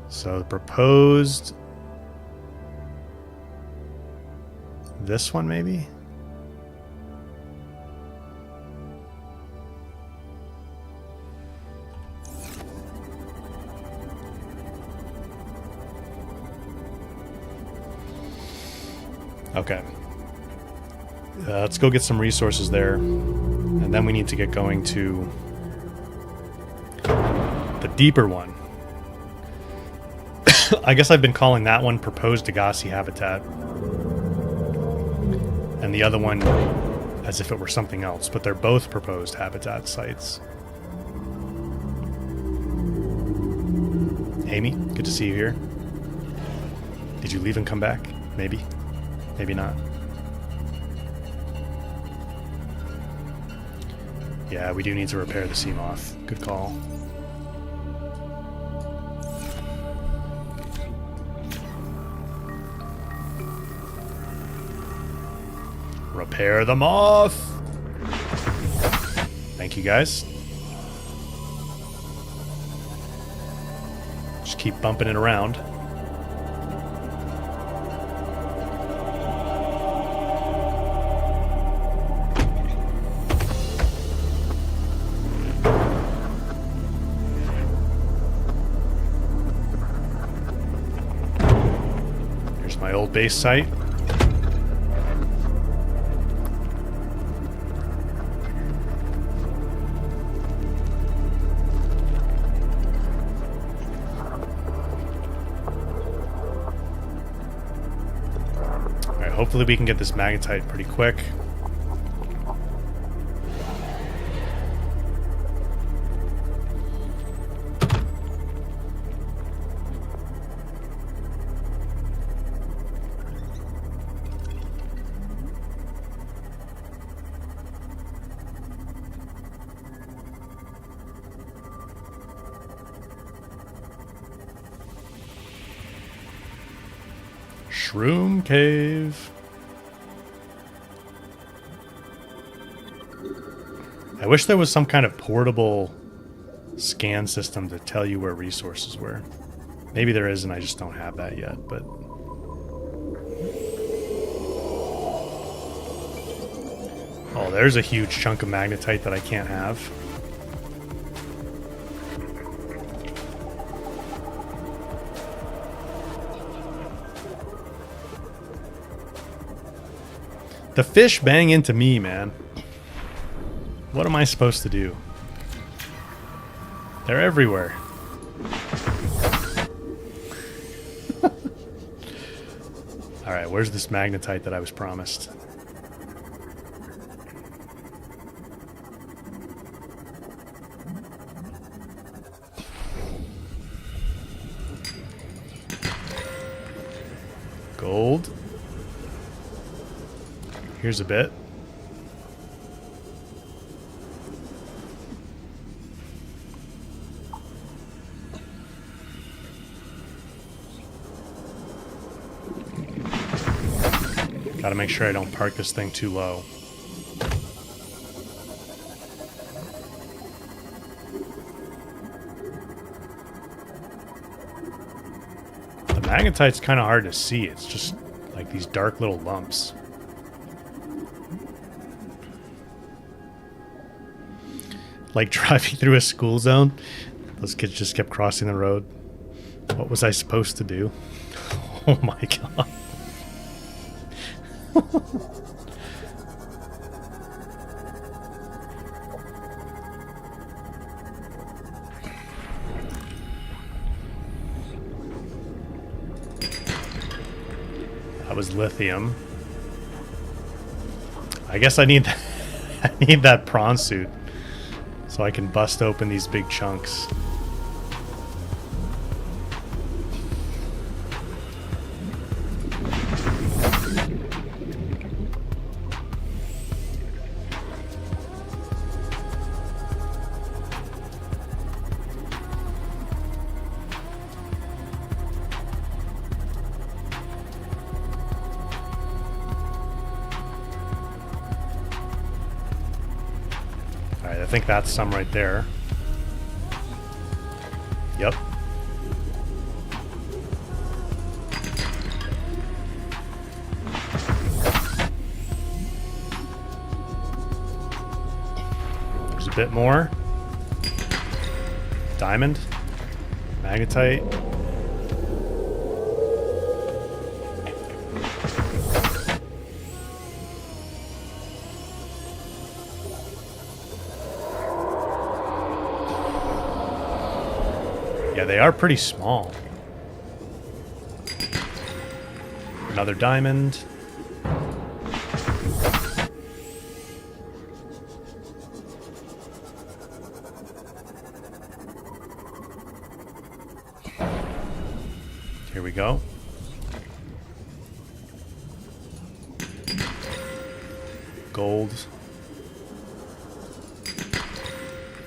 So the proposed... This one, maybe? Okay. Let's go get some resources there. And then we need to get going to the deeper one. I guess I've been calling that one proposed Degasi habitat. And the other one as if it were something else, but they're both proposed habitat sites. Amy, good to see you here. Did you leave and come back? Maybe. Maybe not. Yeah, we do need to repair the Seamoth. Good call. Repair the moth! Thank you, guys. Just keep bumping it around. Here's my old base site. Hopefully we can get this magnetite pretty quick. Shroom cave. I wish there was some kind of portable scan system to tell you where resources were. Maybe there is and I just don't have that yet, but... Oh, there's a huge chunk of magnetite that I can't have. The fish bang into me, man. What am I supposed to do? They're everywhere. Alright, where's this magnetite that I was promised? Gold. Here's a bit. Gotta make sure I don't park this thing too low. The magnetite's kind of hard to see. It's just like these dark little lumps. Like driving through a school zone. Those kids just kept crossing the road. What was I supposed to do? Oh my god. That was lithium. I guess I need that. I need that prawn suit so I can bust open these big chunks. Alright, I think that's some right there. Yep. There's a bit more. Diamond. Magnetite. Yeah, they are pretty small. Another diamond. Here we go. Gold.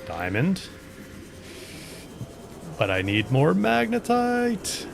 Diamond. But I need more magnetite.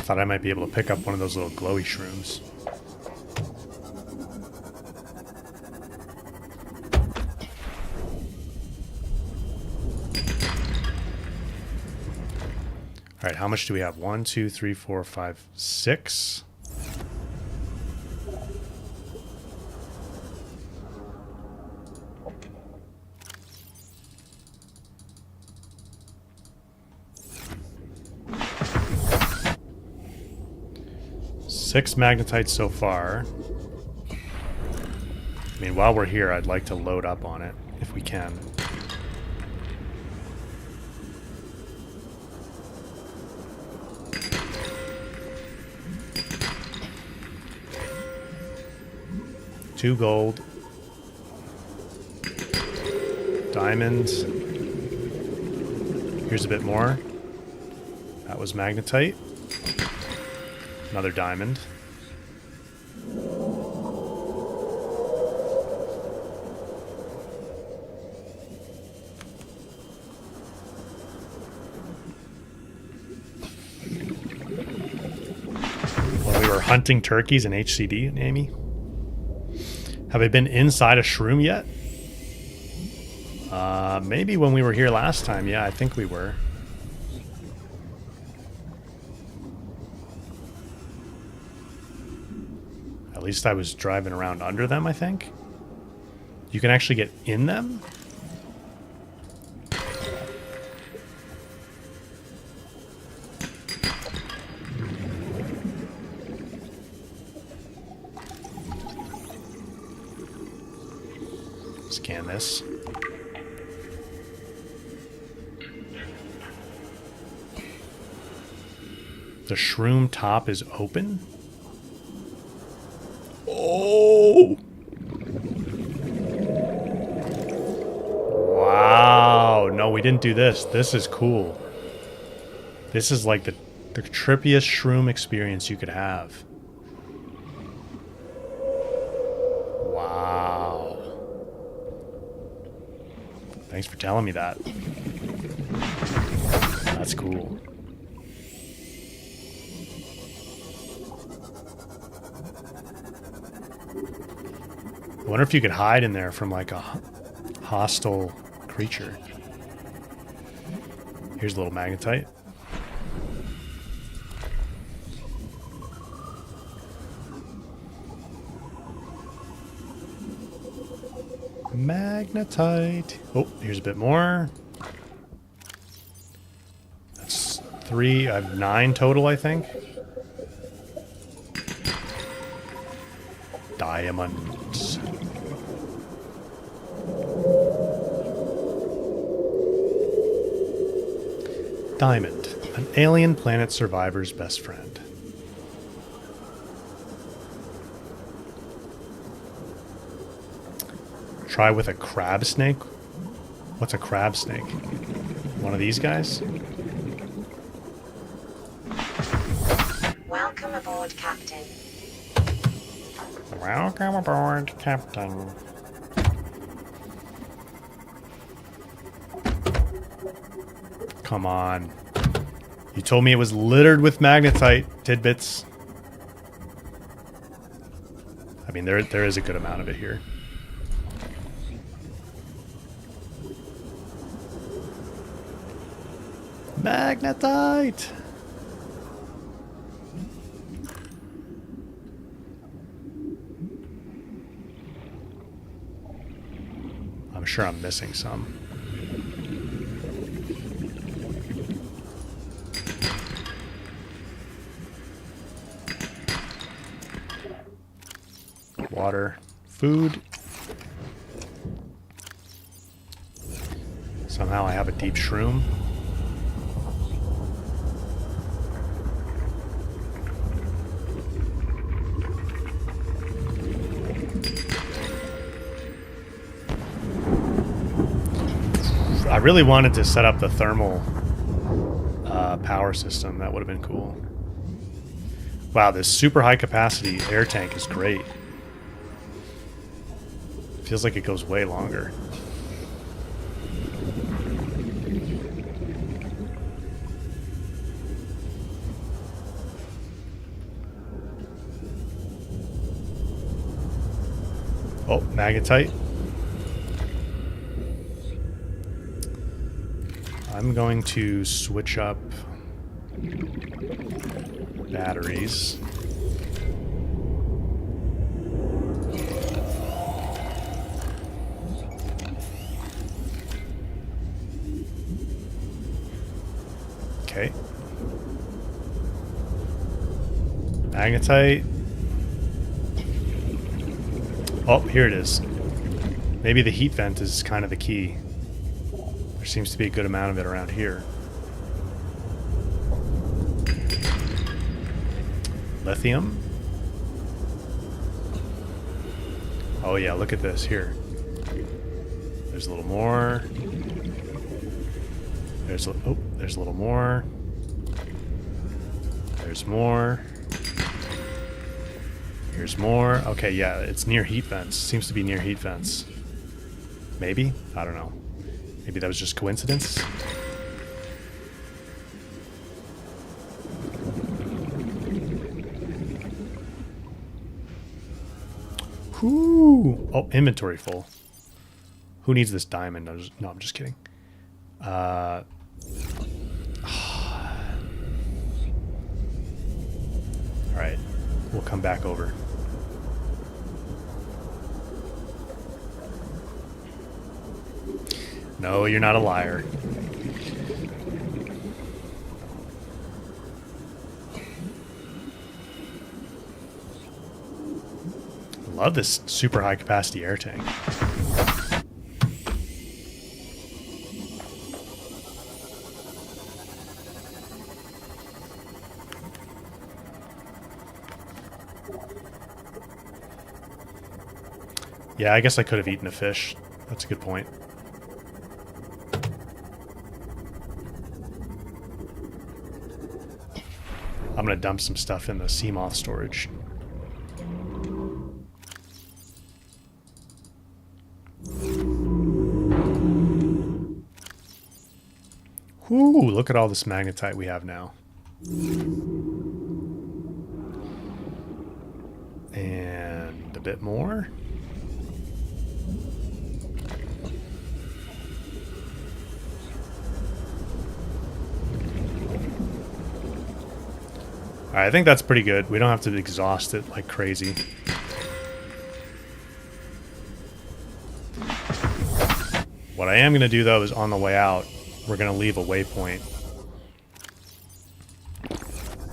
Thought I might be able to pick up one of those little glowy shrooms. All right, how much do we have? 1, 2, 3, 4, 5, 6. Six magnetites so far. I mean, while we're here, I'd like to load up on it, if we can. Two gold. Diamonds. Here's a bit more. That was magnetite. Another diamond. When we were hunting turkeys in HCD, Amy. Have I been inside a shroom yet? Maybe when we were here last time. Yeah, I think we were. At least I was driving around under them, I think. You can actually get in them? Scan this. The shroom top is open? Oh! Wow. No, we didn't do this. This is cool. This is like the trippiest shroom experience you could have. Wow. Thanks for telling me that. That's cool. I wonder if you could hide in there from like a hostile creature. Here's a little magnetite. Magnetite. Oh, here's a bit more. That's 3. I have 9 total, I think. Diamonds. Diamond, an alien planet survivor's best friend. Try with a crab snake? What's a crab snake? One of these guys? Welcome aboard, Captain. Welcome aboard, Captain. Come on. You told me it was littered with magnetite tidbits. I mean, there is a good amount of it here. Magnetite! I'm sure I'm missing some. Water, food. Somehow I have a deep shroom. I really wanted to set up the thermal power system. That would have been cool. Wow, this super high capacity air tank is great. Feels like it goes way longer. Oh, magnetite. I'm going to switch up batteries. Okay. Magnetite. Oh, here it is. Maybe the heat vent is kind of the key. There seems to be a good amount of it around here. Lithium. Oh yeah, look at this here. There's a little more. There's a little more. There's more. Here's more. Okay, yeah, it's near heat vents. Seems to be near heat vents. Maybe? I don't know. Maybe that was just coincidence. Whoo! Oh, inventory full. Who needs this diamond? No, I'm just kidding. All right, we'll come back over. No, you're not a liar. I love this super high capacity air tank. Yeah, I guess I could have eaten a fish. That's a good point. I'm gonna dump some stuff in the sea moth storage. Whoo, look at all this magnetite we have now. And a bit more. Alright, I think that's pretty good. We don't have to exhaust it like crazy. What I am going to do, though, is on the way out, we're going to leave a waypoint.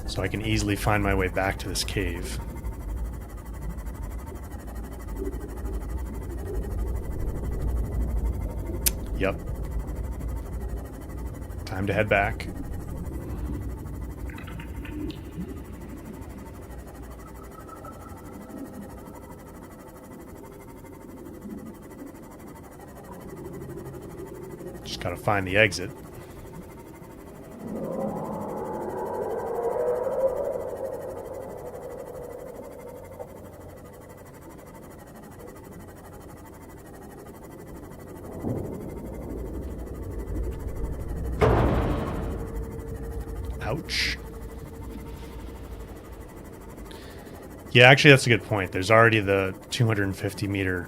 So I can easily find my way back to this cave. Yep. Time to head back. Just gotta find the exit. Ouch. Yeah, actually that's a good point. There's already the 250 meter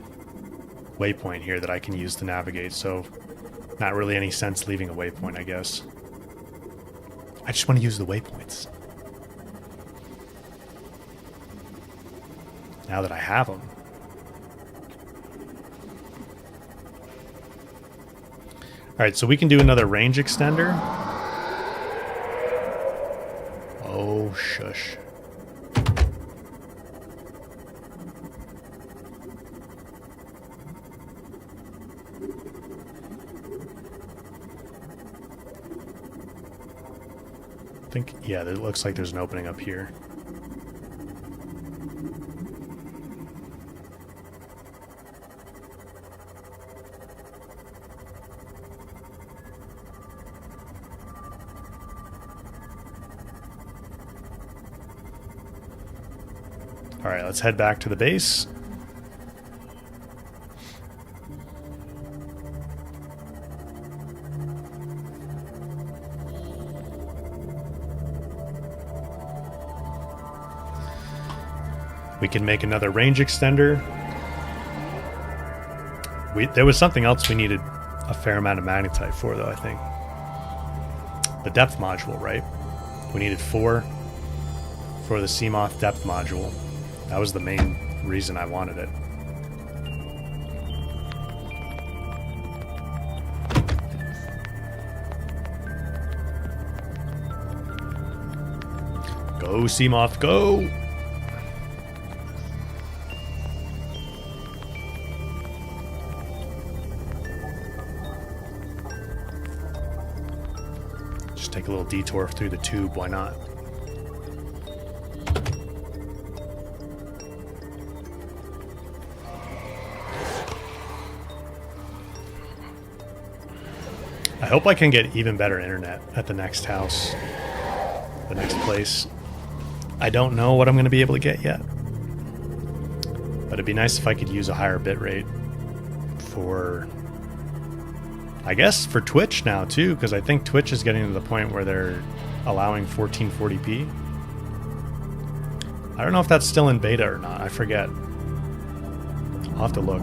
waypoint here that I can use to navigate, so not really any sense leaving a waypoint, I guess. I just want to use the waypoints. Now that I have them. Alright, so we can do another range extender. Oh, shush. I think, yeah, it looks like there's an opening up here. All right, let's head back to the base. We can make another range extender. There was something else we needed a fair amount of magnetite for, though, I think. The depth module, right? We needed 4 for the Seamoth depth module. That was the main reason I wanted it. Go, Seamoth, go! Just take a little detour through the tube, why not? hope I can get even better internet at the next house, the next place. I don't know what I'm going to be able to get yet, but it'd be nice if I could use a higher bitrate for, I guess, for Twitch now too, because I think Twitch is getting to the point where they're allowing 1440p. I don't know if that's still in beta or not. I forget. I'll have to look.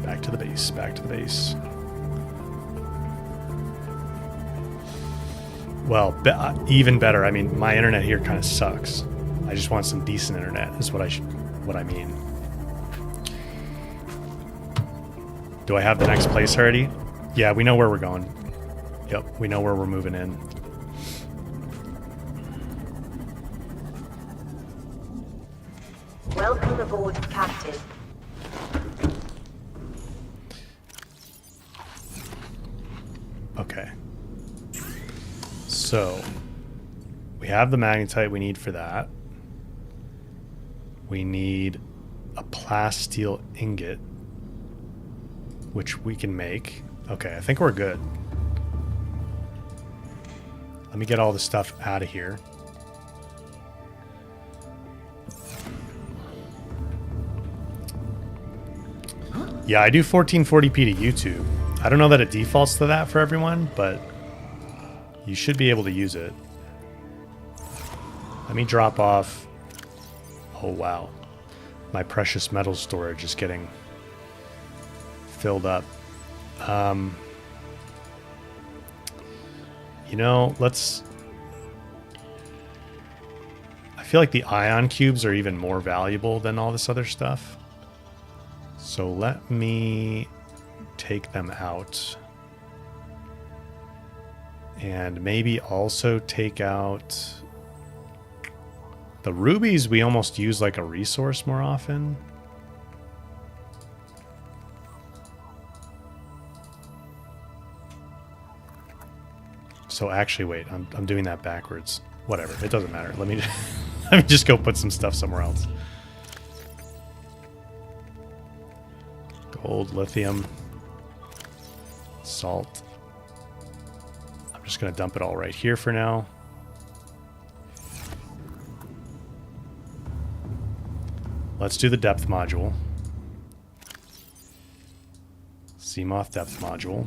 Back to the base, back to the base. Well, even better. I mean, my internet here kind of sucks. I just want some decent internet is what I mean. Do I have the next place already? Yeah, we know where we're going. Yep, we know where we're moving in. Welcome aboard, Captain. Okay. So, we have the magnetite we need for that. We need a plasteel ingot, which we can make. Okay, I think we're good. Let me get all the stuff out of here. Yeah, I do 1440p to YouTube. I don't know that it defaults to that for everyone, but you should be able to use it. Let me drop off. Oh, wow. My precious metal storage is getting filled up. You know, let's... I feel like the ion cubes are even more valuable than all this other stuff. So let me take them out. And maybe also take out... The rubies we almost use like a resource more often. So actually, wait, I'm doing that backwards. Whatever, it doesn't matter. Let me just go put some stuff somewhere else. Gold, lithium, salt. I'm just gonna dump it all right here for now. Let's do the depth module. Seamoth depth module.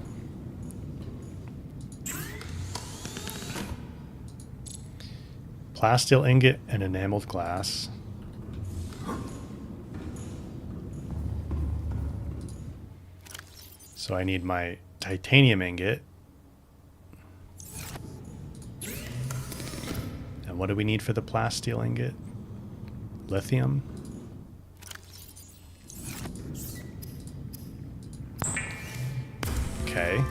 Plasteel ingot and enameled glass. So I need my titanium ingot. And what do we need for the plasteel ingot? Lithium. Okay.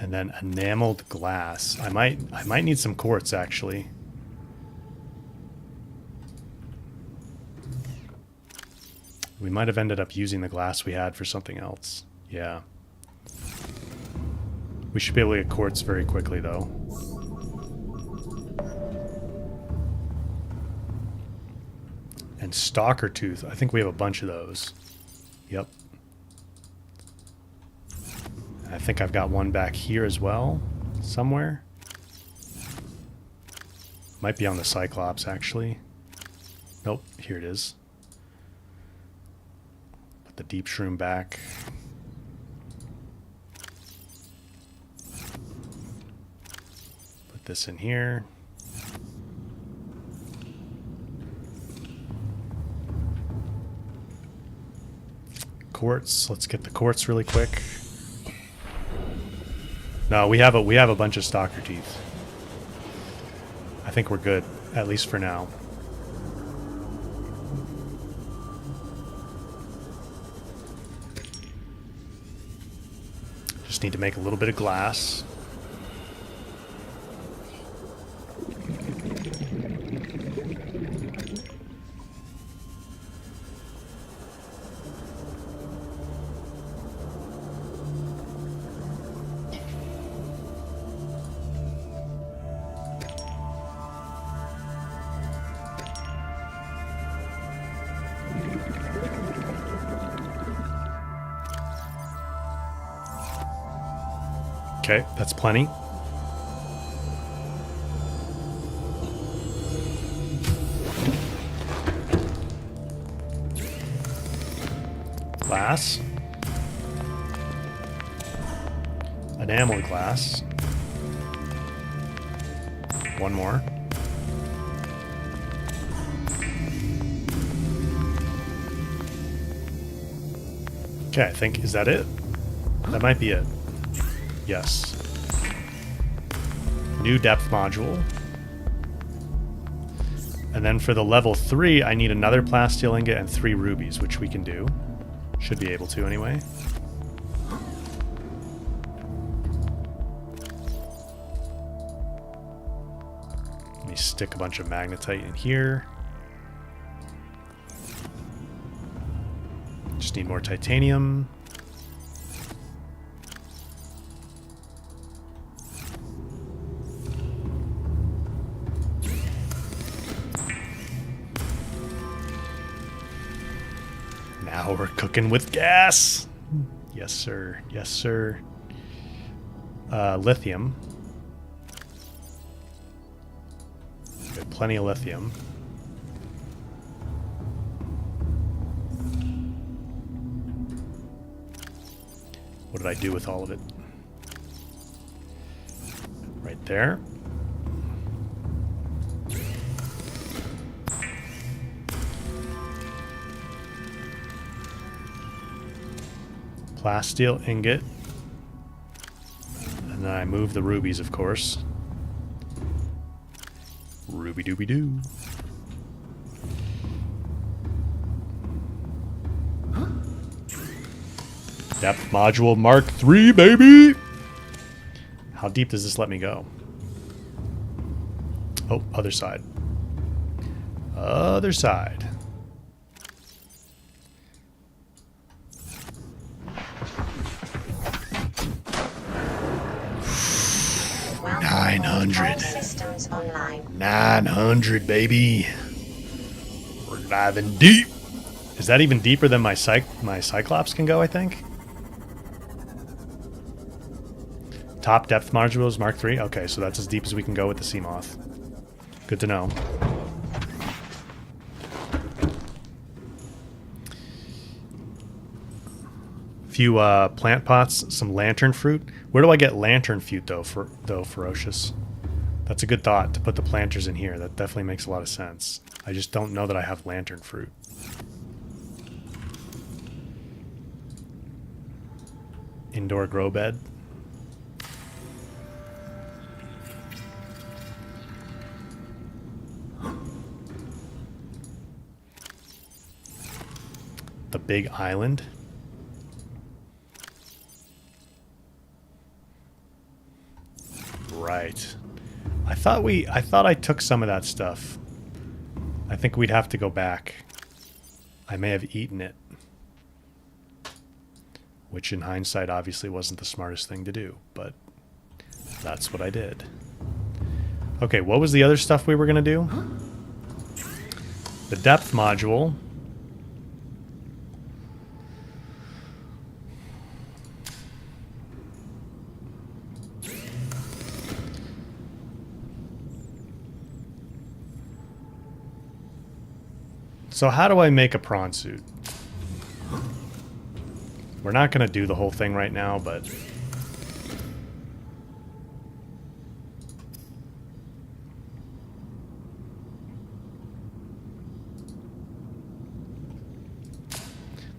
And then enameled glass. I might need some quartz actually. We might have ended up using the glass we had for something else. Yeah. We should be able to get quartz very quickly though. And stalker tooth. I think we have a bunch of those. Yep. I think I've got one back here as well, somewhere. Might be on the Cyclops, actually. Nope, here it is. Put the deep shroom back. Put this in here. Quartz. Let's get the quartz really quick. No, we have a bunch of stalker teeth. I think we're good, at least for now. Just need to make a little bit of glass. Okay, that's plenty. Glass. Enameled glass. One more. Okay, I think, is that it? That might be it. Yes. New depth module. And then for the level 3, I need another plasteel ingot and 3 rubies, which we can do. Should be able to anyway. Let me stick a bunch of magnetite in here. Just need more titanium. Now we're cooking with gas. Yes, sir. Yes, sir. Lithium. We have plenty of lithium. What did I do with all of it? Right there. Plasteel ingot. And then I move the rubies, of course. Ruby dooby doo. Depth module Mark III, baby! How deep does this let me go? Oh, other side. Other side. Welcome 900. all systems online. 900, baby. We're diving deep. Is that even deeper than my Cyclops can go, I think? Top depth modules, Mark III. Okay, so that's as deep as we can go with the Seamoth. Good to know. Few plant pots, some lantern fruit. Where do I get lantern fruit though? Ferocious. That's a good thought to put the planters in here. That definitely makes a lot of sense. I just don't know that I have lantern fruit. Indoor grow bed. The big island. Right. I thought I took some of that stuff. I think we'd have to go back. I may have eaten it. Which in hindsight obviously wasn't the smartest thing to do, but that's what I did. Okay, what was the other stuff we were going to do? The depth module. So how do I make a prawn suit? We're not going to do the whole thing right now, but...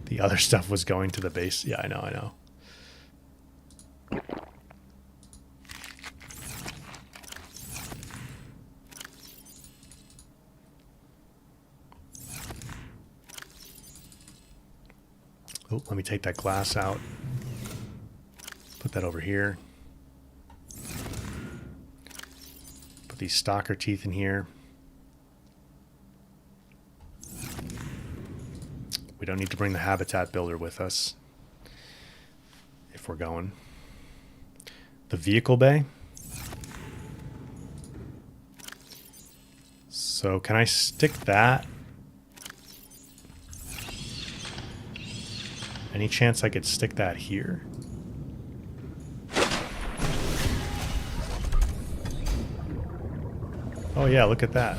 the other stuff was going to the base. Yeah, I know. Oh, let me take that glass out. Put that over here. Put these stalker teeth in here. We don't need to bring the habitat builder with us if we're going. The vehicle bay. So can I stick that? Any chance I could stick that here? Oh yeah, look at that.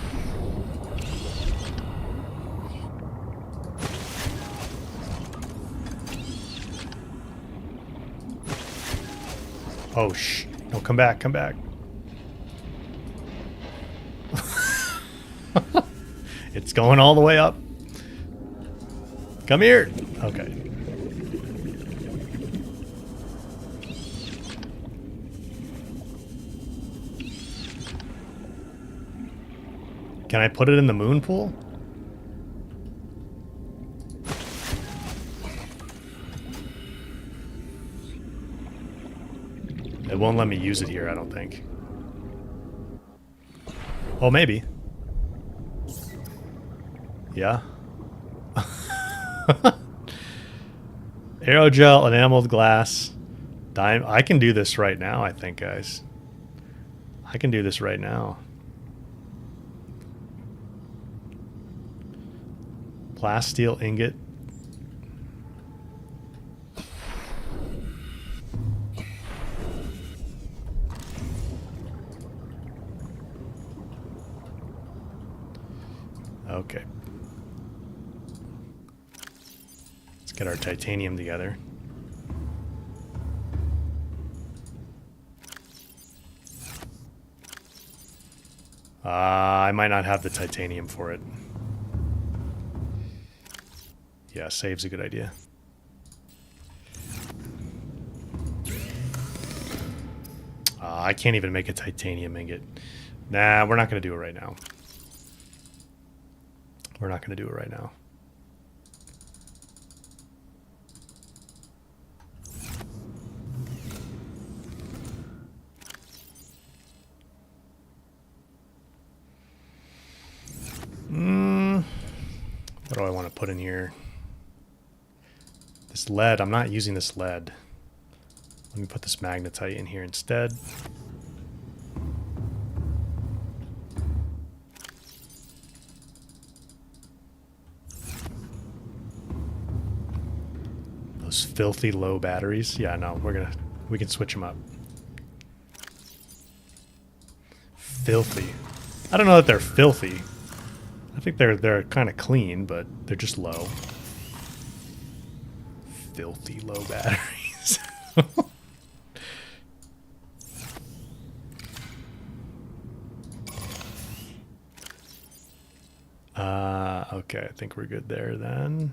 Oh no, come back, come back. It's going all the way up. Come here. Okay. Can I put it in the moon pool? It won't let me use it here, I don't think. Oh, maybe. Yeah. Aerogel, enameled glass, I can do this right now, I think, guys. I can do this right now. Plasteel ingot. Okay. Let's get our titanium together. I might not have the titanium for it. Yeah, save's a good idea. I can't even make a titanium ingot. Nah, we're not going to do it right now. We're not going to do it right now. What do I want to put in here? This lead, I'm not using this lead. Let me put this magnetite in here instead. Those filthy low batteries. Yeah, no, we can switch them up. Filthy. I don't know that they're filthy. I think they're kind of clean, but they're just low. Filthy low batteries. Okay, I think we're good there then.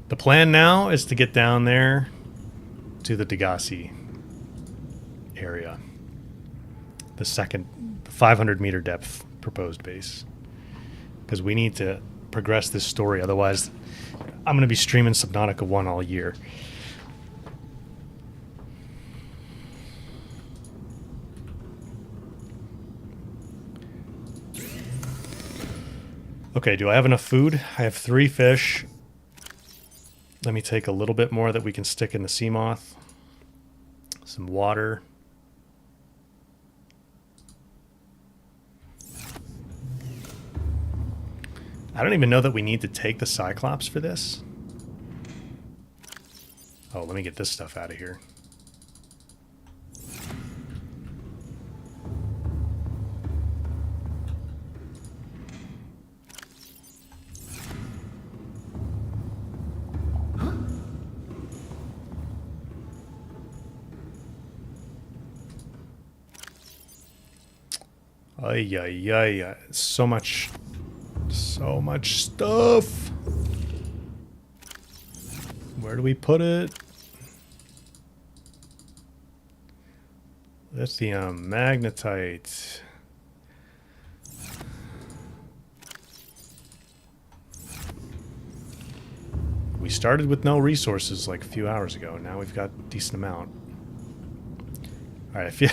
The plan now is to get down there to the Degasi area. The second 500 meter depth proposed base. Because we need to progress this story, otherwise I'm going to be streaming Subnautica 1 all year. Okay, do I have enough food? I have 3 fish. Let me take a little bit more that we can stick in the sea moth. Some water. I don't even know that we need to take the Cyclops for this. Oh, let me get this stuff out of here. Ay, ay, ay, so much stuff. Where do we put it? Lithium, magnetite. We started with no resources like a few hours ago. Now we've got a decent amount. All right, I feel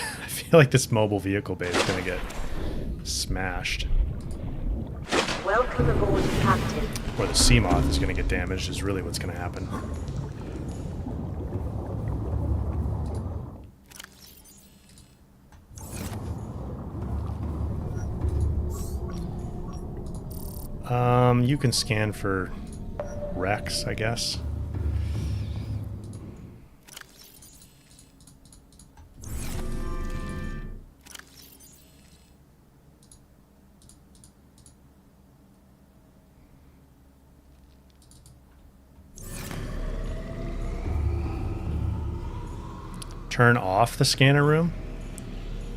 like this mobile vehicle bay is gonna get smashed. Welcome aboard, Captain. Or the sea moth is gonna get damaged is really what's gonna happen. You can scan for wrecks, I guess. Turn off the scanner room?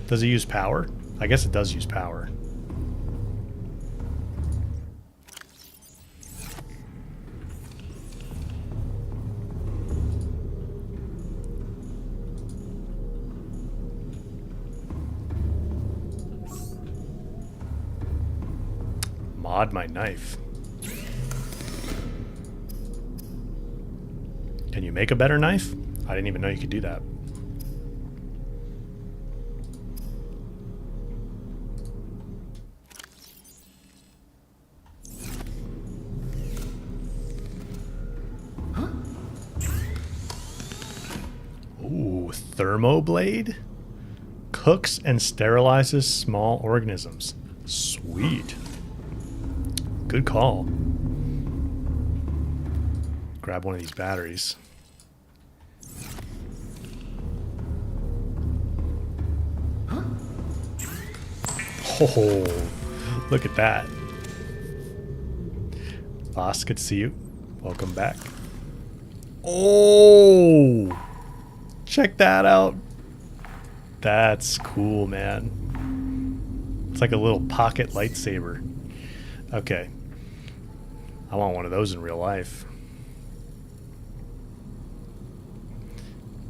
Does it use power? I guess it does use power. Mod my knife. Can you make a better knife? I didn't even know you could do that. Ooh, thermoblade? Cooks and sterilizes small organisms. Sweet. Good call. Grab one of these batteries. Oh, look at that. Boss, good to see you. Welcome back. Oh, check that out. That's cool, man. It's like a little pocket lightsaber. Okay. I want one of those in real life.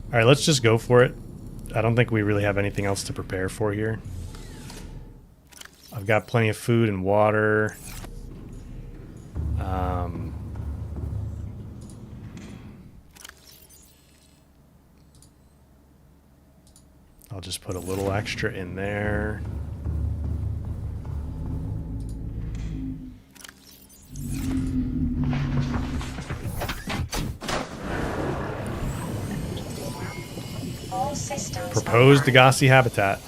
Alright, let's just go for it. I don't think we really have anything else to prepare for here. I've got plenty of food and water. I'll just put a little extra in there. All systems Proposed online. Degasi habitat.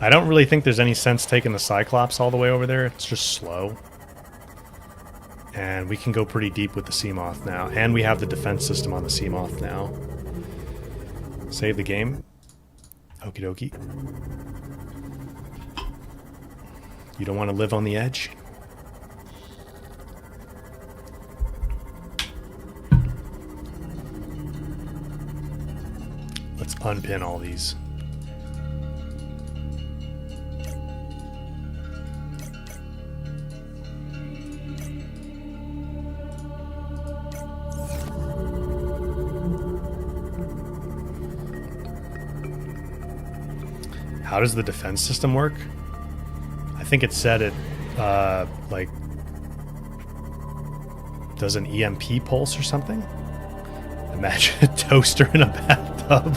I don't really think there's any sense taking the Cyclops all the way over there. It's just slow. And we can go pretty deep with the Seamoth now. And we have the defense system on the Seamoth now. Save the game. Okie dokie. You don't want to live on the edge? Let's unpin all these. How does the defense system work? I think it said it, like, does an EMP pulse or something? Imagine a toaster in a bathtub.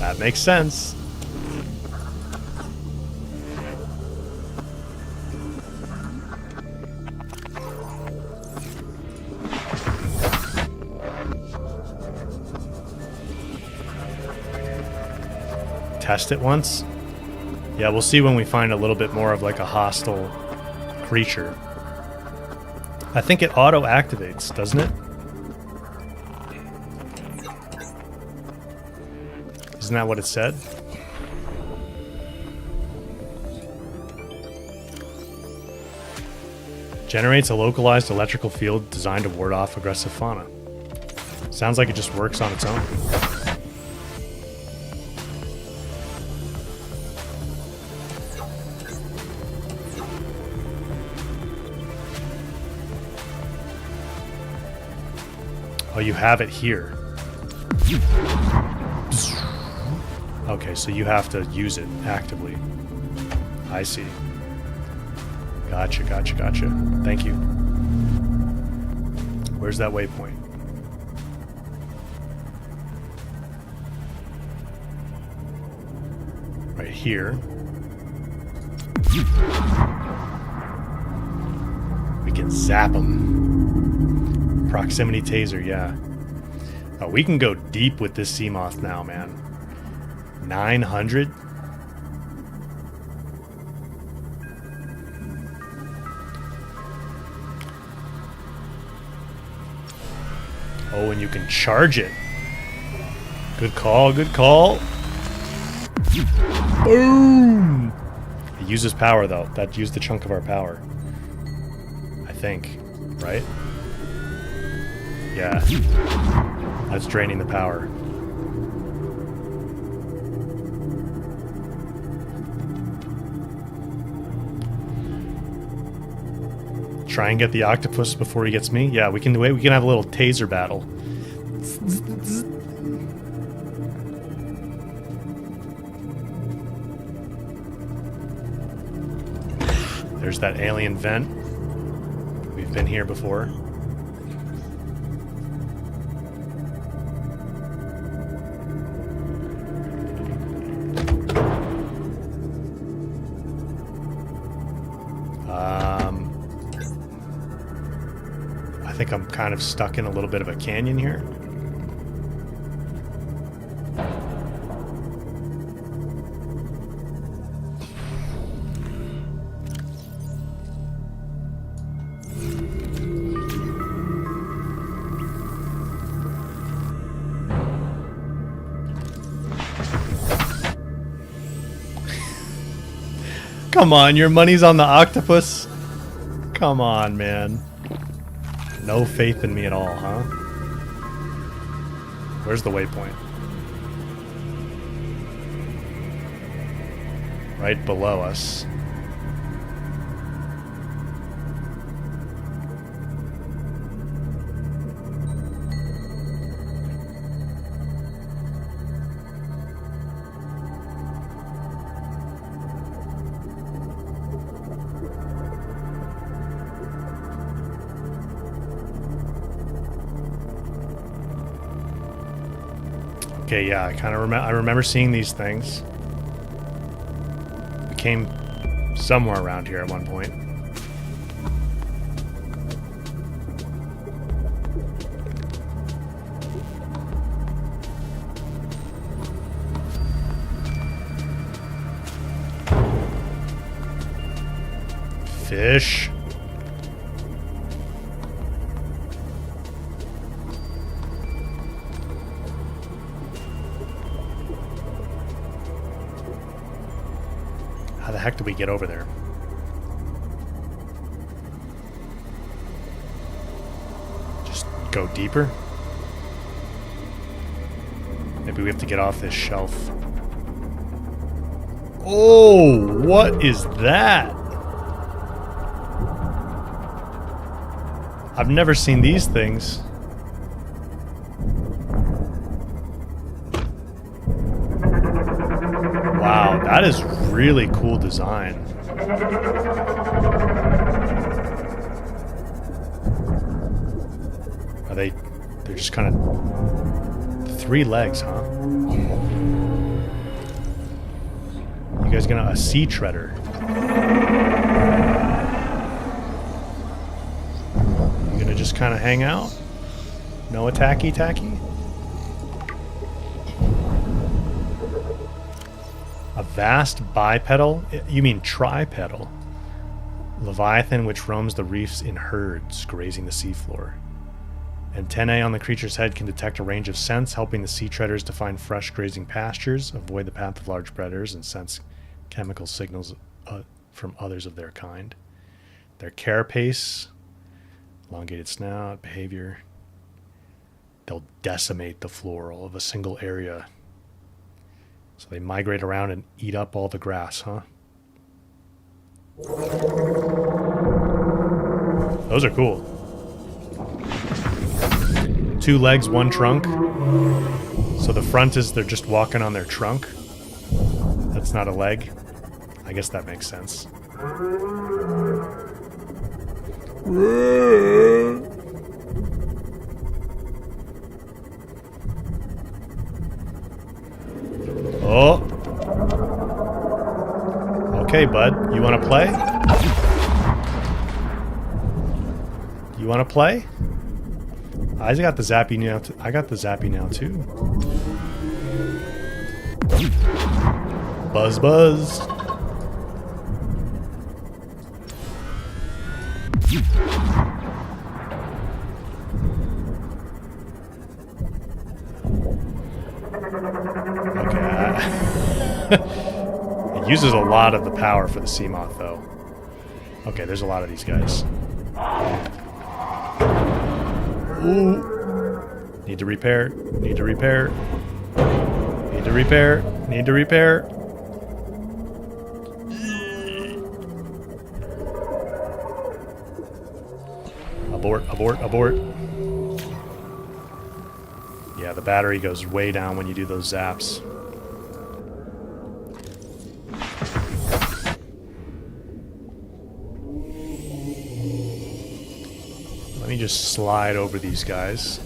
That makes sense. Test it once. Yeah, we'll see when we find a little bit more of like a hostile creature. I think it auto activates, doesn't it? Isn't that what it said? Generates a localized electrical field designed to ward off aggressive fauna. Sounds like it just works on its own. Oh, you have it here. Okay, so you have to use it actively. I see. Gotcha, gotcha, gotcha. Thank you. Where's that waypoint? Right here. We can zap them. Proximity taser, yeah. Oh, we can go deep with this Seamoth now, man. 900? Oh, and you can charge it. Good call, good call. Boom! It uses power, though. That used a chunk of our power. I think. Right? Yeah. That's draining the power. Try and get the octopus before he gets me. Yeah, we can wait. We can have a little taser battle. There's that alien vent. We've been here before. I think I'm kind of stuck in a little bit of a canyon here. Come on, your money's on the octopus? Come on, man. No faith in me at all, huh? Where's the waypoint? Right below us. Okay, yeah, I remember seeing these things. We came somewhere around here at one point. Fish. How the heck do we get over there? Just go deeper? Maybe we have to get off this shelf. Oh, what is that? I've never seen these things. Wow, that is really cool design. Are they're just kind of 3 legs, huh? You guys gonna a sea treader? You gonna just kind of hang out? No attacky tacky? A vast bipedal? You mean tripedal? Leviathan which roams the reefs in herds, grazing the seafloor. Antennae on the creature's head can detect a range of scents, helping the sea treaders to find fresh grazing pastures, avoid the path of large predators, and sense chemical signals from others of their kind. Their carapace, elongated snout, behavior. They'll decimate the floral of a single area. So they migrate around and eat up all the grass, huh? Those are cool. 2 legs, 1 trunk. So the front is they're just walking on their trunk. That's not a leg. I guess that makes sense. Oh. Okay, bud. You want to play? You want to play? I got the zappy now. I got the zappy now too. Buzz, buzz. It uses a lot of the power for the Seamoth, though. Okay, there's a lot of these guys. Ooh. Need to repair. Need to repair. Need to repair. Need to repair. Abort, abort, abort. Yeah, the battery goes way down when you do those zaps. Let me just slide over these guys.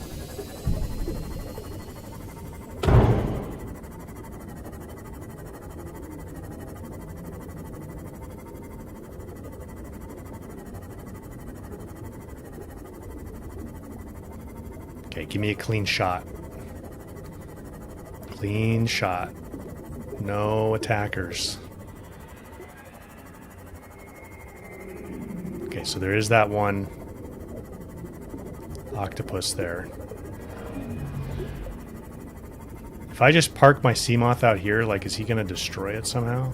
Okay, give me a clean shot. Clean shot. No attackers. Okay, so there is that one octopus there. If I just park my Seamoth out here, like, is he gonna destroy it somehow?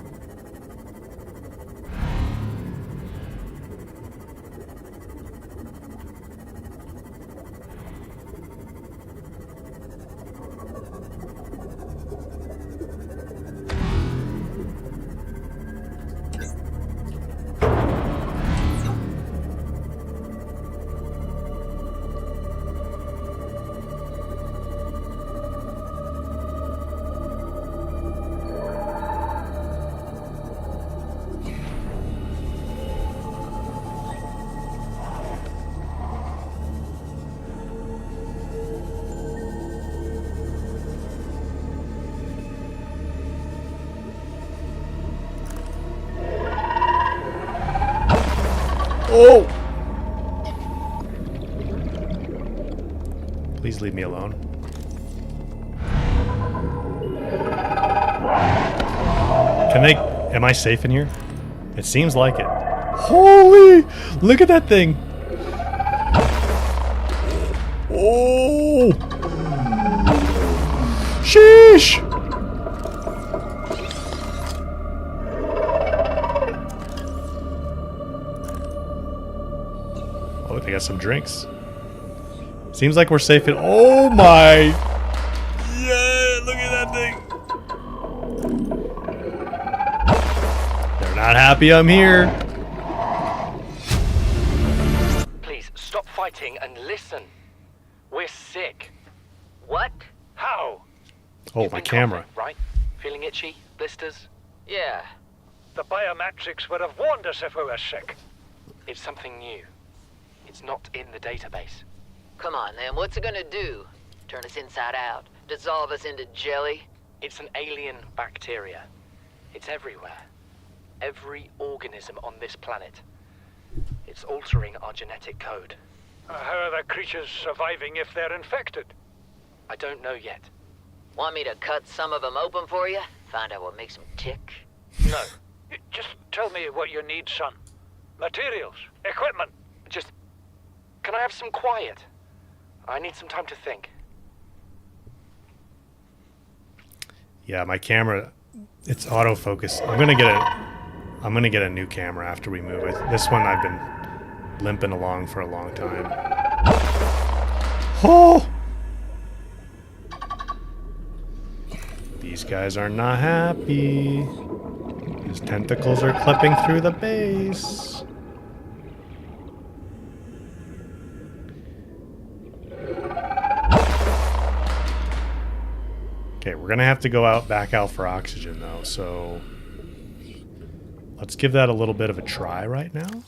Oh! Please leave me alone. Can they... Am I safe in here? It seems like it. Holy! Look at that thing! Oh! Sheesh! Oh, they got some drinks. Seems like we're safe in... Oh my... Yeah, look at that thing. They're not happy I'm here. Please, stop fighting and listen. We're sick. What? How? Oh, You've my been camera. coughing, right? Feeling itchy? Blisters? Yeah. The biometrics would have warned us if we were sick. It's something new. It's not in the database. Come on, then. What's it gonna do? Turn us inside out? Dissolve us into jelly? It's an alien bacteria. It's everywhere. Every organism on this planet. It's altering our genetic code. How are the creatures surviving if they're infected? I don't know yet. Want me to cut some of them open for you? Find out what makes them tick? No. Just tell me what you need, son. Materials, equipment. Just... Can I have some quiet? I need some time to think. Yeah, my camera, it's autofocus. I'm gonna get a new camera after we move it. This one I've been limping along for a long time. Oh! These guys are not happy. His tentacles are clipping through the base. Okay, we're gonna have to go back out for oxygen though, so let's give that a little bit of a try right now.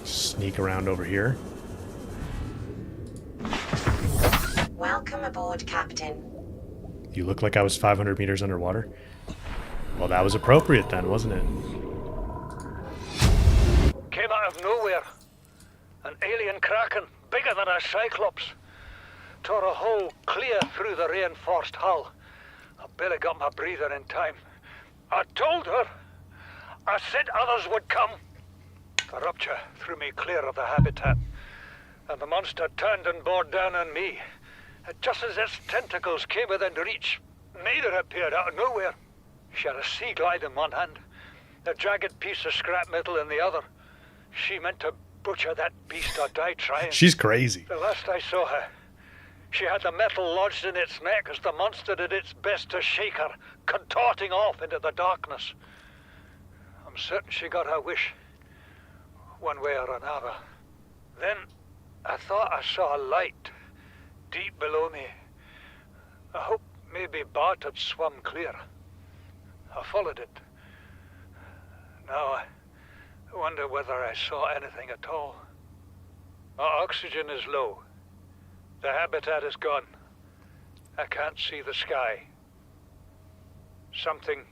Sneak around over here. Welcome aboard, Captain. You look like I was 500 meters underwater. Well, that was appropriate then, wasn't it? kraken, bigger than a cyclops. Tore a hole clear through the reinforced hull. I barely got my breather in time. I told her. I said others would come. The rupture threw me clear of the habitat, and the monster turned and bore down on me. Just as its tentacles came within reach, Maida appeared out of nowhere. She had a sea glide in one hand, a jagged piece of scrap metal in the other. She meant to butcher that beast or die trying. She's crazy. The last I saw her, she had the metal lodged in its neck as the monster did its best to shake her, contorting off into the darkness. I'm certain she got her wish, one way or another. Then I thought I saw a light deep below me. I hoped maybe Bart had swum clear. I followed it. Now I wonder whether I saw anything at all. Our oxygen is low. The habitat is gone. I can't see the sky. Something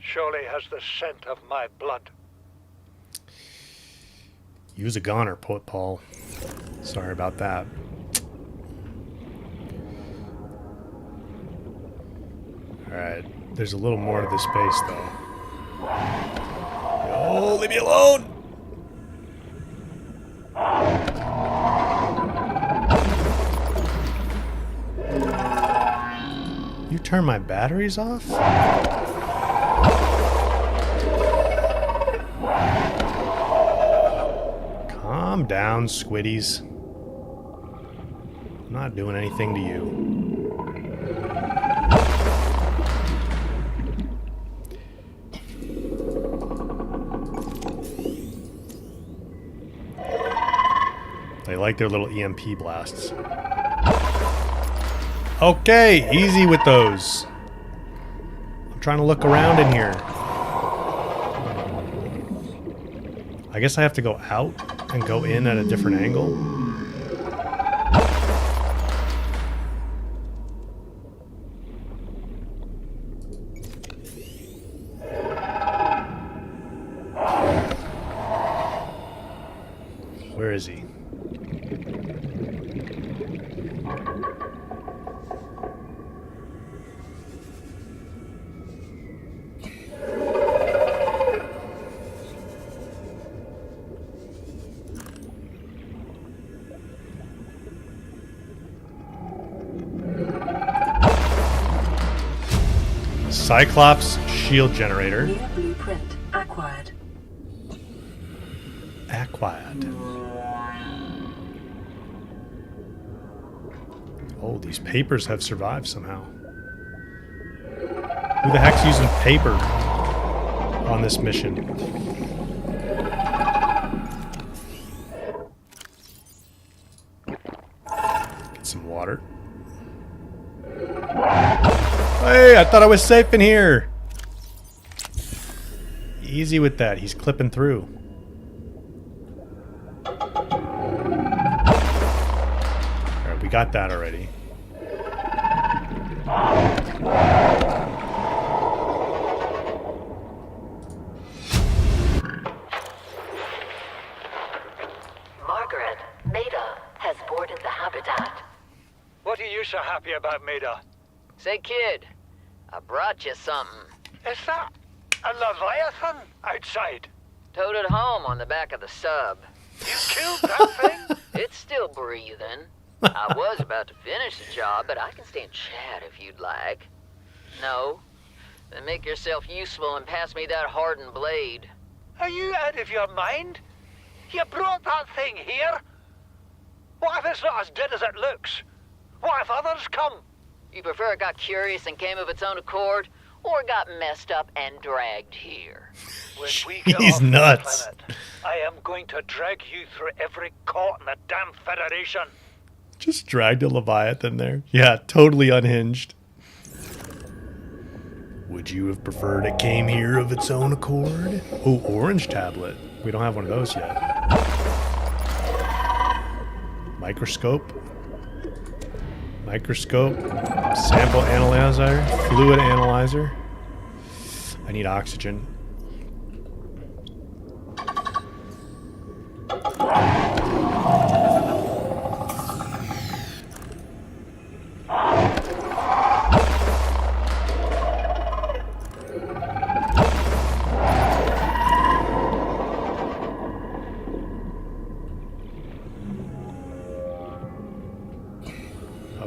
surely has the scent of my blood. Use a goner, Paul. Sorry about that. Alright, there's a little more to this space, though. Oh, leave me alone! You turn my batteries off? Calm down, squiddies. I'm not doing anything to you. They like their little EMP blasts. Okay, easy with those. I'm trying to look around in here. I guess I have to go out and go in at a different angle. Where is he? Cyclops shield generator. New blueprint acquired. Acquired. Oh, these papers have survived somehow. Who the heck's using paper on this mission? Get some water. Hey, I thought I was safe in here. Easy with that. He's clipping through. Alright, we got that already. Margaret, Maida has boarded the habitat. What are you so happy about, Maida? Say, kid, I brought you something. Is that a Leviathan outside? Towed it home on the back of the sub. You killed that thing? It's still breathing. I was about to finish the job, but I can stay and chat if you'd like. No? Then make yourself useful and pass me that hardened blade. Are you out of your mind? You brought that thing here? What if it's not as dead as it looks? What if others come? You prefer it got curious and came of its own accord, or got messed up and dragged here? When we get He's off nuts. the planet, I am going to drag you through every court in the damn Federation. Just dragged a Leviathan there. Yeah, totally unhinged. Would you have preferred it came here of its own accord? Oh, orange tablet. We don't have one of those yet. Microscope. Microscope. Sample analyzer. Fluid analyzer. I need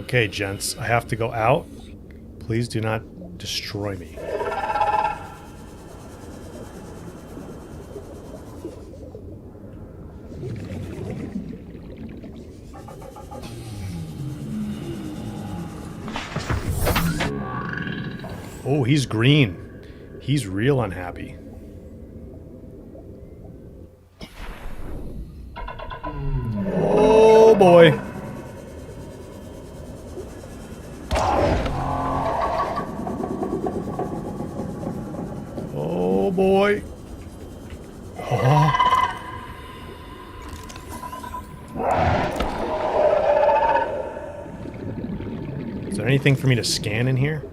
Okay, gents, I have to go out. Please do not destroy me. Oh, he's green. He's real unhappy. Oh boy. Oh boy. Oh. Is there anything for me to scan in here?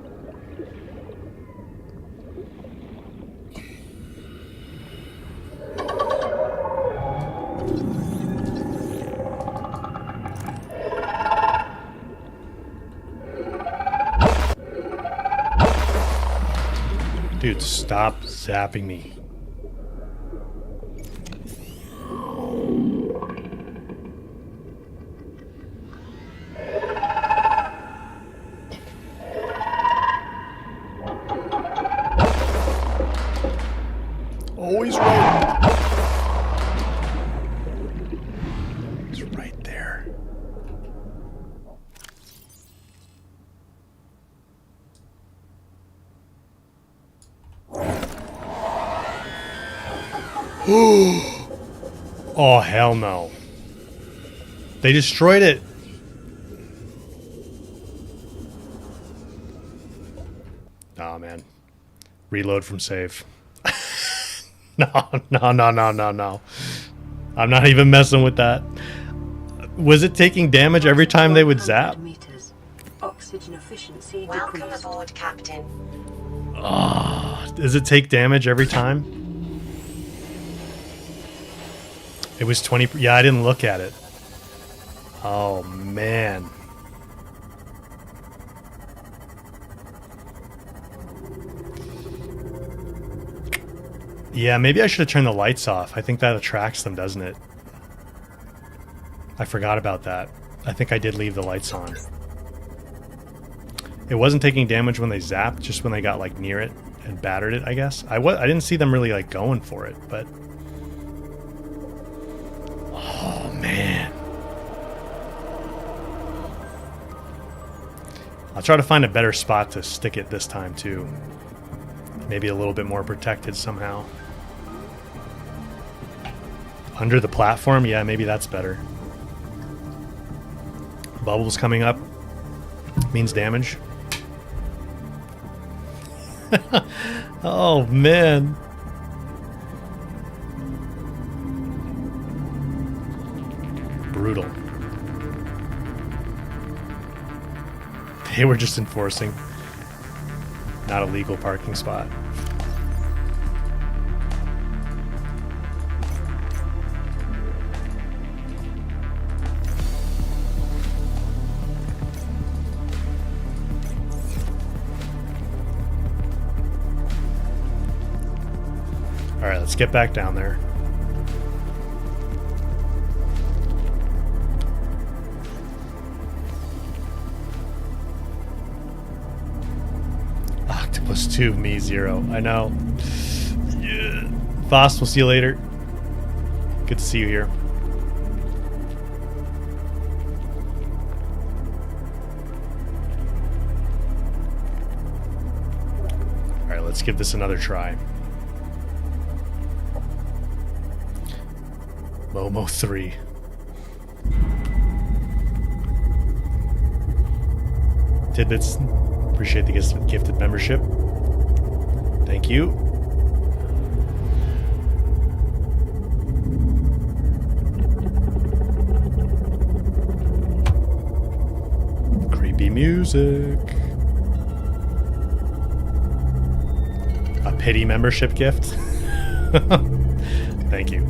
Dude, stop zapping me. Always right. It's right there. Oh, hell no. They destroyed it. Nah, man. Reload from save. No. I'm not even messing with that. Was it taking damage every time they would zap? Meters. Oxygen efficiency Welcome decreased. aboard, Captain. Does it take damage every time? It was 20. Yeah, I didn't look at it. Oh, man. Yeah, maybe I should have turned the lights off. I think that attracts them, doesn't it? I forgot about that. I think I did leave the lights on. It wasn't taking damage when they zapped, just when they got like near it and battered it, I guess. I didn't see them really like going for it, but... Oh, man. I'll try to find a better spot to stick it this time, too. Maybe a little bit more protected somehow. Under the platform? Yeah, maybe that's better. Bubbles coming up means damage. Oh, man. Brutal. They were just enforcing. Not a legal parking spot. All right, let's get back down there. Octopus 2, me 0. I know. Yeah. Voss, we'll see you later. Good to see you here. All right, let's give this another try. Momo 3. Tidbits, appreciate the gifted membership. Thank you. Creepy music. A pity membership gift. Thank you.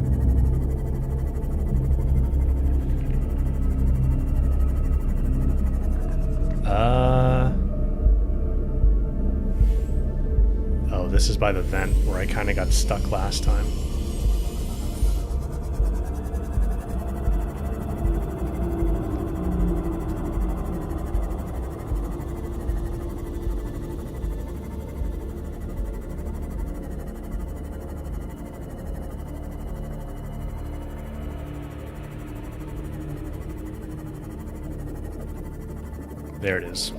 Oh, this is by the vent where I kind of got stuck last time. There it is.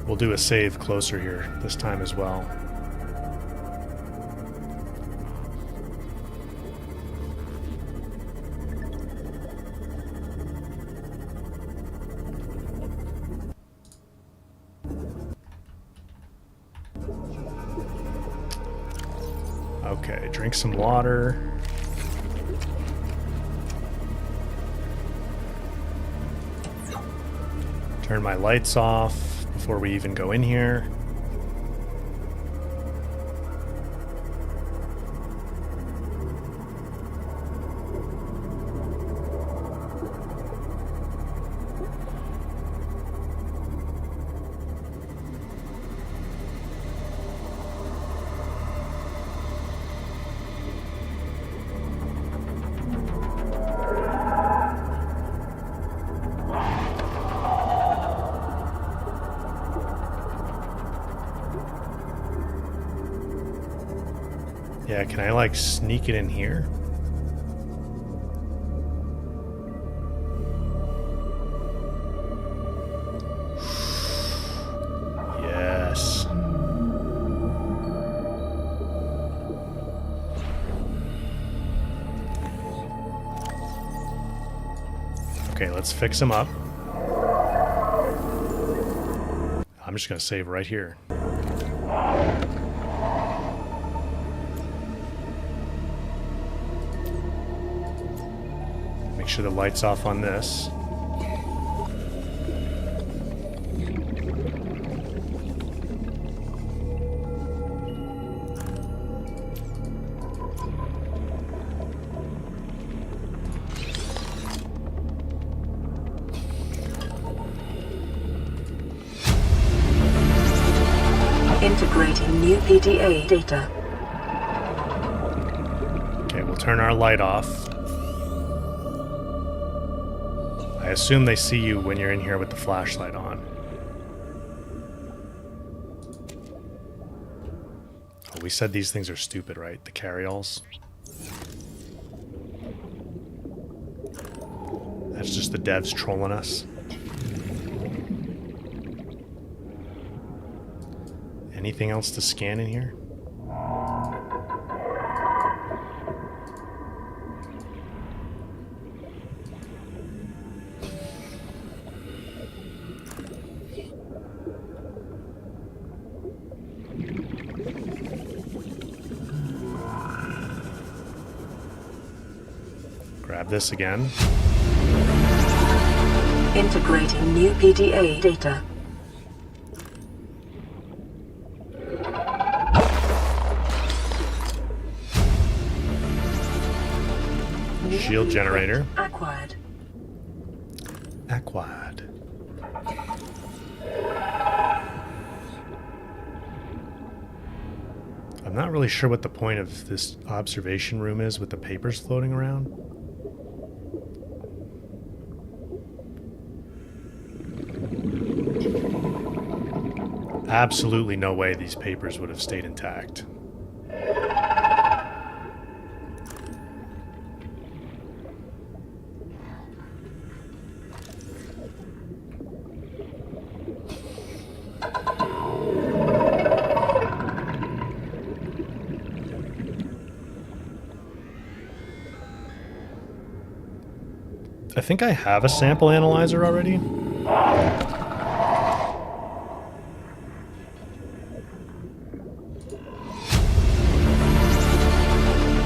We'll do a save closer here this time as well. Okay, drink some water. Turn my lights off before we even go in here. Yeah, can I like sneak it in here? Yes. Okay, let's fix him up. I'm just gonna save right here. Make sure the light's off on this. Integrating new PDA data. Okay, we'll turn our light off. I assume they see you when you're in here with the flashlight on. Oh, we said these things are stupid, right? The carry-alls. That's just the devs trolling us. Anything else to scan in here? Grab this again. Integrating new PDA data. Shield generator. Acquired. Acquired. I'm not really sure what the point of this observation room is with the papers floating around. Absolutely no way these papers would have stayed intact. I think I have a sample analyzer already.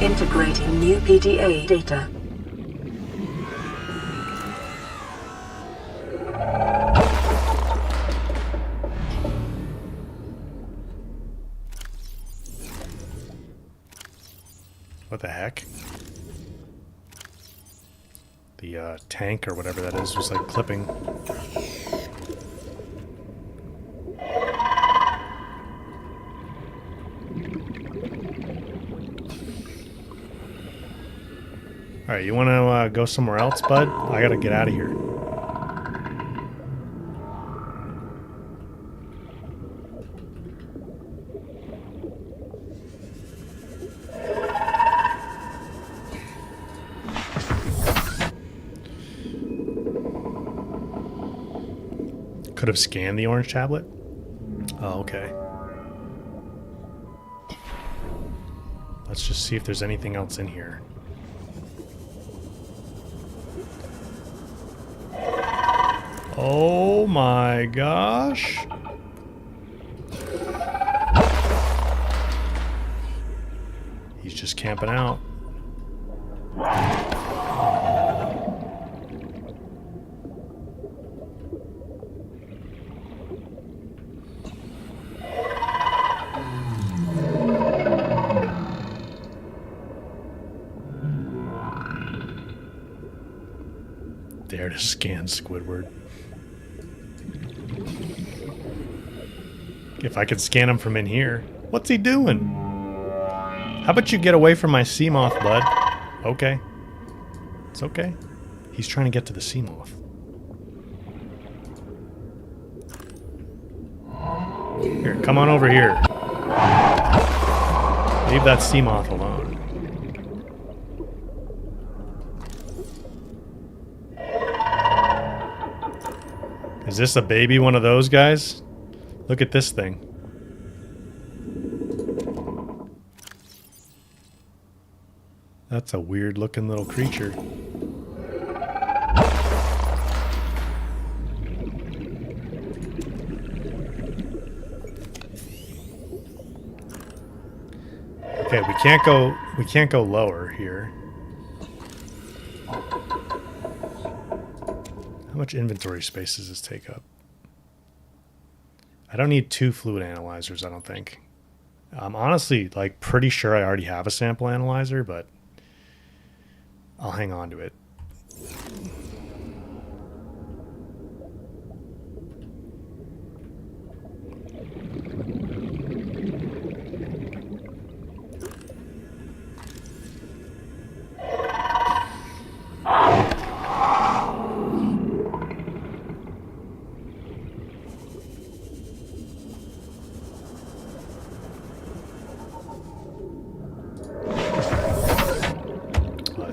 Integrating new PDA data. What the heck? The tank or whatever that is was like clipping. Alright, you want to go somewhere else, bud? I gotta get out of here. could have scanned the orange tablet? Oh, okay. Let's just see if there's anything else in here. Oh my gosh. He's just camping out. There to scan Squidward. If I could scan him from in here. What's he doing? How about you get away from my Seamoth, bud? Okay. It's okay. He's trying to get to the Seamoth. Here, come on over here. Leave that Seamoth alone. Is this a baby one of those guys? Look at this thing. That's a weird looking little creature. Okay, we can't go lower here. How much inventory space does this take up? I don't need 2 fluid analyzers, I don't think. I'm honestly like pretty sure I already have a sample analyzer, but I'll hang on to it.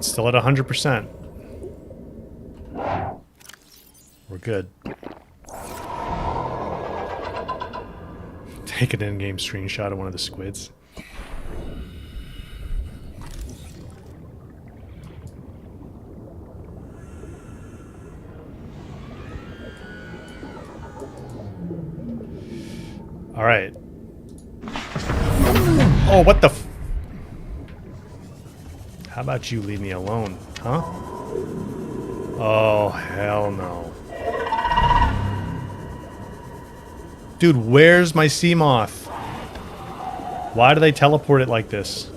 Still at 100%. We're good. Take an in-game screenshot of one of the squids. All right. Oh, what the f— How about you leave me alone, huh? Oh, hell no. Dude, where's my Seamoth? Why do they teleport it like this?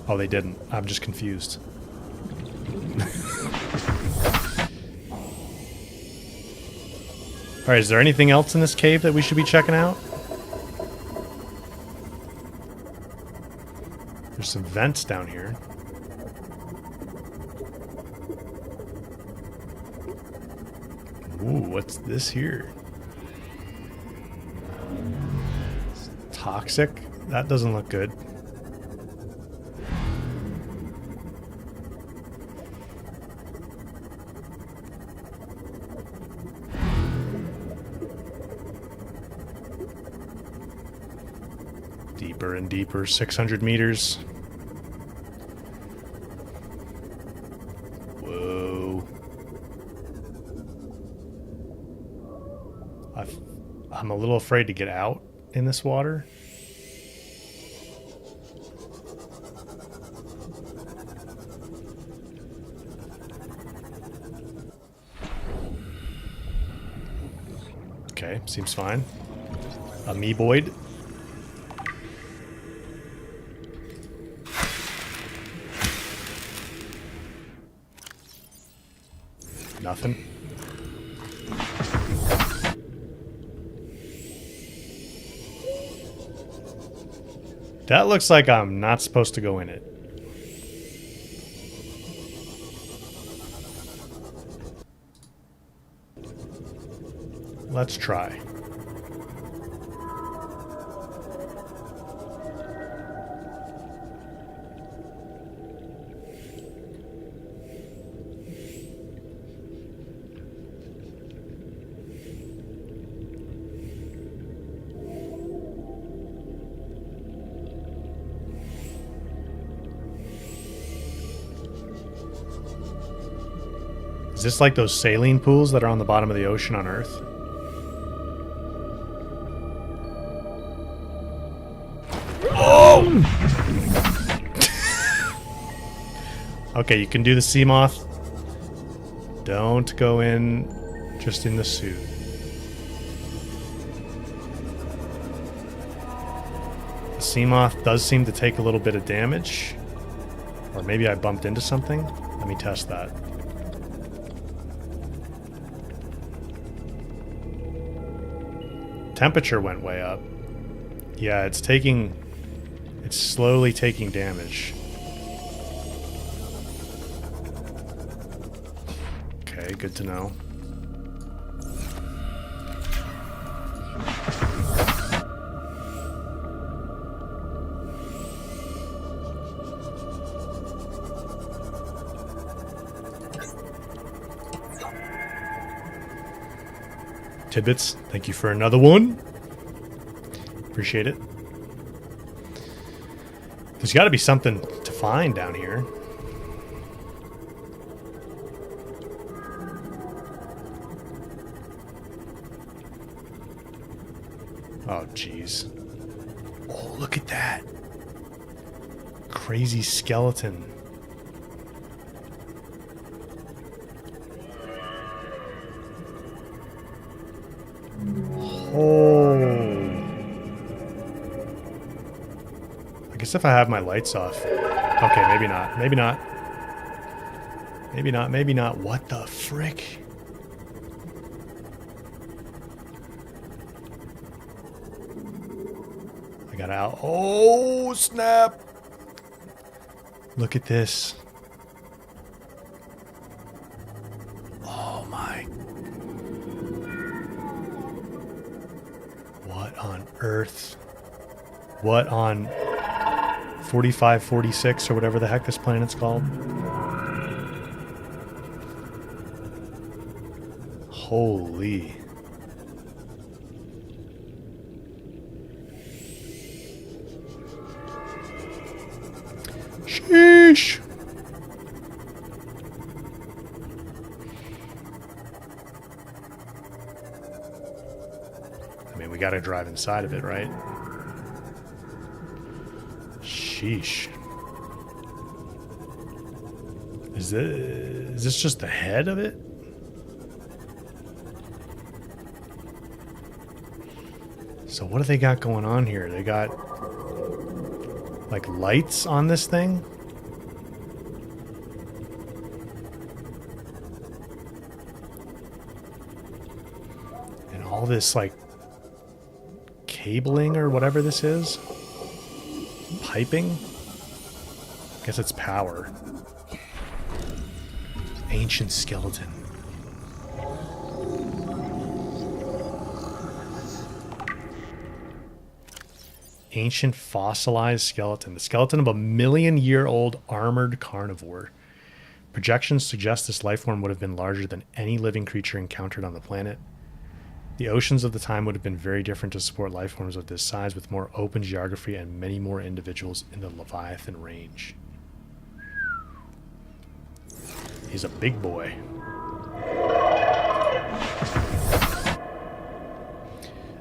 Oh, they didn't. I'm just confused. Alright, is there anything else in this cave that we should be checking out? There's some vents down here. Ooh, what's this here? It's toxic? That doesn't look good. Deeper and deeper, 600 meters. Whoa. I'm a little afraid to get out in this water. Okay, seems fine. Amoeboid. Nothing. That looks like I'm not supposed to go in it. Let's try. Is this like those saline pools that are on the bottom of the ocean on Earth? Oh! Okay, you can do the Seamoth. Don't go in just in the suit. The Seamoth does seem to take a little bit of damage. Or maybe I bumped into something. Let me test that. Temperature went way up. Yeah, it's slowly taking damage. Okay, good to know. Tidbits, thank you for another one. Appreciate it. There's got to be something to find down here. Oh, jeez. Oh, look at that. Crazy skeleton. Oh. I guess if I have my lights off. Okay, maybe not. Maybe not. Maybe not. Maybe not. What the frick? I got out. Oh, snap. Look at this. Oh, my. What on earth? What on 4546 or whatever the heck this planet's called? Holy. Sheesh. I mean, we gotta drive inside of it, right? Sheesh. Is this just the head of it? So what do they got going on here? They got like lights on this thing? And all this like cabling or whatever this is? Piping? I guess it's power. Ancient skeleton. Ancient fossilized skeleton. The skeleton of a 1,000,000-year-old armored carnivore. Projections suggest this life form would have been larger than any living creature encountered on the planet. The oceans of the time would have been very different to support life forms of this size, with more open geography and many more individuals in the Leviathan range. He's a big boy.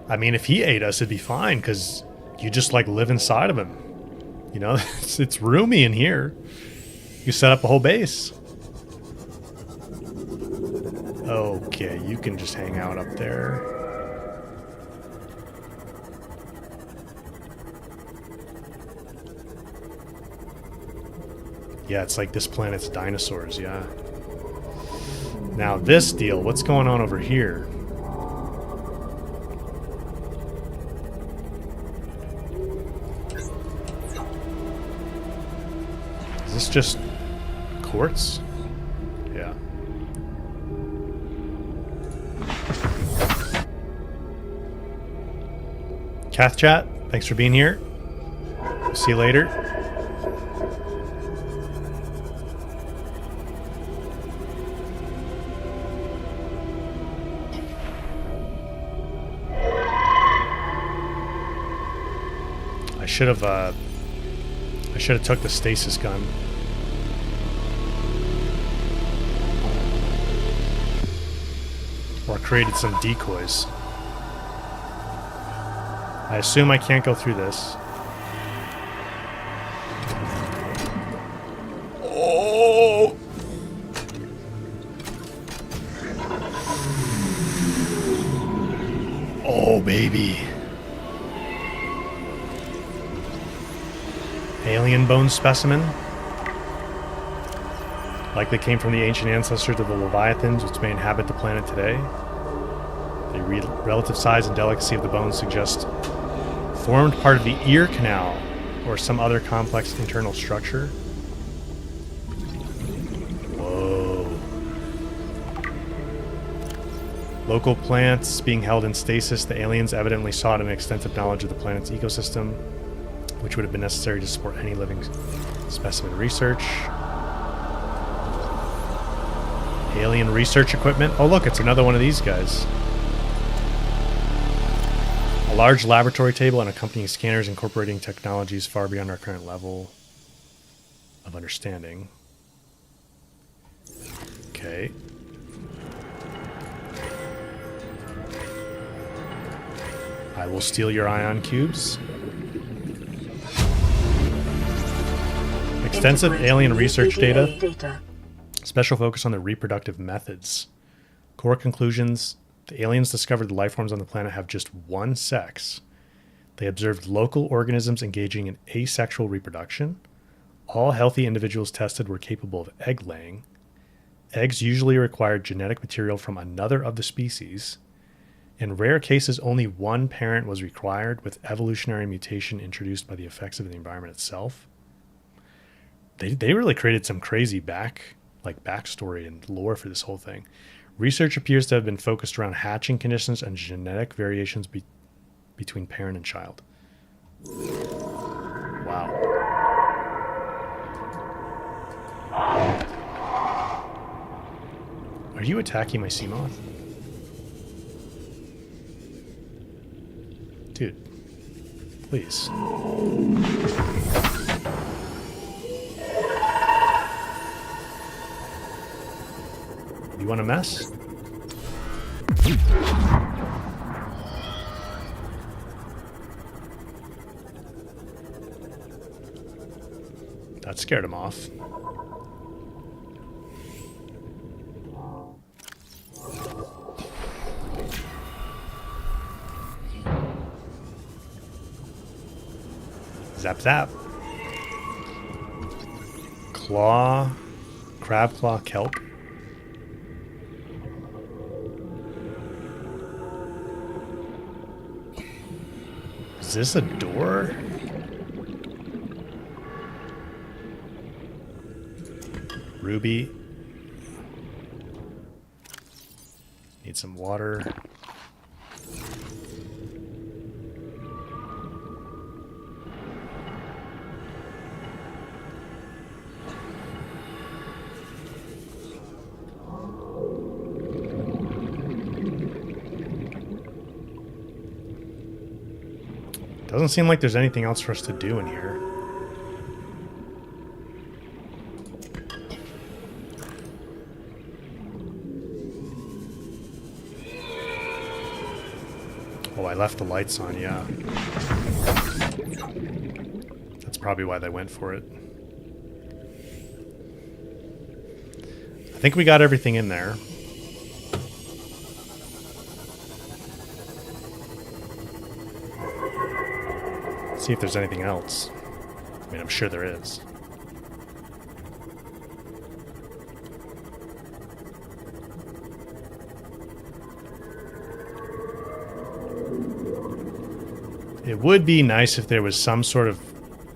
I mean, if he ate us, it'd be fine, because you just, like, live inside of him. You know, it's roomy in here. You set up a whole base. Okay, you can just hang out up there. Yeah, it's like this planet's dinosaurs, yeah. Now this deal, what's going on over here? Is this just quartz? Yeah. Cath Chat, thanks for being here. See you later. I should have took the stasis gun. created some decoys. I assume I can't go through this. Oh! Oh, baby. Alien bone specimen. Likely came from the ancient ancestors of the Leviathans, which may inhabit the planet today. The relative size and delicacy of the bones suggest formed part of the ear canal or some other complex internal structure. Whoa. Local plants being held in stasis. The aliens evidently sought an extensive knowledge of the planet's ecosystem, which would have been necessary to support any living specimen research. Alien research equipment. Oh, look, it's another one of these guys. A large laboratory table and accompanying scanners incorporating technologies far beyond our current level of understanding. Okay. I will steal your ion cubes. Extensive alien research data. Special focus on the reproductive methods. Core conclusions. The aliens discovered the life forms on the planet have just one sex. They observed local organisms engaging in asexual reproduction. All healthy individuals tested were capable of egg laying. Eggs usually required genetic material from another of the species. In rare cases, only one parent was required, with evolutionary mutation introduced by the effects of the environment itself. They really created some crazy backstory and lore for this whole thing. Research appears to have been focused around hatching conditions and genetic variations between parent and child. Wow. Are you attacking my Seamoth? Dude, please. You want to mess? That scared him off. Zap zap. Claw. Crab claw kelp. Is this a door? Ruby. Need some water. Doesn't seem like there's anything else for us to do in here. Oh, I left the lights on, yeah. That's probably why they went for it. I think we got everything in there. See if there's anything else. I mean, I'm sure there is. It would be nice if there was some sort of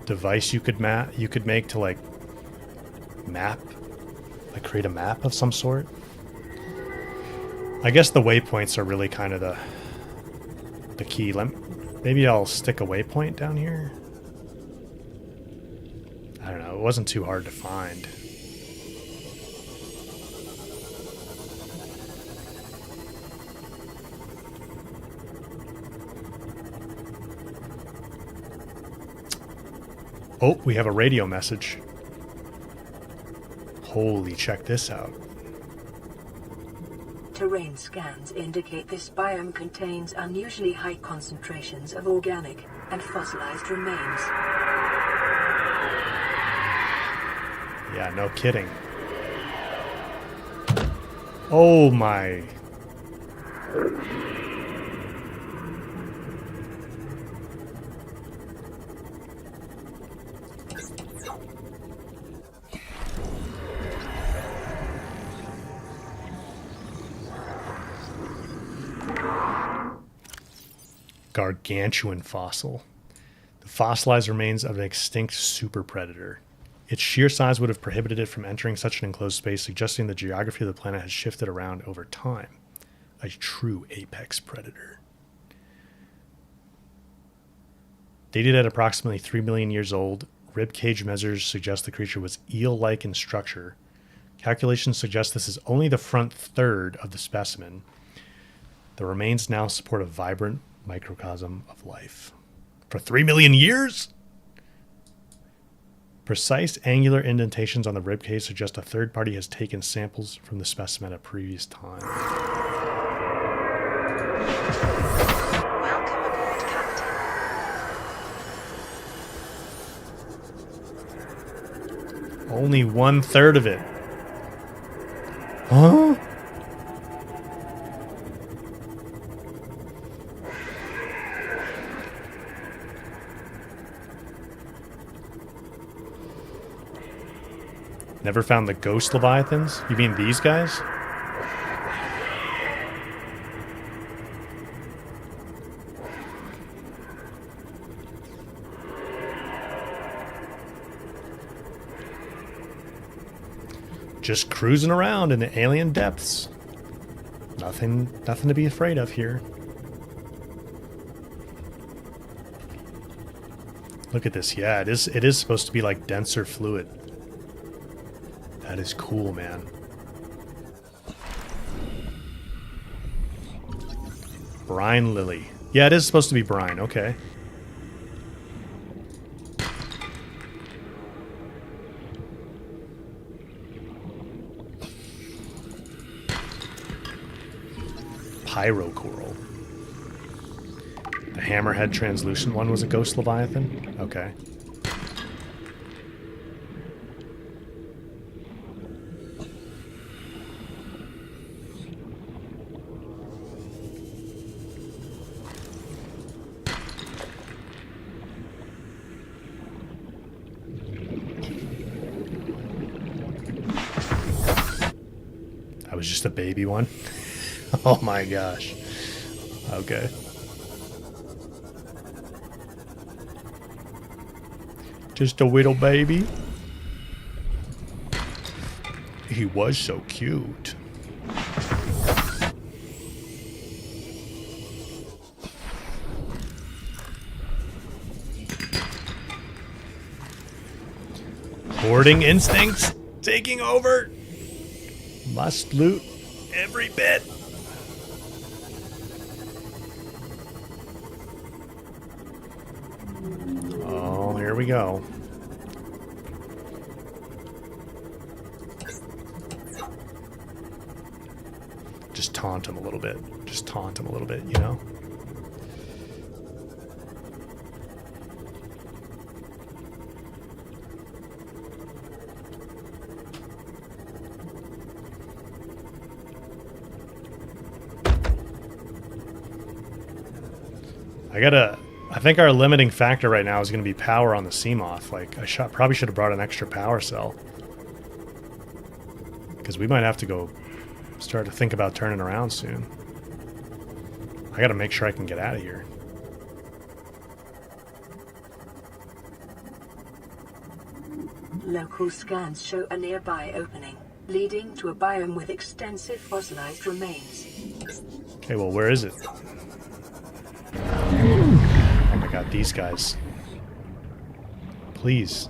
device you could make to like create a map of some sort. I guess the waypoints are really kind of the key. Maybe I'll stick a waypoint down here. I don't know. It wasn't too hard to find. Oh, we have a radio message. Holy, check this out. terrain scans indicate this biome contains unusually high concentrations of organic and fossilized remains. Yeah, no kidding. Oh my. Gargantuan fossil. The fossilized remains of an extinct super predator. Its sheer size would have prohibited it from entering such an enclosed space, suggesting the geography of the planet has shifted around over time. A true apex predator. Dated at approximately 3 million years old, rib cage measures suggest the creature was eel-like in structure. Calculations suggest this is only the front third of the specimen. The remains now support a vibrant microcosm of life. For 3 million years? Precise angular indentations on the ribcage suggest a third party has taken samples from the specimen at a previous time. Welcome aboard, Captain. Only 1/3 of it. Huh? Never found the ghost leviathans? You mean these guys? Just cruising around in the alien depths. Nothing to be afraid of here. Look at this. Yeah, it is supposed to be like denser fluid. That is cool, man. Brine lily. Yeah, it is supposed to be brine. Okay. Pyrocoral. The hammerhead translucent one was a ghost leviathan? Okay. That was just a baby one? Oh my gosh. Okay. Just a little baby. He was so cute. Hoarding instincts taking over. Must loot every bit. Oh, here we go. Just taunt him a little bit. Just taunt him a little bit, you know? I think our limiting factor right now is going to be power on the Seamoth. Like, probably should have brought an extra power cell. Because we might have to go start to think about turning around soon. I got to make sure I can get out of here. Local scans show a nearby opening, leading to a biome with extensive fossilized remains. Okay, well, where is it? Oh my god, these guys. Please.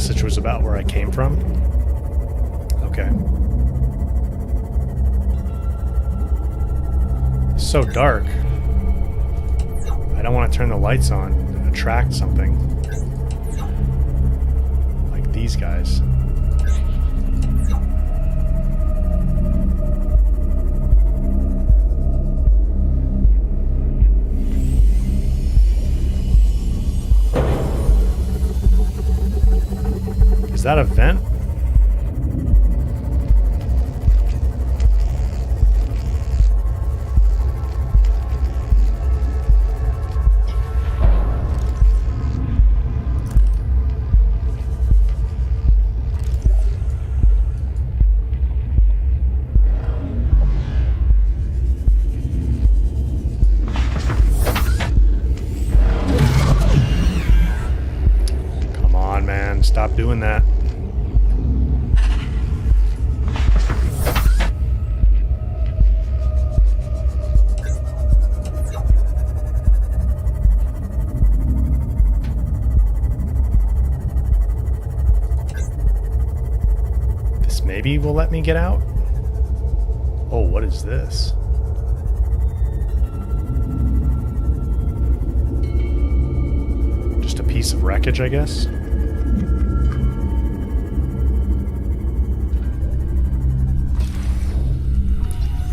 message was about where I came from. Okay. It's so dark. I don't want to turn the lights on and attract something. Like these guys. Is that a vent? Come on, man. Stop doing that. Maybe will let me get out. Oh, what is this? Just a piece of wreckage, I guess.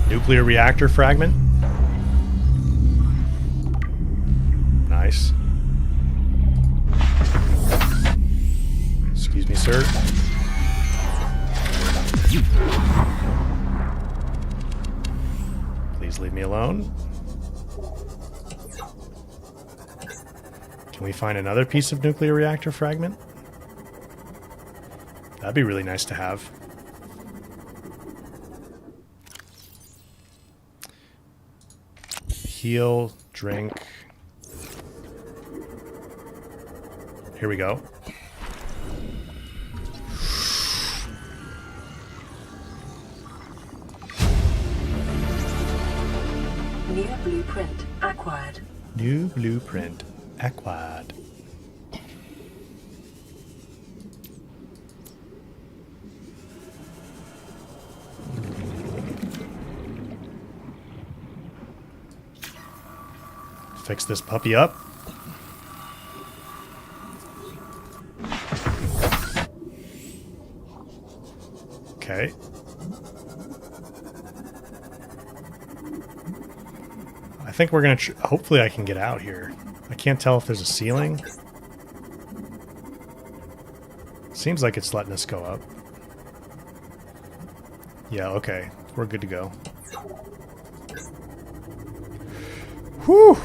Nuclear reactor fragment. Nice. Excuse me, sir. Please leave me alone. Can we find another piece of nuclear reactor fragment? That'd be really nice to have. Heal, drink. Here we go. New blueprint acquired. New blueprint acquired. Fix this puppy up. Okay. I think we're gonna hopefully I can get out here. I can't tell if there's a ceiling. Seems like it's letting us go up. Yeah, okay. We're good to go. Whew!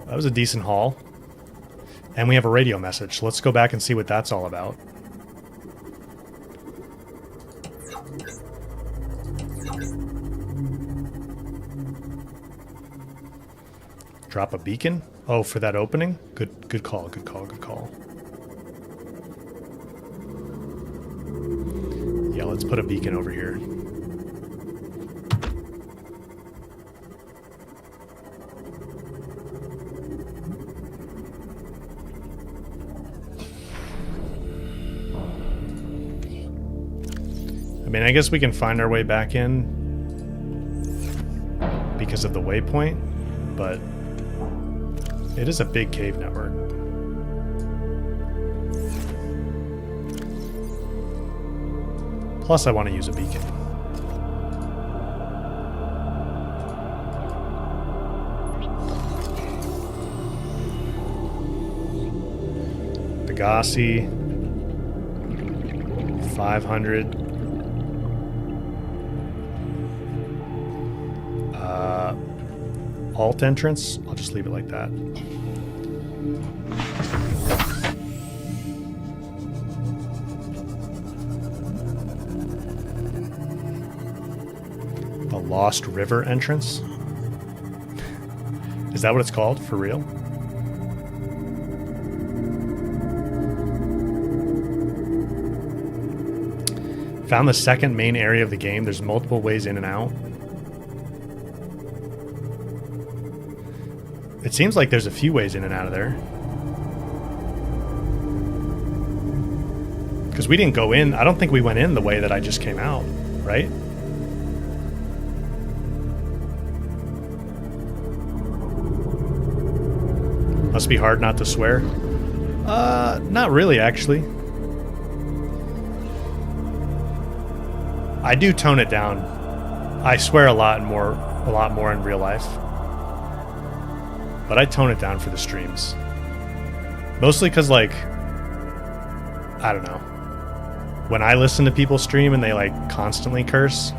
That was a decent haul. And we have a radio message. So let's go back and see what that's all about. Drop a beacon? Oh, for that opening? Good call, good call, good call. Yeah, let's put a beacon over here. I mean, I guess we can find our way back in because of the waypoint, but it is a big cave network. Plus, I want to use a beacon. Degasi. 500. Alt entrance. I'll just leave it like that. The Lost River entrance. Is that what it's called? For real? Found the second main area of the game. There's multiple ways in and out. It seems like there's a few ways in and out of there. Because we didn't go in. I don't think we went in the way that I just came out, right? Must be hard not to swear. Not really, actually. I do tone it down. I swear a lot more in real life. But I tone it down for the streams. Mostly because, like, I don't know. When I listen to people stream and they, like, constantly curse,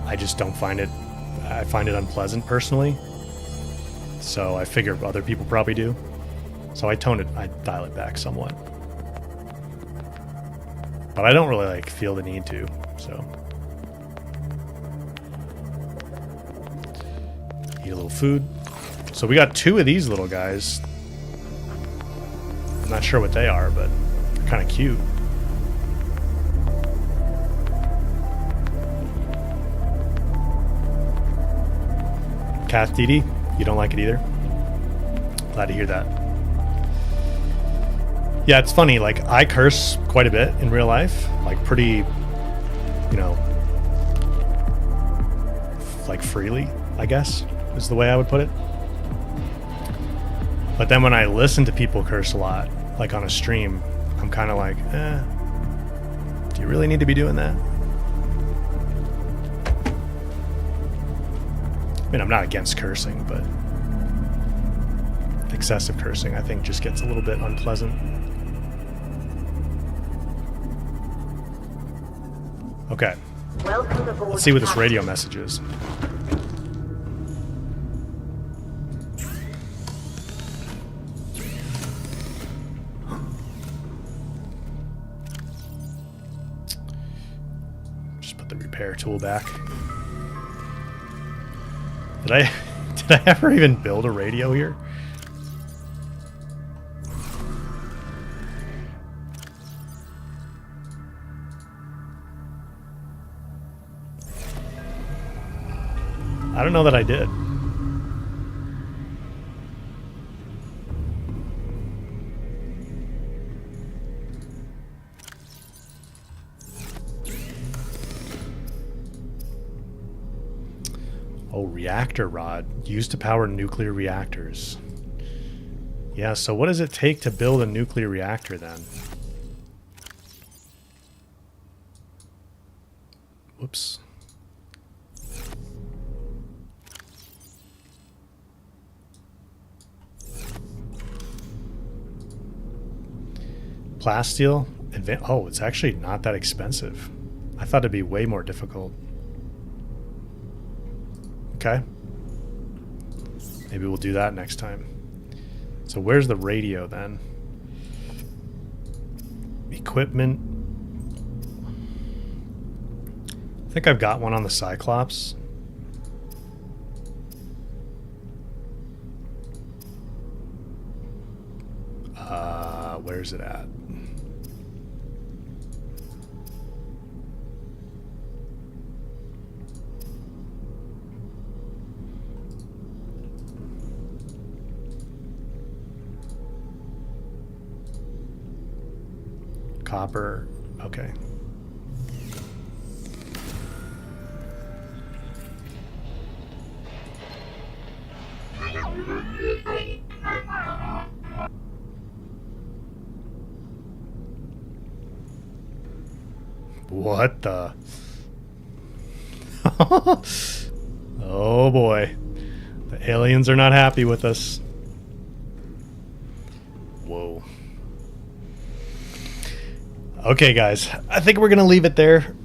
I just don't find it... I find it unpleasant, personally. So I figure other people probably do. So I dial it back somewhat. But I don't really, like, feel the need to, so... Eat a little food. So we got 2 of these little guys. I'm not sure what they are, but they're kind of cute. Kath Didi, you don't like it either? Glad to hear that. Yeah, it's funny, like, I curse quite a bit in real life. Like, pretty, you know, like, freely, I guess, is the way I would put it. But then when I listen to people curse a lot, like on a stream, I'm kind of like, do you really need to be doing that? I mean, I'm not against cursing, but excessive cursing, I think, just gets a little bit unpleasant. Okay. Let's see what this radio message is. Just put the repair tool back. Did I ever even build a radio here? I don't know that I did. Oh, reactor rod. Used to power nuclear reactors. Yeah, so what does it take to build a nuclear reactor then? Whoops. Plasteel? Oh, it's actually not that expensive. I thought it'd be way more difficult. Okay. Maybe we'll do that next time. So where's the radio then? Equipment. I think I've got one on the Cyclops. Where's it at? Copper. Okay. What the? Oh boy. The aliens are not happy with us. Whoa. Okay, guys. I think we're going to leave it there.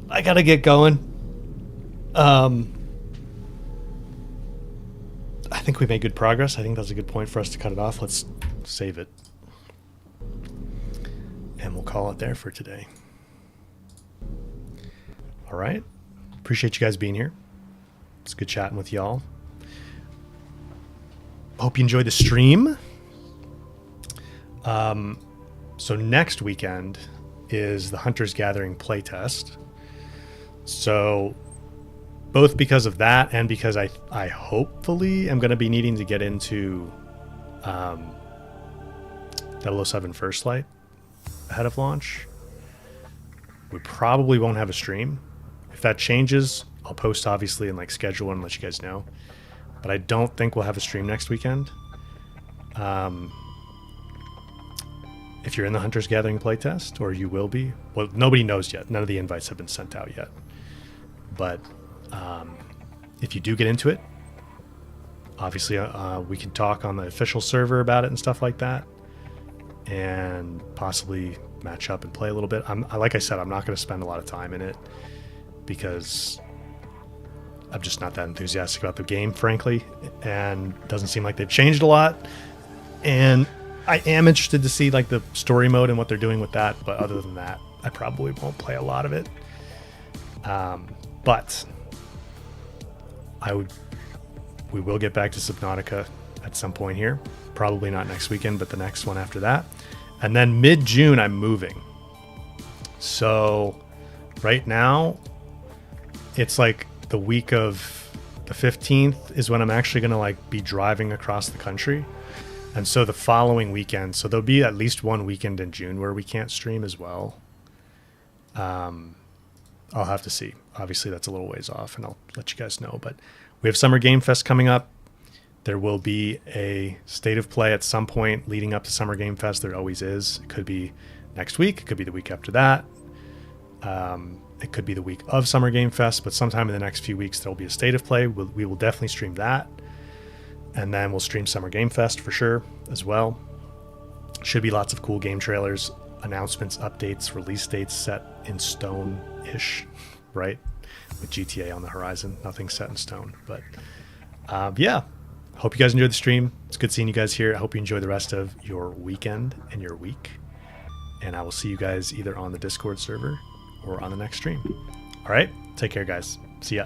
I got to get going. I think we made good progress. I think that's a good point for us to cut it off. Let's save it. And we'll call it there for today. All right. Appreciate you guys being here. It's good chatting with y'all. Hope you enjoyed the stream. So next weekend is the Hunter's Gathering playtest. So both because of that and because I hopefully am going to be needing to get into 007 First Light. ahead of launch. We probably won't have a stream. If that changes, I'll post obviously and like schedule and let you guys know. But I don't think we'll have a stream next weekend. If you're in the Hunters Gathering playtest, or you will be, well, nobody knows yet. None of the invites have been sent out yet. But if you do get into it, obviously we can talk on the official server about it and stuff like that, and possibly match up and play a little bit. Like I said, I'm not going to spend a lot of time in it because I'm just not that enthusiastic about the game, frankly, and it doesn't seem like they've changed a lot. And I am interested to see like the story mode and what they're doing with that, but other than that, I probably won't play a lot of it. But we will get back to Subnautica at some point here. Probably not next weekend, but the next one after that. And then mid-June, I'm moving. So right now, it's like the week of the 15th is when I'm actually going to like be driving across the country. And so the following weekend, so there'll be at least one weekend in June where we can't stream as well. I'll have to see. Obviously, that's a little ways off, and I'll let you guys know. But we have Summer Game Fest coming up. There will be a state of play at some point leading up to Summer Game Fest. There always is. It could be next week. It could be the week after that. It could be the week of Summer Game Fest, but sometime in the next few weeks, there'll be a state of play. We will definitely stream that. And then we'll stream Summer Game Fest for sure as well. Should be lots of cool game trailers, announcements, updates, release dates set in stone-ish, right? With GTA on the horizon. Nothing set in stone. But yeah, hope you guys enjoyed the stream. It's good seeing you guys here. I hope you enjoy the rest of your weekend and your week. And I will see you guys either on the Discord server or on the next stream. All right, take care, guys. See ya.